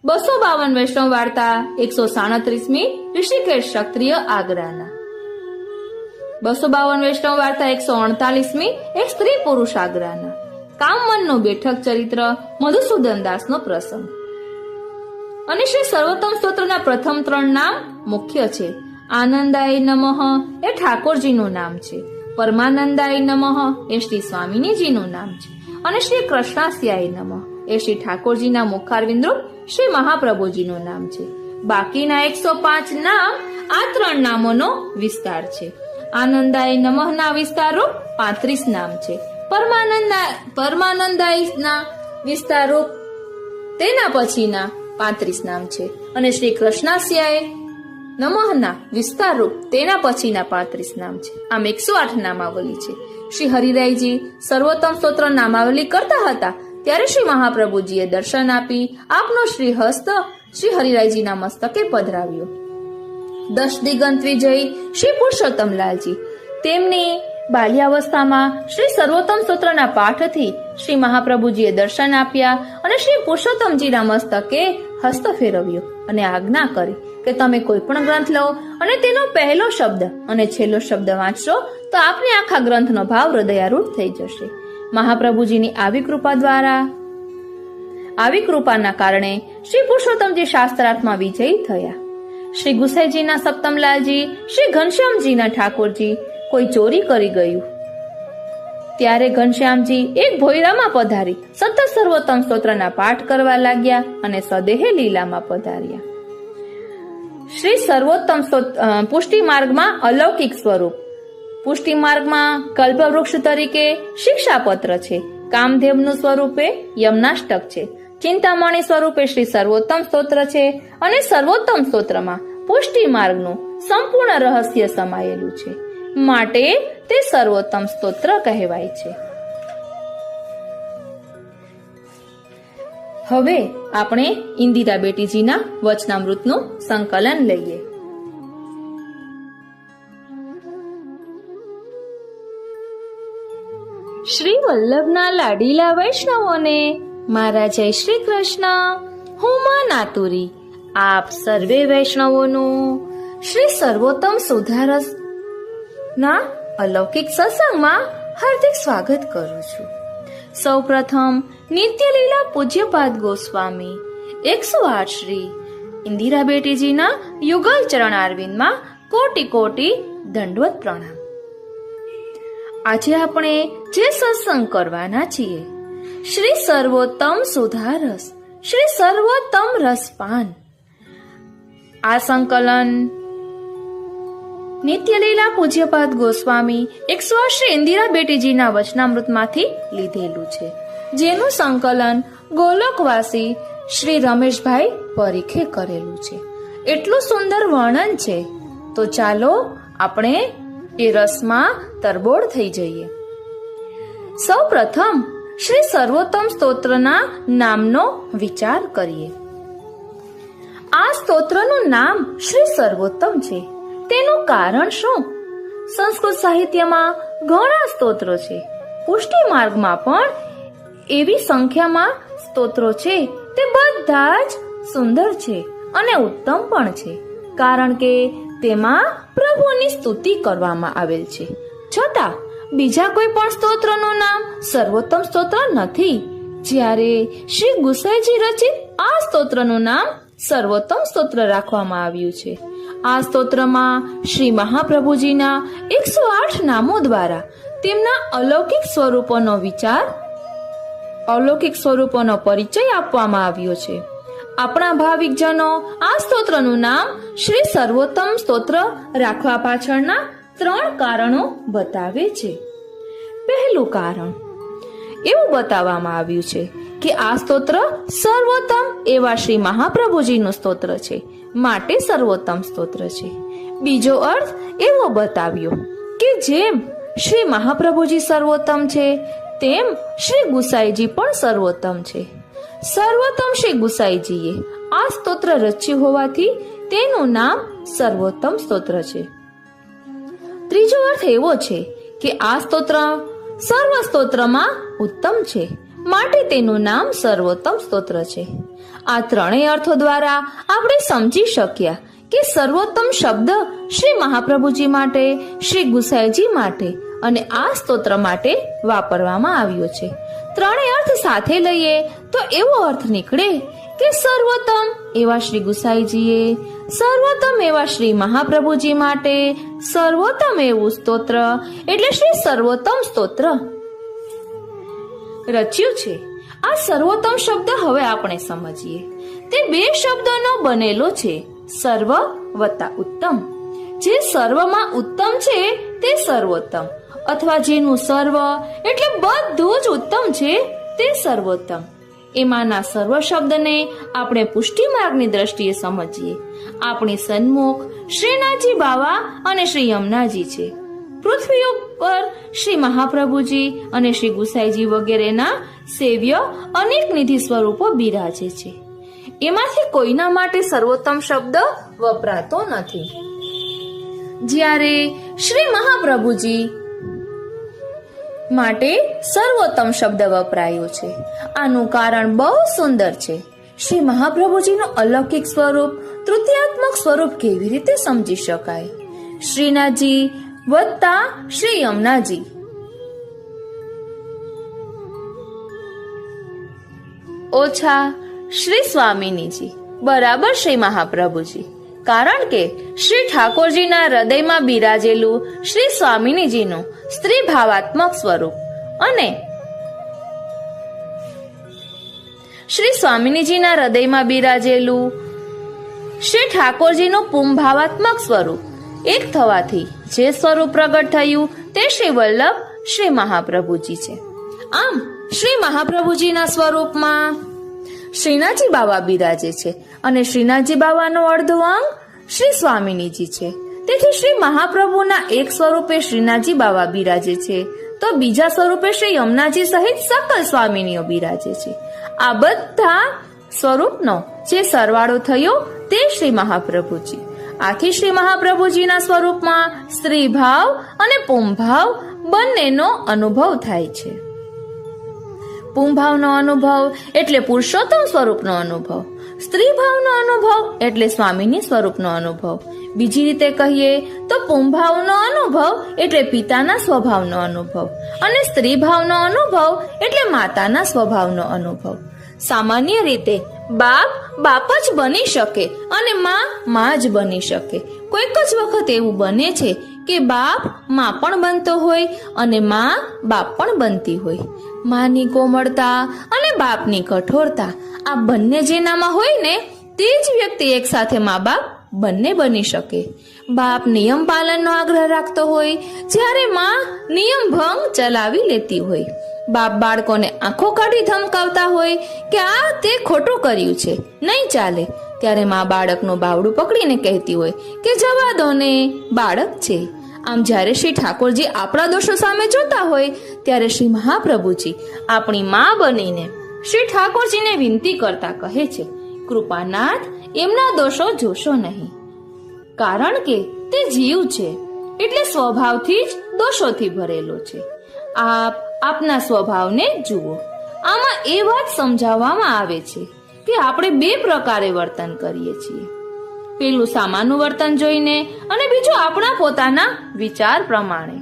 S1: 252 વૈષ્ણવ વાર્તા 137મી ઋષિકેશ ક્ષત્રિય આગ્રાના, 252 વૈષ્ણવ વાર્તા 148મી એક સ્ત્રી પુરુષ આગ્રાના, કામમનનું બેઠક ચરિત્ર મધુસૂદન દાસનો પ્રસંગ. અને શ્રી સર્વોત્તમ સ્તોત્રના પ્રથમ 3 નામ મુખ્ય છે. આનંદાય નમઃ એ ઠાકોરજીનું નામ છે, પરમાનંદાય નમઃ એ શ્રી સ્વામિનીજીનું નામ છે, અને શ્રી કૃષ્ણાસ્યાય નમઃ એ શ્રી ઠાકોરજીના મુખારવિંદરૂપ શ્રી મહાપ્રભુજીનું નામ છે. બાકીના 105 નામ આ 3 નામોનો વિસ્તાર છે. આનંદાય નમઃના વિસ્તારરૂપ 35 નામ છે. પરમાનંદાયના વિસ્તારરૂપ તેના પછીના 35 નામ છે, અને શ્રી કૃષ્ણાસ્યાય નમઃના વિસ્તારરૂપ તેના પછીના 35 નામ છે. આમ 108 નામાવલી છે. શ્રી હરિરાયજી સર્વોત્તમ સ્તોત્ર નામાવલી કરતા હતા ત્યારે શ્રી મહાપ્રભુજીએ દર્શન આપી આપનો શ્રી હસ્ત શ્રી હરિરાયજીના મસ્તકે પધરાવ્યો. 10 દિગંત વિજય શ્રી પુરુષોત્તમલાલજી તેમની બાલ્યાવસ્થામાં શ્રી સર્વોત્તમ સ્તોત્રના પાઠથી શ્રી મહાપ્રભુજીએ દર્શન આપ્યા અને શ્રી પુરુષોત્તમજીના મસ્તકે હસ્ત ફેરવ્યો અને આજ્ઞા કરી કે તમે કોઈ પણ ગ્રંથ લો અને તેનો પહેલો શબ્દ અને છેલ્લો શબ્દ વાંચશો તો આપને આખા ગ્રંથનો ભાવ હૃદયારૂઢ થઈ જશે. મહાપ્રભુજીની આવી કૃપાના કારણે શ્રી પુરુષોત્તમજી શાસ્ત્રાર્થમાં વિજયી થયા. શ્રી ગુસાઈજીના સપ્તમલાલજી શ્રી ઘનશ્યામજીના ઠાકોરજી કોઈ ચોરી કરી ગયું ત્યારે ઘનશ્યામજી એક ભોયરામાં પધારી સતત સર્વોત્તમ સ્તોત્રના પાઠ કરવા લાગ્યા અને સદેહે લીલામાં પધાર્યા. શ્રી સર્વોત્તમ પુષ્ટિ માર્ગમાં અલૌકિક સ્વરૂપ. પુષ્ટિ માર્ગમાં કલ્પવૃક્ષ તરીકે શિક્ષાપત્ર છે, કામધેવનું સ્વરૂપે યમનાષ્ટક છે, ચિંતામણી સ્વરૂપે શ્રી સર્વોત્તમ સ્તોત્ર છે, અને સર્વોત્તમ સ્તોત્રમાં પુષ્ટિ માર્ગનું સંપૂર્ણ રહસ્ય સમાયેલું છે, માટે તે સર્વોત્તમ સ્તોત્ર કહેવાય છે. હવે આપણે ઇન્દિરા બેટીજીના વચનામૃતનું સંકલન લઈએ. શ્રી વલ્લભના લાડીલા વૈષ્ણવોને મારા જય શ્રી કૃષ્ણ. હું માં નાતુરી આપ સર્વે વૈષ્ણવોનું શ્રી સર્વોત્તમ સુધારસ ના અલૌકિક સત્સંગમાં હાર્દિક સ્વાગત કરું છું. સૌ પ્રથમ નિત્યલીલા પૂજ્યપાદ ગોસ્વામી 108 શ્રી ઇન્દિરા બેટીજીના યુગલ ચરણારવિંદમાં કોટી કોટી દંડવત પ્રણામ. આજે આપણે જે સત્સંગ કરવાના છીએ શ્રી સર્વોત્તમ સુધારસ, શ્રી સર્વોત્તમ રસપાન. આ સંકલન નિત્યલીલા પૂજ્યપાદ ગોસ્વામી 108 શ્રી ઇન્દિરા બેટીજીના વચનામૃતમાંથી લીધેલું છે, જેનું સંકલન ગોલોકવાસી શ્રી રમેશભાઈ પરીખે કરેલું છે. એટલું સુંદર વર્ણન છે, તો ચાલો આપણે એ રસમાં તરબોળ થઈ જઈએ. સૌ પ્રથમ શ્રી સર્વોત્તમ સ્તોત્રના નામનો વિચાર કરીએ. આ સ્તોત્રનું નામ શ્રી સર્વોત્તમ છે. તેનું કારણ શું? સંસ્કૃત સાહિત્યમાં ઘણા સ્તોત્રો છે. પુષ્ટિ માર્ગમાં પણ એવી સંખ્યામાં સ્તોત્રો છે. તે બધા જ સુંદર છે અને ઉત્તમ પણ છે, કારણ કે તેમાં પ્રભુની સ્તુતિ કરવામાં આવેલ છે. છતાં બીજા કોઈ પણ સ્તોત્રનું નામ સર્વોત્તમ સ્તોત્ર નથી, જ્યારે શ્રી ગુસાઈજી રચિત આ સ્તોત્રનું નામ સર્વોત્તમ સ્તોત્ર રાખવામાં આવ્યું છે. આ સ્તોત્રમાં શ્રી મહાપ્રભુજીના 108 નામો દ્વારા તેમના અલૌકિક સ્વરૂપોનો પરિચય આપવામાં આવ્યો છે. આપણા ભાવિકજનો આ સ્તોત્રનું નામ શ્રી સર્વોત્તમ સ્તોત્ર રાખવા પાછળના 3 કારણો બતાવે છે. પહેલું કારણ એવું બતાવવામાં આવ્યું છે કે આ સ્તોત્ર સર્વોત્તમ એવા શ્રી મહાપ્રભુજીનું સ્તોત્ર છે, માટે સર્વોત્તમ સ્તોત્ર છે. બીજો અર્થ એવો બતાવ્યો કે જેમ શ્રી મહાપ્રભુજી સર્વોત્તમ છે, તેમ શ્રી ગુસાઈજી પણ સર્વોત્તમ છે. સર્વોત્તમ શ્રી ગુસાઈજીએ આ સ્તોત્ર રચ્યું હોવાથી તેનું નામ સર્વોત્તમ સ્તોત્ર છે. ત્રીજો અર્થ એવો છે કે આ સ્તોત્ર સર્વ સ્તોત્રમાં ઉત્તમ છે, માટે તેનું નામ સર્વોત્તમ સ્તોત્ર છે. આ ત્રણેય અર્થો દ્વારા આપણે સમજી શક્યા કે સર્વોત્તમ શબ્દ શ્રી મહાપ્રભુજી માટે, શ્રી ગુસાઈજી માટે અને આ સ્તોત્ર માટે વાપરવામાં આવ્યો છે. ત્રણેય અર્થ સાથે લઈએ તો એવો અર્થ નીકળે કે સર્વોત્તમ એવા શ્રી ગુસાઈજીએ, સર્વોત્તમ એવા શ્રી મહાપ્રભુજી માટે સર્વોત્તમ એવું સ્તોત્ર એટલે શ્રી સર્વોત્તમ સ્તોત્ર રચ્યું છે. આ સર્વોત્તમ શબ્દ હવે આપણે સમજીએ. તે બે શબ્દોનો બનેલો છે, સર્વ વત્તા ઉત્તમ. જે સર્વમાં ઉત્તમ છે તે સર્વોત્તમ, અથવા જેનું સર્વ એટલે બધું જ ઉત્તમ છે તે સર્વોત્તમ. એમાંના સર્વ શબ્દને આપણે પુષ્ટિ માર્ગની દ્રષ્ટિએ સમજીએ. આપણી સન્મુખ શ્રીનાથજી બાવા અને શ્રી યમુનાજી છે. પૃથ્વી ઉપર શ્રી મહાપ્રભુજી અને શ્રી ગુસાઈજી વગેરેના સેવ્ય અનેક નિધિ સ્વરૂપો બિરાજે છે. એમાંથી કોઈના માટે સર્વોત્તમ શબ્દ વપરાતો નથી. જ્યારે શ્રી મહાપ્રભુજી માટે સર્વોત્તમ શબ્દ વપરાયો છે. આનું કારણ બહુ સુંદર છે. શ્રી મહાપ્રભુજીનું અલૌકિક સ્વરૂપ, તૃતીયાત્મક સ્વરૂપ કેવી રીતે સમજી શકાય? શ્રીનાથજી વત્તા શ્રી યમુનાજી ઓછા શ્રી સ્વામિનીજી બરાબર શ્રી મહાપ્રભુજી. કારણ કે શ્રી ઠાકોરજીના હૃદયમાં બિરાજેલું શ્રી સ્વામિનીજીનું સ્ત્રી ભાવાત્મક સ્વરૂપ અને શ્રી સ્વામિનીજીના હૃદયમાં બિરાજેલું શ્રી ઠાકોરજીનું પુંભાવાત્મક સ્વરૂપ એક થવાથી જે સ્વરૂપ પ્રગટ થયું તે શ્રી વલ્લભ શ્રી મહાપ્રભુજી છે. આમ શ્રી મહાપ્રભુજીના સ્વરૂપમાં શ્રીનાથજી બાવા બિરાજે છે અને શ્રીનાથજી બાવાનો અડધો અંગ શ્રી સ્વામિનીજી છે. તેથી શ્રી મહાપ્રભુના એક સ્વરૂપે શ્રીનાથજી બાવા બિરાજે છે તો બીજા સ્વરૂપે શ્રી યમુનાજી સહિત સકલ સ્વામિનીઓ બિરાજે છે. આ બધા સ્વરૂપનો જે સરવાળો થયો તે શ્રી મહાપ્રભુજી. આથી શ્રી મહાપ્રભુજીના સ્વરૂપમાં સ્ત્રી ભાવ અને પુંભાવ બંનેનો અનુભવ થાય છે. પુંભાવનો અનુભવ એટલે પુરુષોત્તમ સ્વરૂપનો અનુભવ, સ્ત્રી ભાવનો અનુભવ એટલે સ્વામીની સ્વરૂપનો અનુભવ. બીજી રીતે કહીએ તો પુંભાવનો અનુભવ એટલે પિતાના સ્વભાવનો અનુભવ અને સ્ત્રી ભાવનો અનુભવ એટલે માતાના સ્વભાવનો અનુભવ. સામાન્ય રીતે બાપ જ બની શકે અને માં જ બની શકે. કોઈક જ વખત એવું બને છે કે બાપ માં પણ બનતો હોય અને માં બાપ પણ બનતી હોય. માની કોમળતા અને બાપની કઠોરતા આ બંને જેનામાં હોય ને તે જ વ્યક્તિ એક સાથે મા બાપ બંને બની શકે. બાપ નિયમ પાલનનો આગ્રહ રાખતો હોય જ્યારે માં નિયમ ભંગ ચલાવી લેતી હોય. બાપ બાળકોને આંખો કાઢી ધમકાવતા હોય કે આ તે ખોટું કર્યું છે, નહીં ચાલે, ત્યારે માં બાળકનું બાવડું પકડીને કહેતી હોય કે જવા દો ને, બાળક છે. આમ જ્યારે શ્રી ઠાકોરજી આપણા દોષો સામે જોતા હોય ત્યારે શ્રી મહાપ્રભુજી આપણી માં બનીને શ્રી ઠાકોરજીને વિનંતી કરતા કહે છે, કૃપાનાથ એમના દોષો જોશો નહીં, કારણ કે તે જીવ છે એટલે સ્વભાવથી જ દોષોથી ભરેલો છે. આપના સ્વભાવને જુઓ. આમાં એ વાત સમજાવવામાં આવે છે કે આપણે બે પ્રકારે વર્તન કરીએ છીએ. પેલું સામાનું વર્તન જોઈને અને બીજું આપણા પોતાના વિચાર પ્રમાણે.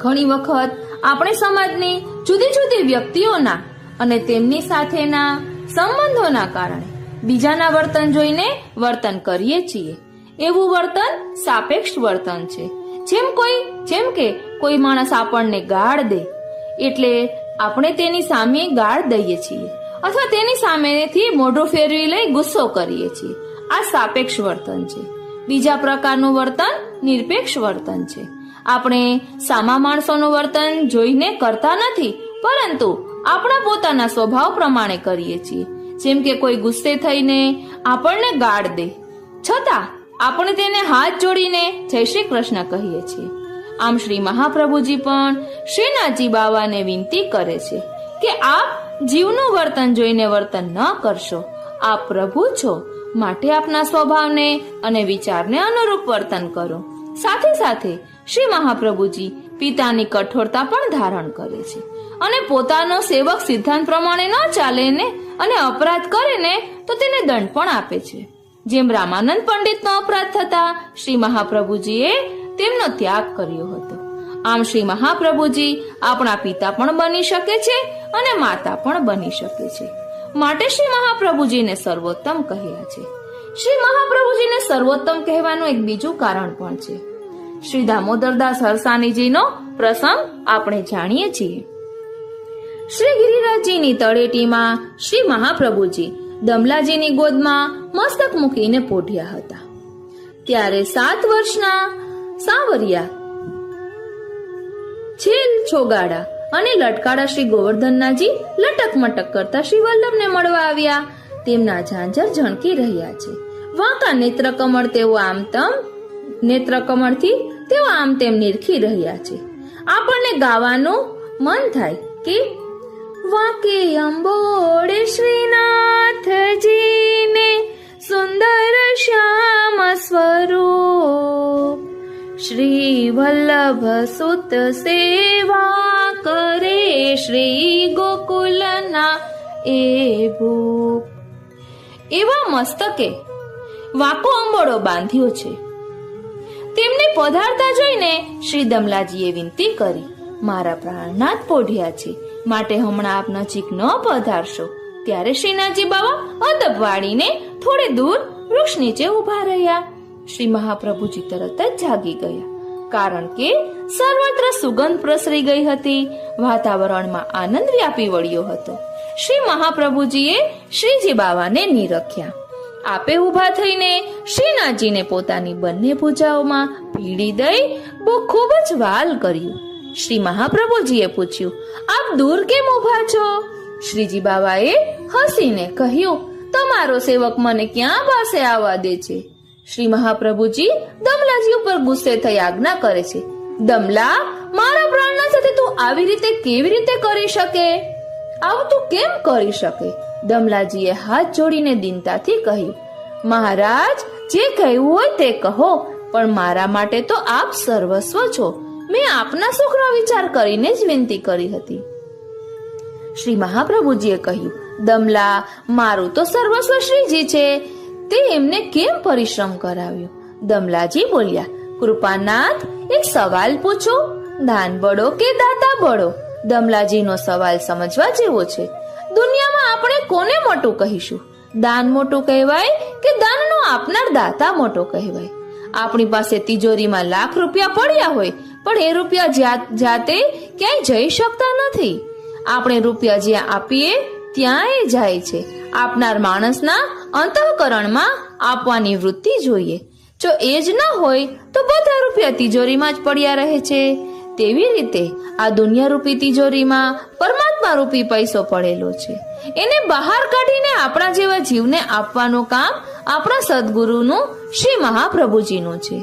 S1: ઘણી વખત આપણે સમાજની જુદી જુદી વ્યક્તિઓના અને તેમની સાથેના સંબંધોના કારણે બીજાના વર્તન જોઈને વર્તન કરીએ છીએ. એવું વર્તન સાપેક્ષ વર્તન છે. જેમ કે કોઈ માણસ આપણને ગાળ દે એટલે આપણે તેની સામે ગાળ દઈએ છીએ અથવા તેની સામેથી મોઢું ફેરવી લઈ ગુસ્સો કરીએ છીએ. આ સાપેક્ષ વર્તન છે. બીજા પ્રકારનું વર્તન નિરપેક્ષ વર્તન છે. આપણે સામા માણસોનું વર્તન જોઈને કરતા નથી, પરંતુ આપણા પોતાના સ્વભાવ પ્રમાણે કરીએ છીએ. જેમ કે કોઈ ગુસ્સે થઈને આપણને ગાળ દે છતાં આપણે તેને હાથ જોડીને જય શ્રી કૃષ્ણ કહીએ છીએ. આમ શ્રી મહાપ્રભુજી પણ શ્રીનાથજી બાવાને વિનંતી કરે છે કે આપ જીવનું વર્તન જોઈને વર્તન ન કરશો. આપ પ્રભુ છો, માટે આપના સ્વભાવને અને વિચારને અનુરૂપ વર્તન કરો. સાથે સાથે શ્રી મહાપ્રભુજી પિતાની કઠોરતા પણ ધારણ કરે છે અને પોતાનો સેવક સિદ્ધાંત પ્રમાણે ન ચાલે ને અને અપરાધ કરે ને તો તેને દંડ પણ આપે છે. જેમ રામાનંદ પંડિતનો અપરાધ થતા શ્રી મહાપ્રભુજીએ તેમનો ત્યાગ કર્યો હતો, આમ શ્રી મહાપ્રભુજી આપણા પિતા પણ બની શકે છે અને માતા પણ બની શકે છે. માટે શ્રી મહાપ્રભુજીને સર્વોત્તમ કહ્યા છે. શ્રી મહાપ્રભુજીને સર્વોત્તમ કહેવાનું એક બીજું કારણ પણ છે. શ્રી દામોદરદાસ હરસાનીજીનો પ્રસંગ આપણે જાણીએ છીએ. શ્રી ગિરિરાજજીની તળેટીમાં શ્રી મહાપ્રભુજી દમલાજીની ગોદમાં મસ્તક મૂકીને પોઢ્યા હતા. ત્યારે 7 વર્ષના સાવરિયા છેલ છોગાડા અને લટકાડા શ્રી ગોવર્ધનનાજી લટક મટક કરતા શ્રી વલ્લભને મળવા આવ્યા. તેમના ઝાંઝર ઝણકી રહ્યા છે. વાંકા નેત્રકમળ તેઓ આમ તેમ નિરખી રહ્યા છે. આપણને ગાવાનું મન થાય કે વાંકે અંબોડે શ્રીનાથજીને સુંદર શ્યામ સ્વરૂપ, શ્રી વલ્લભ સુત સેવા કરે શ્રી ગોકુલના એ ભૂપ. એવા મસ્તકે વાંકો અંબોડો બાંધ્યો છે. તેમને પધારતા જોઈને શ્રી દમલાજીએ વિનંતી કરી, મારા પ્રાણનાથ પોઢ્યા છે, માટે હમણાં આપ નજીક ન પધારશો. ત્યારે શ્રીનાથજી બાવા અદબ વાળીને થોડે દૂર વૃક્ષ નીચે ઉભા રહ્યા. શ્રી મહાપ્રભુજી તરત જ જાગી ગયા, કારણ કે સર્વત્ર સુગંધ પ્રસરી ગઈ હતી. વાતાવરણમાં આનંદ વ્યાપી વળ્યો હતો. શ્રી મહાપ્રભુજીએ શ્રીજી બાવાને નિરખ્યા. આપે ઉભા થઈને શ્રીનાથજીને પોતાની બંને ભુજાઓમાં ભીડી દઈ ખૂબ જ વાલ કર્યું. શ્રી મહાપ્રભુજીએ પૂછ્યું, આપ દૂર કેમ ઉભા છો? શ્રીજી બાવાએ હસીને કહ્યું, તમારો સેવક મને ક્યાં પાસે આવવા દે છે? શ્રી મહાપ્રભુજી દમલાજી ઉપર ગુસ્સે થઈ આજ્ઞા કરે છે, દમલા, મારા પ્રાણના સાથે તું આવી રીતે કેવી રીતે કરી શકે? આવું તું કેમ કરી શકે? દમલાજીએ હાથ જોડીને દીનતાથી કહ્યું, મહારાજ, જે કહેવું હોય તે કહો, પણ મારા માટે તો આપ સર્વસ્વ છો. મેં આપના સુખનો વિચાર કરીને જ વિનંતી કરી હતી. શ્રી મહાપ્રભુજીએ કહ્યું, દમલા, મારું તો સર્વસ્વ શ્રીજી છે, તે એમને કેમ પરિશ્રમ કરાવ્યો? દમલાજી બોલ્યા, કૃપાનાથ, એક સવાલ પૂછો, દાન બળો કે દાતા બળો? દમલાજીનો સવાલ સમજવા જેવો છે. દુનિયામાં આપણે કોને મોટું કહીશું? દાન મોટું કહેવાય કે દાનનો આપનાર દાતા મોટો કહેવાય? આપણી પાસે તિજોરીમાં લાખ રૂપિયા પડ્યા હોય, પણ એ રૂપિયા જાતે ક્યાંય જઈ શકતા નથી. આપણે રૂપિયા જ્યાં આપીએ ત્યાં એ જાય છે. આપનાર માણસના અંતઃકરણમાં આપવાની વૃત્તિ જોઈએ. જો એ જ ન હોય તો બધા રૂપિયા તિજોરીમાં જ પડ્યા રહે છે. તેવી રીતે આ દુનિયા રૂપી તિજોરીમાં પરમાત્મા રૂપી પૈસો પડેલો છે. એને બહાર કાઢીને આપણા જેવા જીવને આપવાનું કામ આપણા સદગુરુનું શ્રી મહાપ્રભુજીનું છે.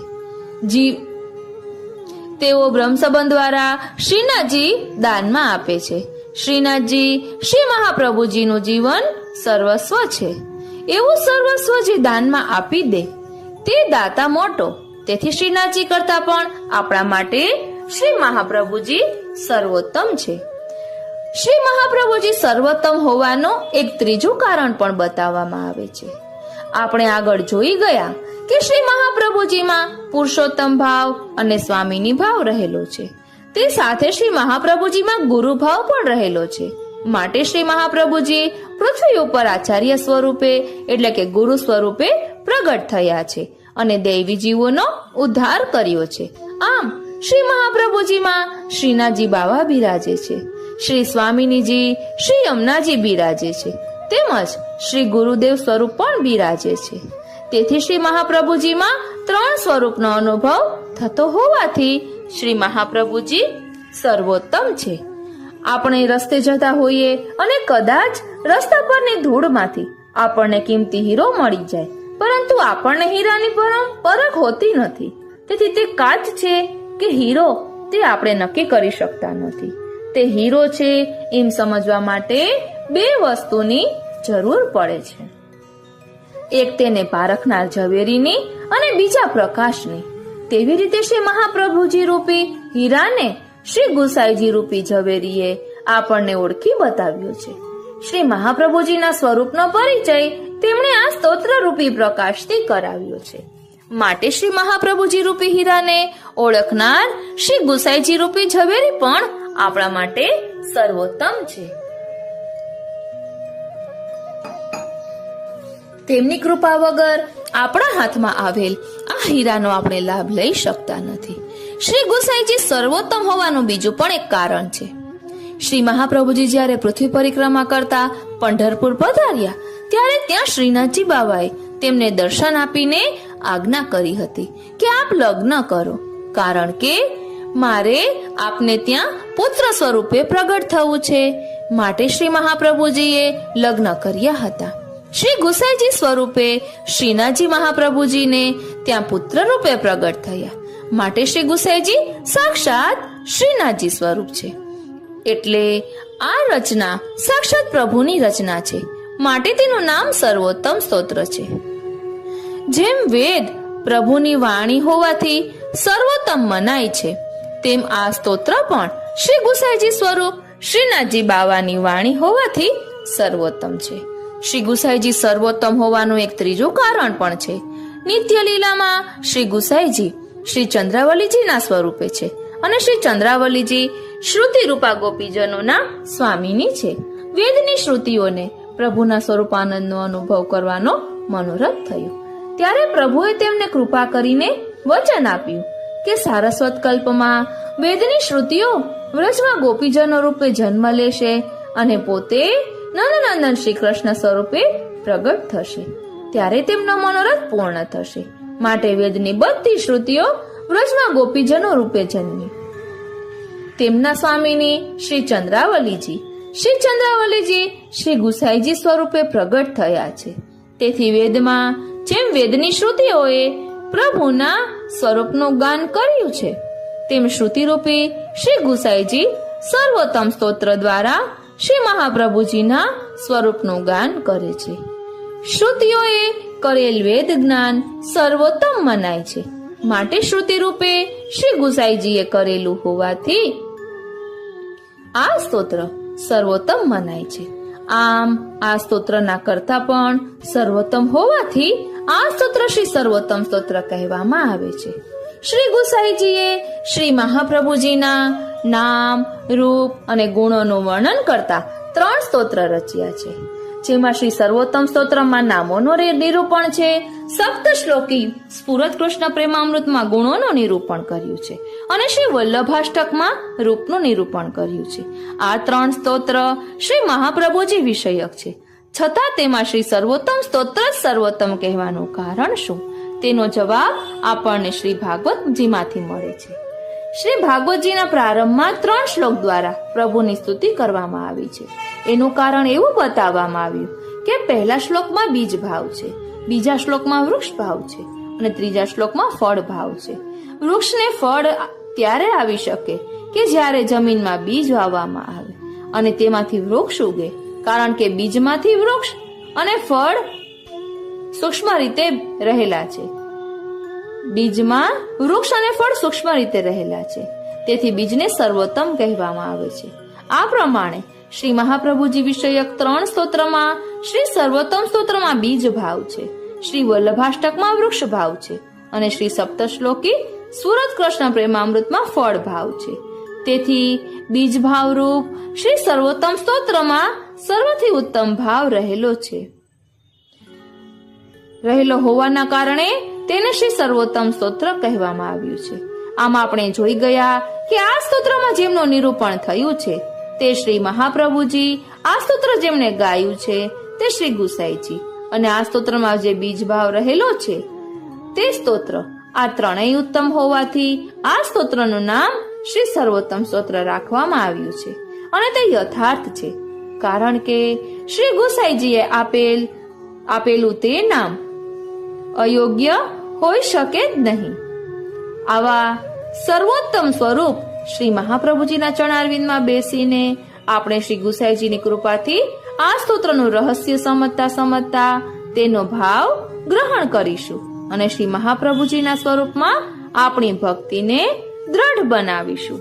S1: તેઓ બ્રહ્મ સંબંધ દ્વારા શ્રીનાથજી દાનમાં આપે છે. શ્રીનાથજી શ્રી મહાપ્રભુજીનું જીવન સર્વસ્વ છે. એવું સર્વસ્વ જે દાનમાં આપી દે તે દાતા મોટો. તેથી શ્રીનાથજી કરતા પણ આપણા માટે શ્રી મહાપ્રભુજી સર્વોત્તમ છે. શ્રી મહાપ્રભુજી સર્વોત્તમ હોવાનું એક ત્રીજું કારણ પણ બતાવવામાં આવે છે. આપણે આગળ જોઈ ગયા કે શ્રી મહાપ્રભુજીમાં પુરુષોત્તમ ભાવ અને સ્વામીની ભાવ રહેલો છે. તે સાથે શ્રી મહાપ્રભુજીમાં ગુરુ ભાવ પણ રહેલો છે. માટે શ્રી મહાપ્રભુજી પૃથ્વી ઉપર આચાર્ય સ્વરૂપે એટલે કે ગુરુ સ્વરૂપે પ્રગટ થયા છે અને દૈવી જીવોનો ઉદ્ધાર કર્યો છે. આમ શ્રી મહાપ્રભુજીમાં શ્રીનાથજી બાવા બિરાજે છે, શ્રી સ્વામિનીજી, શ્રી યમુનાજી બિરાજે છે, તેમજ શ્રી ગુરુદેવ સ્વરૂપ પણ બિરાજે છે. તેથી શ્રી મહાપ્રભુજીમાં 3 સ્વરૂપનો અનુભવ થતો હોવાથી શ્રી મહાપ્રભુજી સર્વોત્તમ છે. આપણે રસ્તે જતા હોઈએ અને કદાચ રસ્તા પરની ધૂળમાંથી આપણને કિંમતી હીરો મળી જાય, પરંતુ આપણને હીરાની પરખ હોતી નથી. તેથી તે કાચ છે કે હીરો તે આપણે નક્કી કરી શકતા નથી. તે હીરો છે એમ સમજવા માટે 2 વસ્તુની જરૂર પડે છે. એક તેને પારખનાર ઝવેરીની અને બીજા પ્રકાશની. તેવી રીતે શ્રી મહાપ્રભુજી રૂપી હીરાને શ્રી ગુસાઈજી રૂપી ઝવેરીએ આપણને ઓળખી બતાવ્યો છે. શ્રી મહાપ્રભુજીના સ્વરૂપનો પરિચય તેમણે આ સ્તોત્ર રૂપી પ્રકાશથી કરાવ્યો છે. માટે શ્રી મહાપ્રભુજી રૂપી હીરાને ઓળખનાર શ્રી ગુસાઈજી રૂપી ઝવેરી પણ આપણા માટે સર્વોત્તમ છે. તેમની કૃપા વગર આપણા હાથમાં આવેલ આ હીરાનો આપણે લાભ લઈ શકતા નથી. શ્રી ગુસાઈજી સર્વોત્તમ હોવાનું બીજું પણ એક કારણ છે. શ્રી મહાપ્રભુજી જ્યારે પૃથ્વી પરિક્રમા કરતા પંઢરપુર પધાર્યા ત્યારે ત્યાં શ્રીનાથજી બાવાએ તેમને દર્શન આપીને આજ્ઞા કરી હતી કે આપ લગ્ન કરો, કારણ કે મારે આપને ત્યાં પુત્ર સ્વરૂપે પ્રગટ થવું છે. માટે શ્રી મહાપ્રભુજીએ લગ્ન કર્યા હતા. શ્રી ગુસાઈજી સ્વરૂપે શ્રીનાથજી મહાપ્રભુજીને ત્યાં પુત્ર રૂપે પ્રગટ થયા. માટે શ્રી ગુસાઈજી સાક્ષાત શ્રીનાથજી સ્વરૂપ છે. એટલે આ રચના સાક્ષાત પ્રભુની રચના છે. માટે તેનું નામ સર્વોત્તમ સ્તોત્ર છે. જેમ વેદ પ્રભુની વાણી હોવાથી સર્વોત્તમ મનાય છે, તેમ આ સ્તોત્ર પણ શ્રી ગુસાઈજી સ્વરૂપ શ્રીનાથજી બાવાની વાણી હોવાથી સર્વોત્તમ છે. શ્રી ગુસાઈજી સર્વોત્તમ હોવાનું એક ત્રીજું કારણ પણ છે. નિત્ય લીલામાં શ્રી ગુસાઈજી શ્રી ચંદ્રાવલીજીના સ્વરૂપે છે અને શ્રી ચંદ્રાવલીજી શ્રુતિ રૂપા ગોપીજનોના સ્વામીની છે. વેદની શ્રુતિઓને પ્રભુના સ્વરૂપાનંદનો અનુભવ કરવાનો મનોરથ થયો ત્યારે પ્રભુએ તેમને કૃપા કરીને વચન આપ્યું કે સારસ્વત કલ્પમાં વેદની શ્રુતિઓ વ્રજમાં ગોપીજનો રૂપે જન્મ લેશે અને પોતે નંદનંદન શ્રી કૃષ્ણ સ્વરૂપે પ્રગટ થશે. ત્યારે તેમનો મનોરથ પૂર્ણ થશે. માટે વેદની બધી શ્રુતિઓ વ્રજમાં ગોપીજનો રૂપે જન્મી. તેમના સ્વામીની શ્રી ચંદ્રાવલીજી શ્રી ગુસાઈજી સ્વરૂપે પ્રગટ થયા છે. તેથી વેદમાં જેમ વેદની શ્રુતિઓએ પ્રભુના સ્વરૂપનું ગાન કર્યું છે, તેમ શ્રુતિરૂપી શ્રી ગુસાઈજી સર્વોત્તમ સ્તોત્ર દ્વારા શ્રી મહાપ્રભુજીના સ્વરૂપનું ગાન કરે છે. શ્રુતિઓએ કરેલ વેદ જ્ઞાન સર્વોત્તમ મનાય છે. માટે શ્રુતિ રૂપે શ્રી ગુસાઈજીએ કરેલું હોવાથી આ સ્તોત્ર સર્વોત્તમ મનાય છે. આમ આ સ્તોત્રના કરતા પણ સર્વોત્તમ હોવાથી આ સ્તોત્ર શ્રી સર્વોત્તમ સ્તોત્ર કહેવામાં આવે છે. શ્રી ગુસાઈજીએ શ્રી મહાપ્રભુજીના નામ, રૂપ અને ગુણોનું વર્ણન કરતા 3 સ્તોત્ર રચ્યા છે. જેમાં શ્રી સર્વોત્તમ સ્તોત્રમાં નામોનું નિરૂપણ છે. સપ્ત શ્લોકી સ્ફુરત કૃષ્ણ પ્રેમામૃતમાં ગુણોનું નિરૂપણ કર્યું છે અને શ્રી વલ્લભાષ્ટકમાં રૂપનું નિરૂપણ કર્યું છે. આ 3 સ્તોત્ર શ્રી મહાપ્રભુજી વિષયક છે, છતાં તેમાં શ્રી સર્વોત્તમ સ્તોત્ર જ સર્વોત્તમ કહેવાનું કારણ શું? તેનો જવાબ આપણને શ્રી ભાગવતજીમાંથી મળે છે. શ્રી ભાગવતજીના પ્રારંભમાં 3 શ્લોક દ્વારા પ્રભુની સ્તુતિ કરવામાં આવી છે. એનું કારણ એવું બતાવવામાં આવ્યું કે પહેલા શ્લોકમાં બીજ ભાવ છે, બીજા શ્લોકમાં વૃક્ષ ભાવ છે અને ત્રીજા શ્લોકમાં ફળ ભાવ છે. વૃક્ષને ફળ ત્યારે આવી શકે કે જ્યારે જમીનમાં બીજ વાવવામાં આવે અને તેમાંથી વૃક્ષ ઉગે, કારણ કે બીજમાંથી વૃક્ષ અને ફળ સૂક્ષ્મ રીતે રહેલા છે. બીજમાં વૃક્ષ અને ફળ સૂક્ષ્મ રીતે રહેલા છે, તેથી બીજને સર્વોત્તમ કહેવામાં આવે છે. આ પ્રમાણે શ્રી મહાપ્રભુજી વિષયક 3 સ્તોત્રમાં શ્રી સર્વોત્તમ સ્તોત્રમાં બીજ ભાવ છે, શ્રી વલ્લભાષ્ટકમાં વૃક્ષ ભાવ છે અને શ્રી સપ્તશ્લોકી સુરત કૃષ્ણ પ્રેમામૃતમાં ફળ ભાવ છે. તેથી બીજ ભાવ રૂપ શ્રી સર્વોત્તમ સ્તોત્રમાં સર્વથી ઉત્તમ ભાવ રહેલો હોવાના કારણે તેને શ્રી સર્વોત્તમ સ્તોત્ર કહેવામાં આવ્યું છે. આમ આપણે જોઈ ગયા કે આ સ્તોત્રમાં જેમનું નિરૂપણ થયું છે તે શ્રી મહાપ્રભુજી, આ સ્તોત્ર જેમણે ગાયું છે તે શ્રી ગુસાઈજી અને આ સ્તોત્રમાં જે બીજ ભાવ રહેલો છે તે સ્તોત્ર. આ ત્રણેય ઉત્તમ હોવાથી આ સ્તોત્રનું નામ શ્રી સર્વોત્તમ સ્તોત્ર રાખવામાં આવ્યું છે અને તે યથાર્થ છે, કારણ કે શ્રી ગુસાઈજીએ આપેલું તે નામ અયોગ્ય હોઈ શકે જ નહીં. આવા સર્વોત્તમ સ્વરૂપ શ્રી મહાપ્રભુજીના ચરણારવિંદમાં બેસીને આપણે શ્રી ગુસાઈજીની કૃપાથી આ સ્તોત્રનું રહસ્ય સમજતા તેનો ભાવ ગ્રહણ કરીશું અને શ્રી મહાપ્રભુજીના સ્વરૂપમાં આપણી ભક્તિને દ્રઢ બનાવીશું.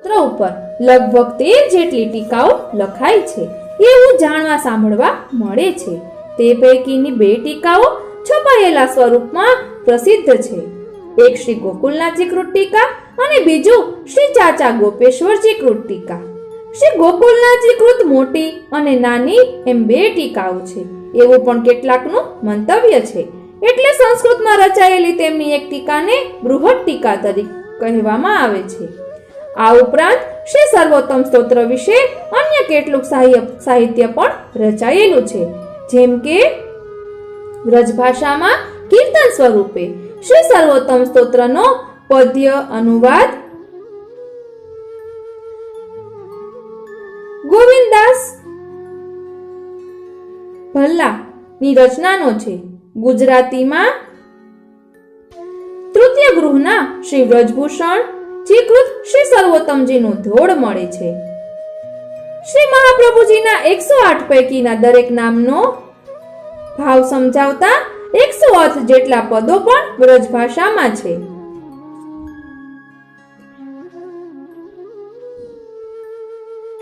S2: પત્ર ઉપર લગભગ 13 જેટલી ટીકાઓ લખાઈ છે એવું જાણવા સાંભળવા મળે છે. તે પૈકીની 2 ટીકાઓ છપાયેલા સ્વરૂપમાં પ્રસિદ્ધ છે. એક શ્રી ગોકુલનાથજી કૃત ટીકા અને બીજું શ્રી ચાચા ગોપેશ્વરજી કૃત ટીકા. શ્રી ગોકુલનાથજી કૃત મોટી અને નાની એમ 2 ટીકાઓ છે એવું પણ કેટલાકનું મંતવ્ય છે. એટલે સંસ્કૃતમાં રચાયેલી તેમની એક ટીકાને બૃહદ ટીકા તરીકે કહેવામાં આવે છે. આ ઉપરાંત શ્રી સર્વોત્તમ સ્તોત્ર વિશે અન્ય કેટલુંક સાહિત્ય પણ રચાયેલું છે, જેમ કે વ્રજભાષામાં કીર્તન સ્વરૂપે શ્રી સર્વોત્તમ સ્તોત્રનો પદ્ય અનુવાદ ગોવિંદાસ ભલ્લા ની રચનાનો છે. ગુજરાતીમાં તૃતીય ગૃહના શ્રી વ્રજભૂષણ જીકૃત શ્રી સર્વોત્તમજીનું ધોળ મળે છે. શ્રી મહાપ્રભુજીના 108 પૈકીના દરેક નામનો ભાવ સમજાવતા 108 જેટલા પદો પણ વ્રજ ભાષામાં છે.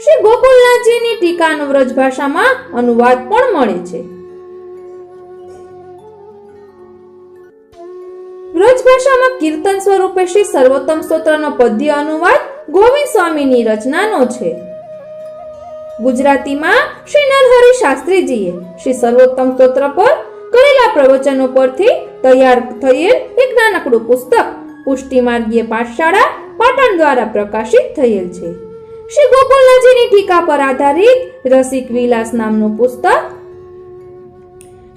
S2: શ્રી ગોકુલનાથજીની ટીકાનો વ્રજ ભાષામાં અનુવાદ પણ મળે છે. વ્રજ ભાષામાં કીર્તન સ્વરૂપે શ્રી સર્વોત્તમ સ્તોત્રનો પદ્ય અનુવાદ ગોવિંદ સ્વામીની રચનાનો છે. ગુજરાતીમાં શ્રી નરહરિ શાસ્ત્રીજીએ શ્રી સર્વોત્તમ સ્તોત્ર પર કરેલા પ્રવચનો પરથી તૈયાર થયેલ એક નાનકડું પુસ્તક પુષ્ટિમાર્ગીય પાઠશાળા પાટણ દ્વારા પ્રકાશિત થયેલ છે. શ્રી ગોકુલનાથજીની ટીકા પર આધારિત રસિક વિલાસ નામનું પુસ્તક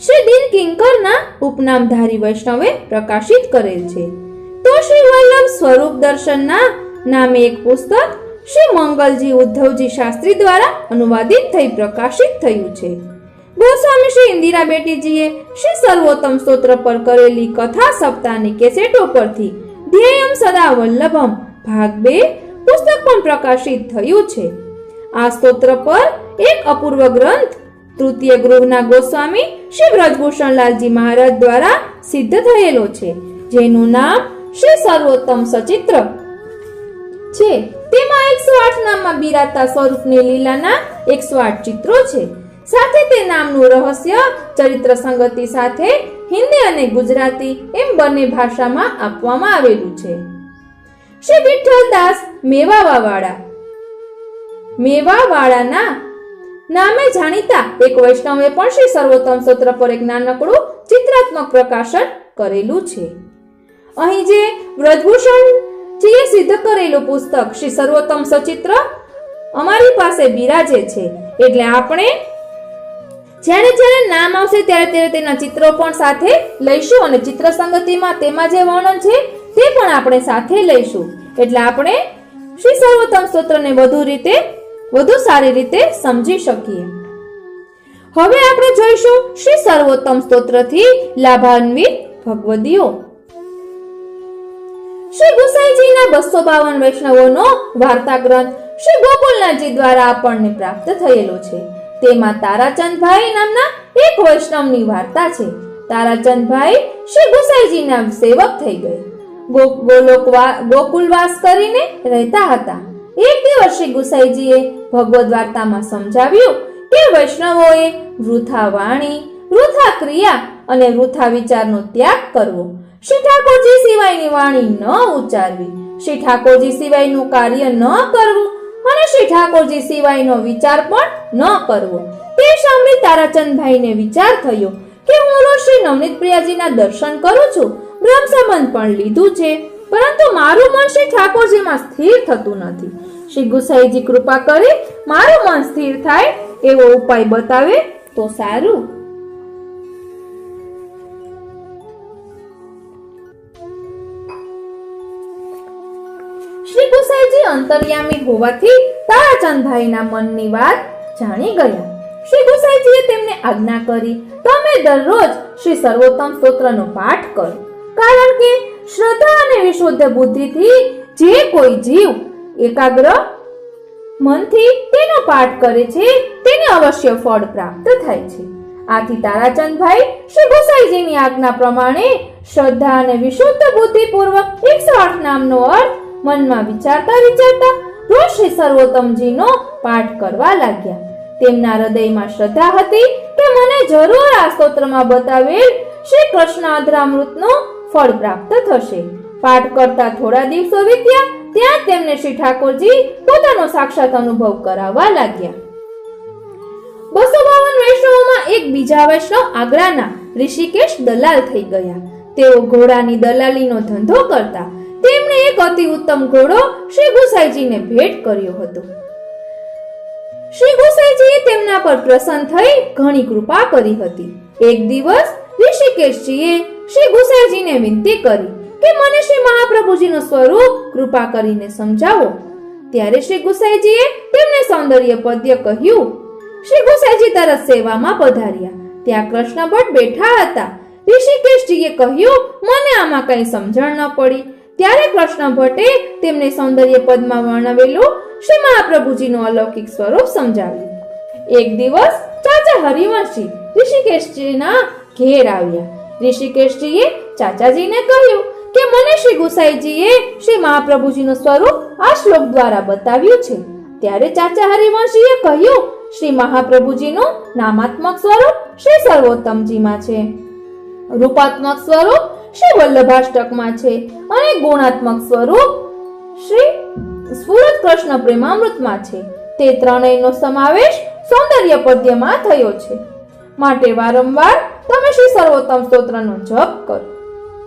S2: શ્રી દિન કિંકરના ઉપનામધારી વૈષ્ણવે પ્રકાશિત કરેલ છે. તો શ્રી વલ્લભ સ્વરૂપ દર્શનના નામે એક પુસ્તક શ્રી મંગલજી ઉદ્ધવજી શાસ્ત્રી દ્વારા અનુવાદિત થઈ પ્રકાશિત થયું છે. ગોસ્વામી શ્રી ઇન્દિરા બેટીજીએ શ્રી સર્વોત્તમ સ્તોત્ર પર કરેલી કથા સપ્તાહની કેસેટો પરથી ધ્યેયમ સદા વલ્લભમ ભાગ 2 પુસ્તક પણ પ્રકાશિત થયું છે. આ સ્તોત્ર પર એક અપૂર્વ ગ્રંથ તૃતીય ગૃહના ગોસ્વામી શ્રી વ્રજભૂષણલાલજી મહારાજ દ્વારા સિદ્ધ થયેલો છે, જેનું નામ શ્રી સર્વોત્તમ સચિત્ર છે. તેમાં 108 નામમાં બિરાતા સ્વરૂપની લીલાના 108 ચિત્રો છે. સાથે તે નામનું રહસ્ય ચરિત્ર સંગતિ સાથે હિન્દી અને ગુજરાતી એમ બંને ભાષામાં આપવામાં આવેલું છે. શ્રી વિઠ્ઠલદાસ મેવાવાળાના નામે જાણીતા એક વૈષ્ણવે પણ શ્રી સર્વોત્તમ સ્તોત્ર પર એક નાનકડું ચિત્રાત્મક પ્રકાશન કરેલું છે. અહીં જે વ્રજભૂષણજીએ સિદ્ધ કરેલું પુસ્તક શ્રી સર્વોત્તમ સચિત્ર અમારી પાસે બિરાજે છે. એટલે આપણે જ્યારે નામ આવશે ત્યારે તેના ચિત્રો પણ સાથે લઈશું અને ચિત્ર સંગતિમાં તેમાં જે વર્ણન છે તે પણ આપણે સાથે લઈશું. એટલે આપણે શ્રી સર્વોત્તમ સ્તોત્રને વધુ સારી રીતે સમજી શકીએ. હવે આપણે જોઈશું શ્રી સર્વોત્તમ સ્તોત્રથી લાભાન્વિત ભગવદીઓ. શ્રી ગુસાઈજીના 252 વૈષ્ણવોનો વાર્તા ગ્રંથ શ્રી ગોકુલનાથજી દ્વારા આપણને પ્રાપ્ત થયેલો છે. તેમાં તારાચંદભાઈ નામના એક વૈષ્ણવની વાર્તા છે. તારાચંદભાઈ શ્રી ગુસાઈજીના સેવક થઈ ગયા. ગોકુલવાસ કરીને રહેતા હતા. એક દિવસ શ્રી ગુસાઈજીએ ભગવદ વાર્તામાં સમજાવ્યું કે વૈષ્ણવોએ વૃથા વાણી, વૃથા ક્રિયા અને વૃથા વિચારનો ત્યાગ કરવો. શ્રી ઠાકોરજી સિવાયની વાણી ન ઉચ્ચારવી, શ્રી ઠાકોરજી સિવાયનું કાર્ય ન કરવું અને શ્રી ઠાકોરજી સિવાયનો વિચાર પણ ન કરવો. તે સાંભળી તારાચંદભાઈને વિચાર થયો કે હું શ્રી નવનીત પ્રિયાજીના દર્શન કરું છું, બ્રહ્મ સંબંધ પણ લીધું છે, પરંતુ મારું મન શ્રી ઠાકોરજીમાં સ્થિર થતું નથી. શ્રી ગુસાઈજી કૃપા કરી મારું મન સ્થિર થાય એવો ઉપાય બતાવે તો સારું. શ્રી ગુસાઈજી અંતર્યામી હોવાથી તારાચંદભાઈના મનની વાત જાણી ગયા. શ્રી ગુસાઈજીએ તેમને આજ્ઞા કરી, તમે દરરોજ શ્રી સર્વોત્તમ સ્તોત્રનો પાઠ કરો, કારણ કે શ્રદ્ધા અને વિશુદ્ધ બુદ્ધિથી જે કોઈ જીવ એકાગ્ર મનથી તેનો પાઠ કરે છે તેને અવશ્ય ફળ પ્રાપ્ત થાય છે. આથી તારાચંદભાઈ શ્રી ગોસાઈજીની આજ્ઞા પ્રમાણે શ્રદ્ધા અને વિશુદ્ધ બુદ્ધિપૂર્વક 108 નામનો અર્થ મનમાં વિચારતા વિચારતા રોજ શ્રી સર્વોત્તમજીનો પાઠ કરવા લાગ્યા. તેમના હૃદયમાં શ્રદ્ધા હતી કે મને જરૂર આ સ્તોત્રમાં બતાવેલ શ્રી કૃષ્ણ અધરામૃતનું ફળ પ્રાપ્ત થશે. પાઠ કરતા થોડા દિવસો વીત્યા ત્યાં તેમને શ્રી ઠાકોરજી પોતાનો સાક્ષાત અનુભવ કરાવવા લાગ્યા. 252 વૈષ્ણવોમાં એક બીજા વૈષ્ણવ આગ્રાના ઋષિકેશ દલાલ થઈ ગયા. તેઓ ઘોડાની દલાલીનો ધંધો કરતા. તેમણે એક અતિ ઉત્તમ ઘોડો શ્રી ગોસાઈજીને ભેટ કર્યો હતો. શ્રી ગોસાઈજીએ તેમના પર પ્રસન્ન થઈ ઘણી કૃપા કરી હતી. એક દિવસ ઋષિકેશજીએ શ્રી ગોસાઈજીને વિનંતી કરી કે મને શ્રી મહાપ્રભુજીનું સ્વરૂપ કૃપા કરીને સમજાવો. ત્યારે શ્રી ગોસાઈજીએ તેમને સૌંદર્ય પદ્ય કહ્યું. શ્રી ગોસાઈજી તરત સેવામાં પધાર્યા. ત્યાં કૃષ્ણ ભટ્ટ બેઠા હતા. ઋષિકેશજીએ કહ્યું, મને આમાં કઈ સમજણ ન પડી. ત્યારે કૃષ્ણ ભટ્ટે તેમને સૌંદર્ય પદમાં વર્ણવેલું શ્રી મહાપ્રભુજીનું અલૌકિક સ્વરૂપ સમજાવ્યું. એક દિવસ ચાચા હરિવંશજી ઋષિકેશજીના ઘેર આવ્યા. ઋષિકેશજીએ ચાચાજીને કહ્યું કે મને શ્રી ગોસાઈજીએ શ્રી મહાપ્રભુજીનું સ્વરૂપ આ શ્લોક દ્વારા બતાવ્યું છે. ત્યારે ચાચા હરિવંશજીએ કહ્યું, શ્રી મહાપ્રભુજીનું નામાત્મક સ્વરૂપ શ્રી સર્વોત્તમજીમાં છે, રૂપાત્મક સ્વરૂપ શ્રી વલ્લભાષ્ટકમાં છે અને ગુણાત્મક સ્વરૂપ શ્રી સ્ફુરત કૃષ્ણ પ્રેમામૃતમાં છે. તે ત્રણેયનો સમાવેશ સૌંદર્ય પદ્યમાં થયો છે. માટે વારંવાર તમે શ્રી સર્વોત્તમ સ્તોત્રનો જપ કરો.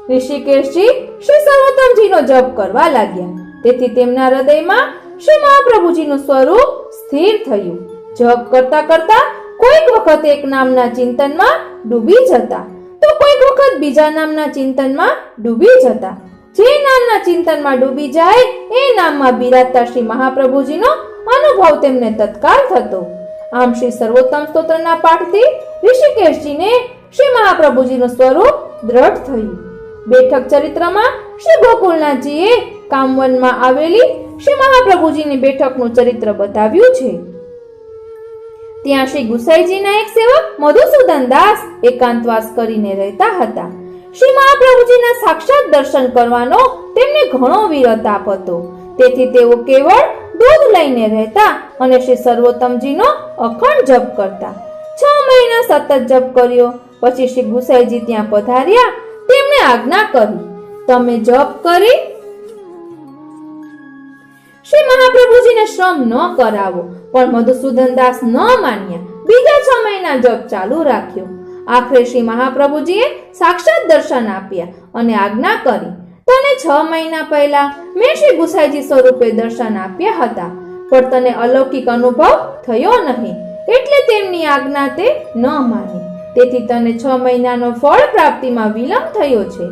S2: ઋષિકેશજી શ્રી સર્વોત્તમજીનો જપ કરવા લાગ્યા. તેથી તેમના હૃદયમાં શ્રી મહાપ્રભુજીનું સ્વરૂપ સ્થિર થયું. જપ કરતા કરતા કોઈક વખત એક નામના ચિંતનમાં ડૂબી જતા તો કોઈક વખત બીજા નામના ચિંતનમાં ડૂબી જતા. જે નામના ચિંતનમાં ડૂબી જાય એ નામમાં બિરાજતા શ્રી મહાપ્રભુજીનો અનુભવ તેમને તત્કાળ થતો. આમ શ્રી સર્વોત્તમ સ્તોત્રના પાઠથી ઋષિકેશજીને શ્રી મહાપ્રભુજીનું સ્વરૂપ દ્રઢ થયું. બેઠક ચરિત્રમાં શ્રી ગોકુલનાથજીએ કામવનમાં આવેલી શ્રી મહાપ્રભુજીની બેઠકનું ચરિત્ર બતાવ્યું છે. ત્યાં શ્રી ગુસાઈજીના એક સેવક મધુસૂદન દાસ એકાંતવાસ કરીને રહેતા હતા. શ્રી મહાપ્રભુજીના સાક્ષાત દર્શન કરવાનો તેમને ઘણો વિરતાપ હતો. તેથી તેઓ કેવળ દૂધ લઈને રહેતા અને શ્રી સર્વોત્તમજીનો અખંડ જપ કરતા. 6 મહિના સતત જપ કર્યો. પછી શ્રી ગુસાઈજી ત્યાં પધાર્યા. તેમણે આજ્ઞા કરી, તમે જપ કરી શ્રી મહાપ્રભુજીને શ્રમ ન કરાવો. પણ મધુસૂદન દાસ ન માન્યા. બીજા 6 મહિના જપ ચાલુ રાખ્યો. આખરે શ્રી મહાપ્રભુજીએ સાક્ષાત દર્શન આપ્યા અને આજ્ઞા કરી, તને 6 મહિના પહેલા મેં શ્રી ગુસાઈજી સ્વરૂપે દર્શન આપ્યા હતા, પણ તને અલૌકિક અનુભવ થયો નહીં, એટલે તેમની આજ્ઞા તે ન માની. તેથી તને 6 મહિનાનો ફળ પ્રાપ્તિમાં વિલંબ થયો છે.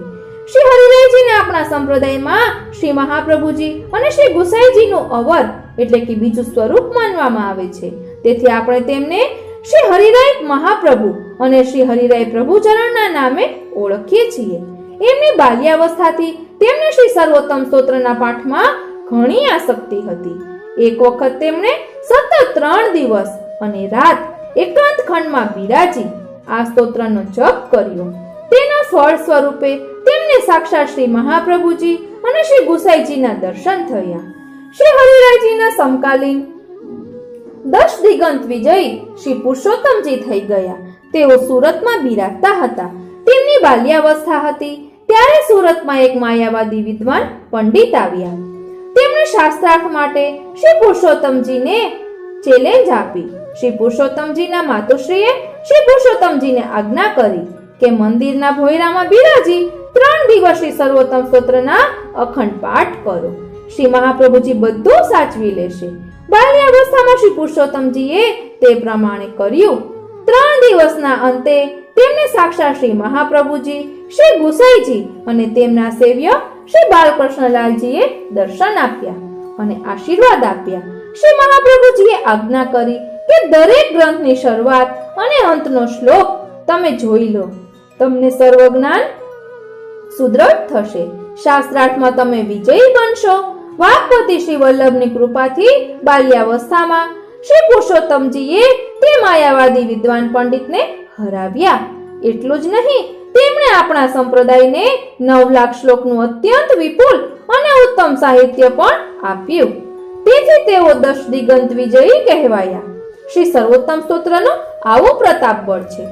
S2: શ્રી હરિરાયજીને આપણા સંપ્રદાયમાં શ્રી મહાપ્રભુજી અને શ્રી ગુસાઈજીનું અવર એટલે કે બીજું સ્વરૂપ માનવામાં આવે છે. તેથી આપણે તેમને શ્રી હરિરાય મહાપ્રભુ અને શ્રી હરિરાય પ્રભુચરણના નામે ઓળખીએ છીએ. એમની બાલ્યાવસ્થાથી તેમને શ્રી સર્વોત્તમ સ્તોત્રના પાઠમાં ઘણી આસક્તિ હતી. એક વખત તેમણે સતત 3 દિવસ અને રાત એકાંત ખંડમાં બિરાજી આ સ્તોત્રનો જપ કર્યો. તેના ફળ સ્વરૂપે તેમને સાક્ષાત શ્રી મહાપ્રભુજી અને શ્રી ગુસાઈજીના દર્શન થયા. શ્રી હરિરાયજીના સમકાલીન 10 દિગંત વિજયી શ્રી પુરુષોત્તમજી થઈ ગયા. તેઓ સુરતમાં બિરાજતા હતા. તેમની બાલ્યાવસ્થા હતી ત્યારે સુરતમાં એક માયાવાદી વિદ્વાન પંડિત આવ્યા. તેમણે શાસ્ત્રાર્થ માટે શ્રી પુરુષોત્તમજીને ચેલેન્જ આપી. શ્રી પુરુષોત્તમજીના માતુશ્રીએ શ્રી પુરુષોત્તમજીને આજ્ઞા કરી કે મંદિરના ભોયરામાં બિરાજી 3 દિવસ શ્રી સર્વોત્તમ સ્તોત્રના અખંડ પાઠ કરો. શ્રી મહાપ્રભુજી બધું સાચવી લેશે. બાલ્યાવસ્થામાં શ્રી પુરુષોત્તમજીએ તે પ્રમાણે કર્યું. 3 દિવસના અંતે તેમને સાક્ષાત શ્રી મહાપ્રભુજી, શ્રી ગુસાઈજી અને તેમના સેવ્ય શ્રી બાલકૃષ્ણલાલજીએ દર્શન આપ્યા અને આશીર્વાદ આપ્યા. શ્રી મહાપ્રભુજીએ આજ્ઞા કરી કે દરેક ગ્રંથની શરૂઆત અને અંતનો શ્લોક તમે જોઈ લો. તમને સર્વ જ્ઞાન સુદ્રઢ થશે. શાસ્ત્રાર્થમાં તમે વિજયી બનશો વાઘપતિ શ્રી વલ્લભની કૃપાથી બાલ્યાવસ્થામાં શ્રી પુરુષોત્તમજીએ તે માયાવાદી વિદ્વાન પંડિતને હરાવ્યા. એટલું જ નહીં, તેમણે આપણા સંપ્રદાયને 9 લાખ શ્લોકનું અત્યંત વિપુલ અને ઉત્તમ સાહિત્ય પણ આપ્યું. તેથી તેઓ 10 દિગંત વિજયી કહેવાયા. શ્રી સર્વોત્તમ સ્તોત્રનો આવો પ્રતાપ બળ છે.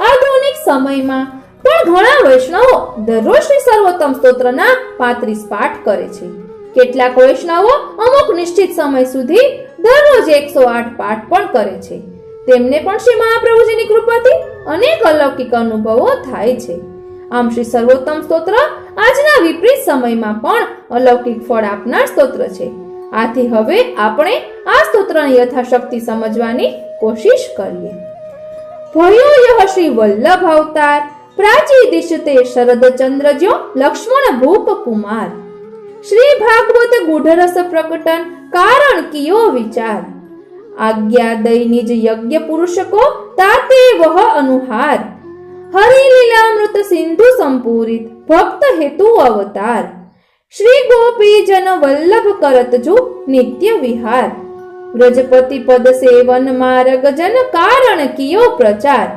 S2: આધુનિક સમયમાં પણ ઘણા વૈષ્ણવો દરરોજ શ્રી સર્વોત્તમ સ્તોત્રના 35 પાઠ કરે છે. કેટલાક વૈષ્ણવો અમુક નિશ્ચિત સમય સુધી દરરોજ 108 પાઠ પણ કરે છે. તેમને પણ શ્રી મહાપ્રભુજીની કૃપાથી અનેક અલૌકિક અનુભવો થાય છે. આમ શ્રી સર્વોત્તમ સ્તોત્ર આજના વિપરીત સમયમાં પણ અલૌકિક ફળ આપનાર સ્તોત્ર છે. આથી હવે આપણે આ સ્તોત્રની યથાશક્તિ સમજવાની કોશિશ કરીએ. ભયો યહ શ્રી વલ્લભ અવતાર પ્રાચી દિશતે શરદચંદ્રજો લક્ષ્મણ ભૂપ કુમાર શ્રી ભાગવત ગુઢરસ પ્રકટન કારણ કિયો વિચાર આજ્ઞા દઈ નિજ યજ્ઞ પુરુષ કો તાતે વહ અનુહાર હરિ લીલામૃત સિંધુ સંપૂરિત ભક્ત હેતુ અવતાર શ્રી ગોપી જન વલ્લભ કરત જો નિત્ય વિહાર વ્રજપતિ પદ સેવન માર્ગ જન કારણ કિયો પ્રચાર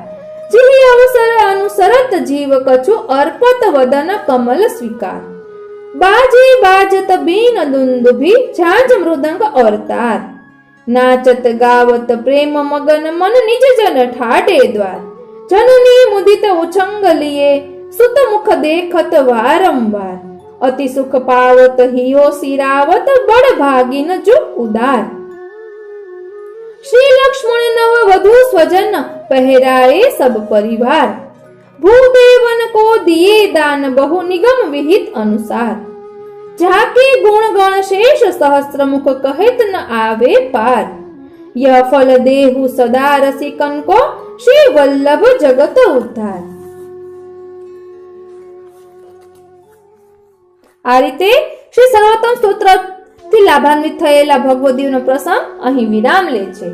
S2: જીહી અવસર અનુસરત જીવ કछु અર્પત વદન કમલ સ્વીકાર બાજી બાજત બીન દુંદુભી ઝાંઝ મૃદંગ અવતાર નાચત ગાવત પ્રેમ મગન મન નિજ જન ઠાડે દ્વાર જનની મુદિત ઉછંગ લીએ સુત મુખ દેખત વારંવાર અતિ સુખ પાવત હિયો સિરાવત બળ ભાગીન જો ઉદાર શ્રી લક્ષ્મણ નવ વધુ સ્વજન પહેરાए सब परिवार भूदेवन को दिए दान बहु निगम विहित अनुसार जाके गुण गण शेष सहस्त्र मुख कहित न आवे पार यह फल देहु सदा रसिकन को श्री वल्लभ जगत उद्धार. આ રીતે શ્રી સર્વોત્તમ સ્તોત્ર થી લાભાન્વિત થયેલા ભગવદીવનો પ્રસંગ અહીં વિરામ લે છે.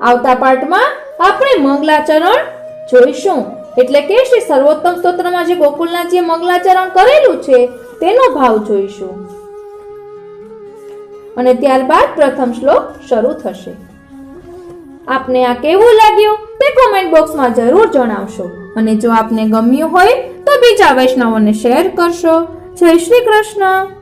S2: આવતા પાઠમાં આપણે મંગલાચરણ જોઈશું. એટલે કે શ્રી સર્વોત્તમ સ્તોત્રમાં જે ગોકુલનાથજીએ મંગલાચરણ કરેલું છે તેનો ભાવ જોઈશું અને ત્યારબાદ પ્રથમ શ્લોક શરૂ થશે. આપને આ કેવું લાગ્યું તે કોમેન્ટ બોક્સમાં જરૂર જણાવશો અને જો આપને ગમ્યું હોય તો બીજા વૈષ્ણવોને શેર કરશો. જય શ્રી કૃષ્ણ.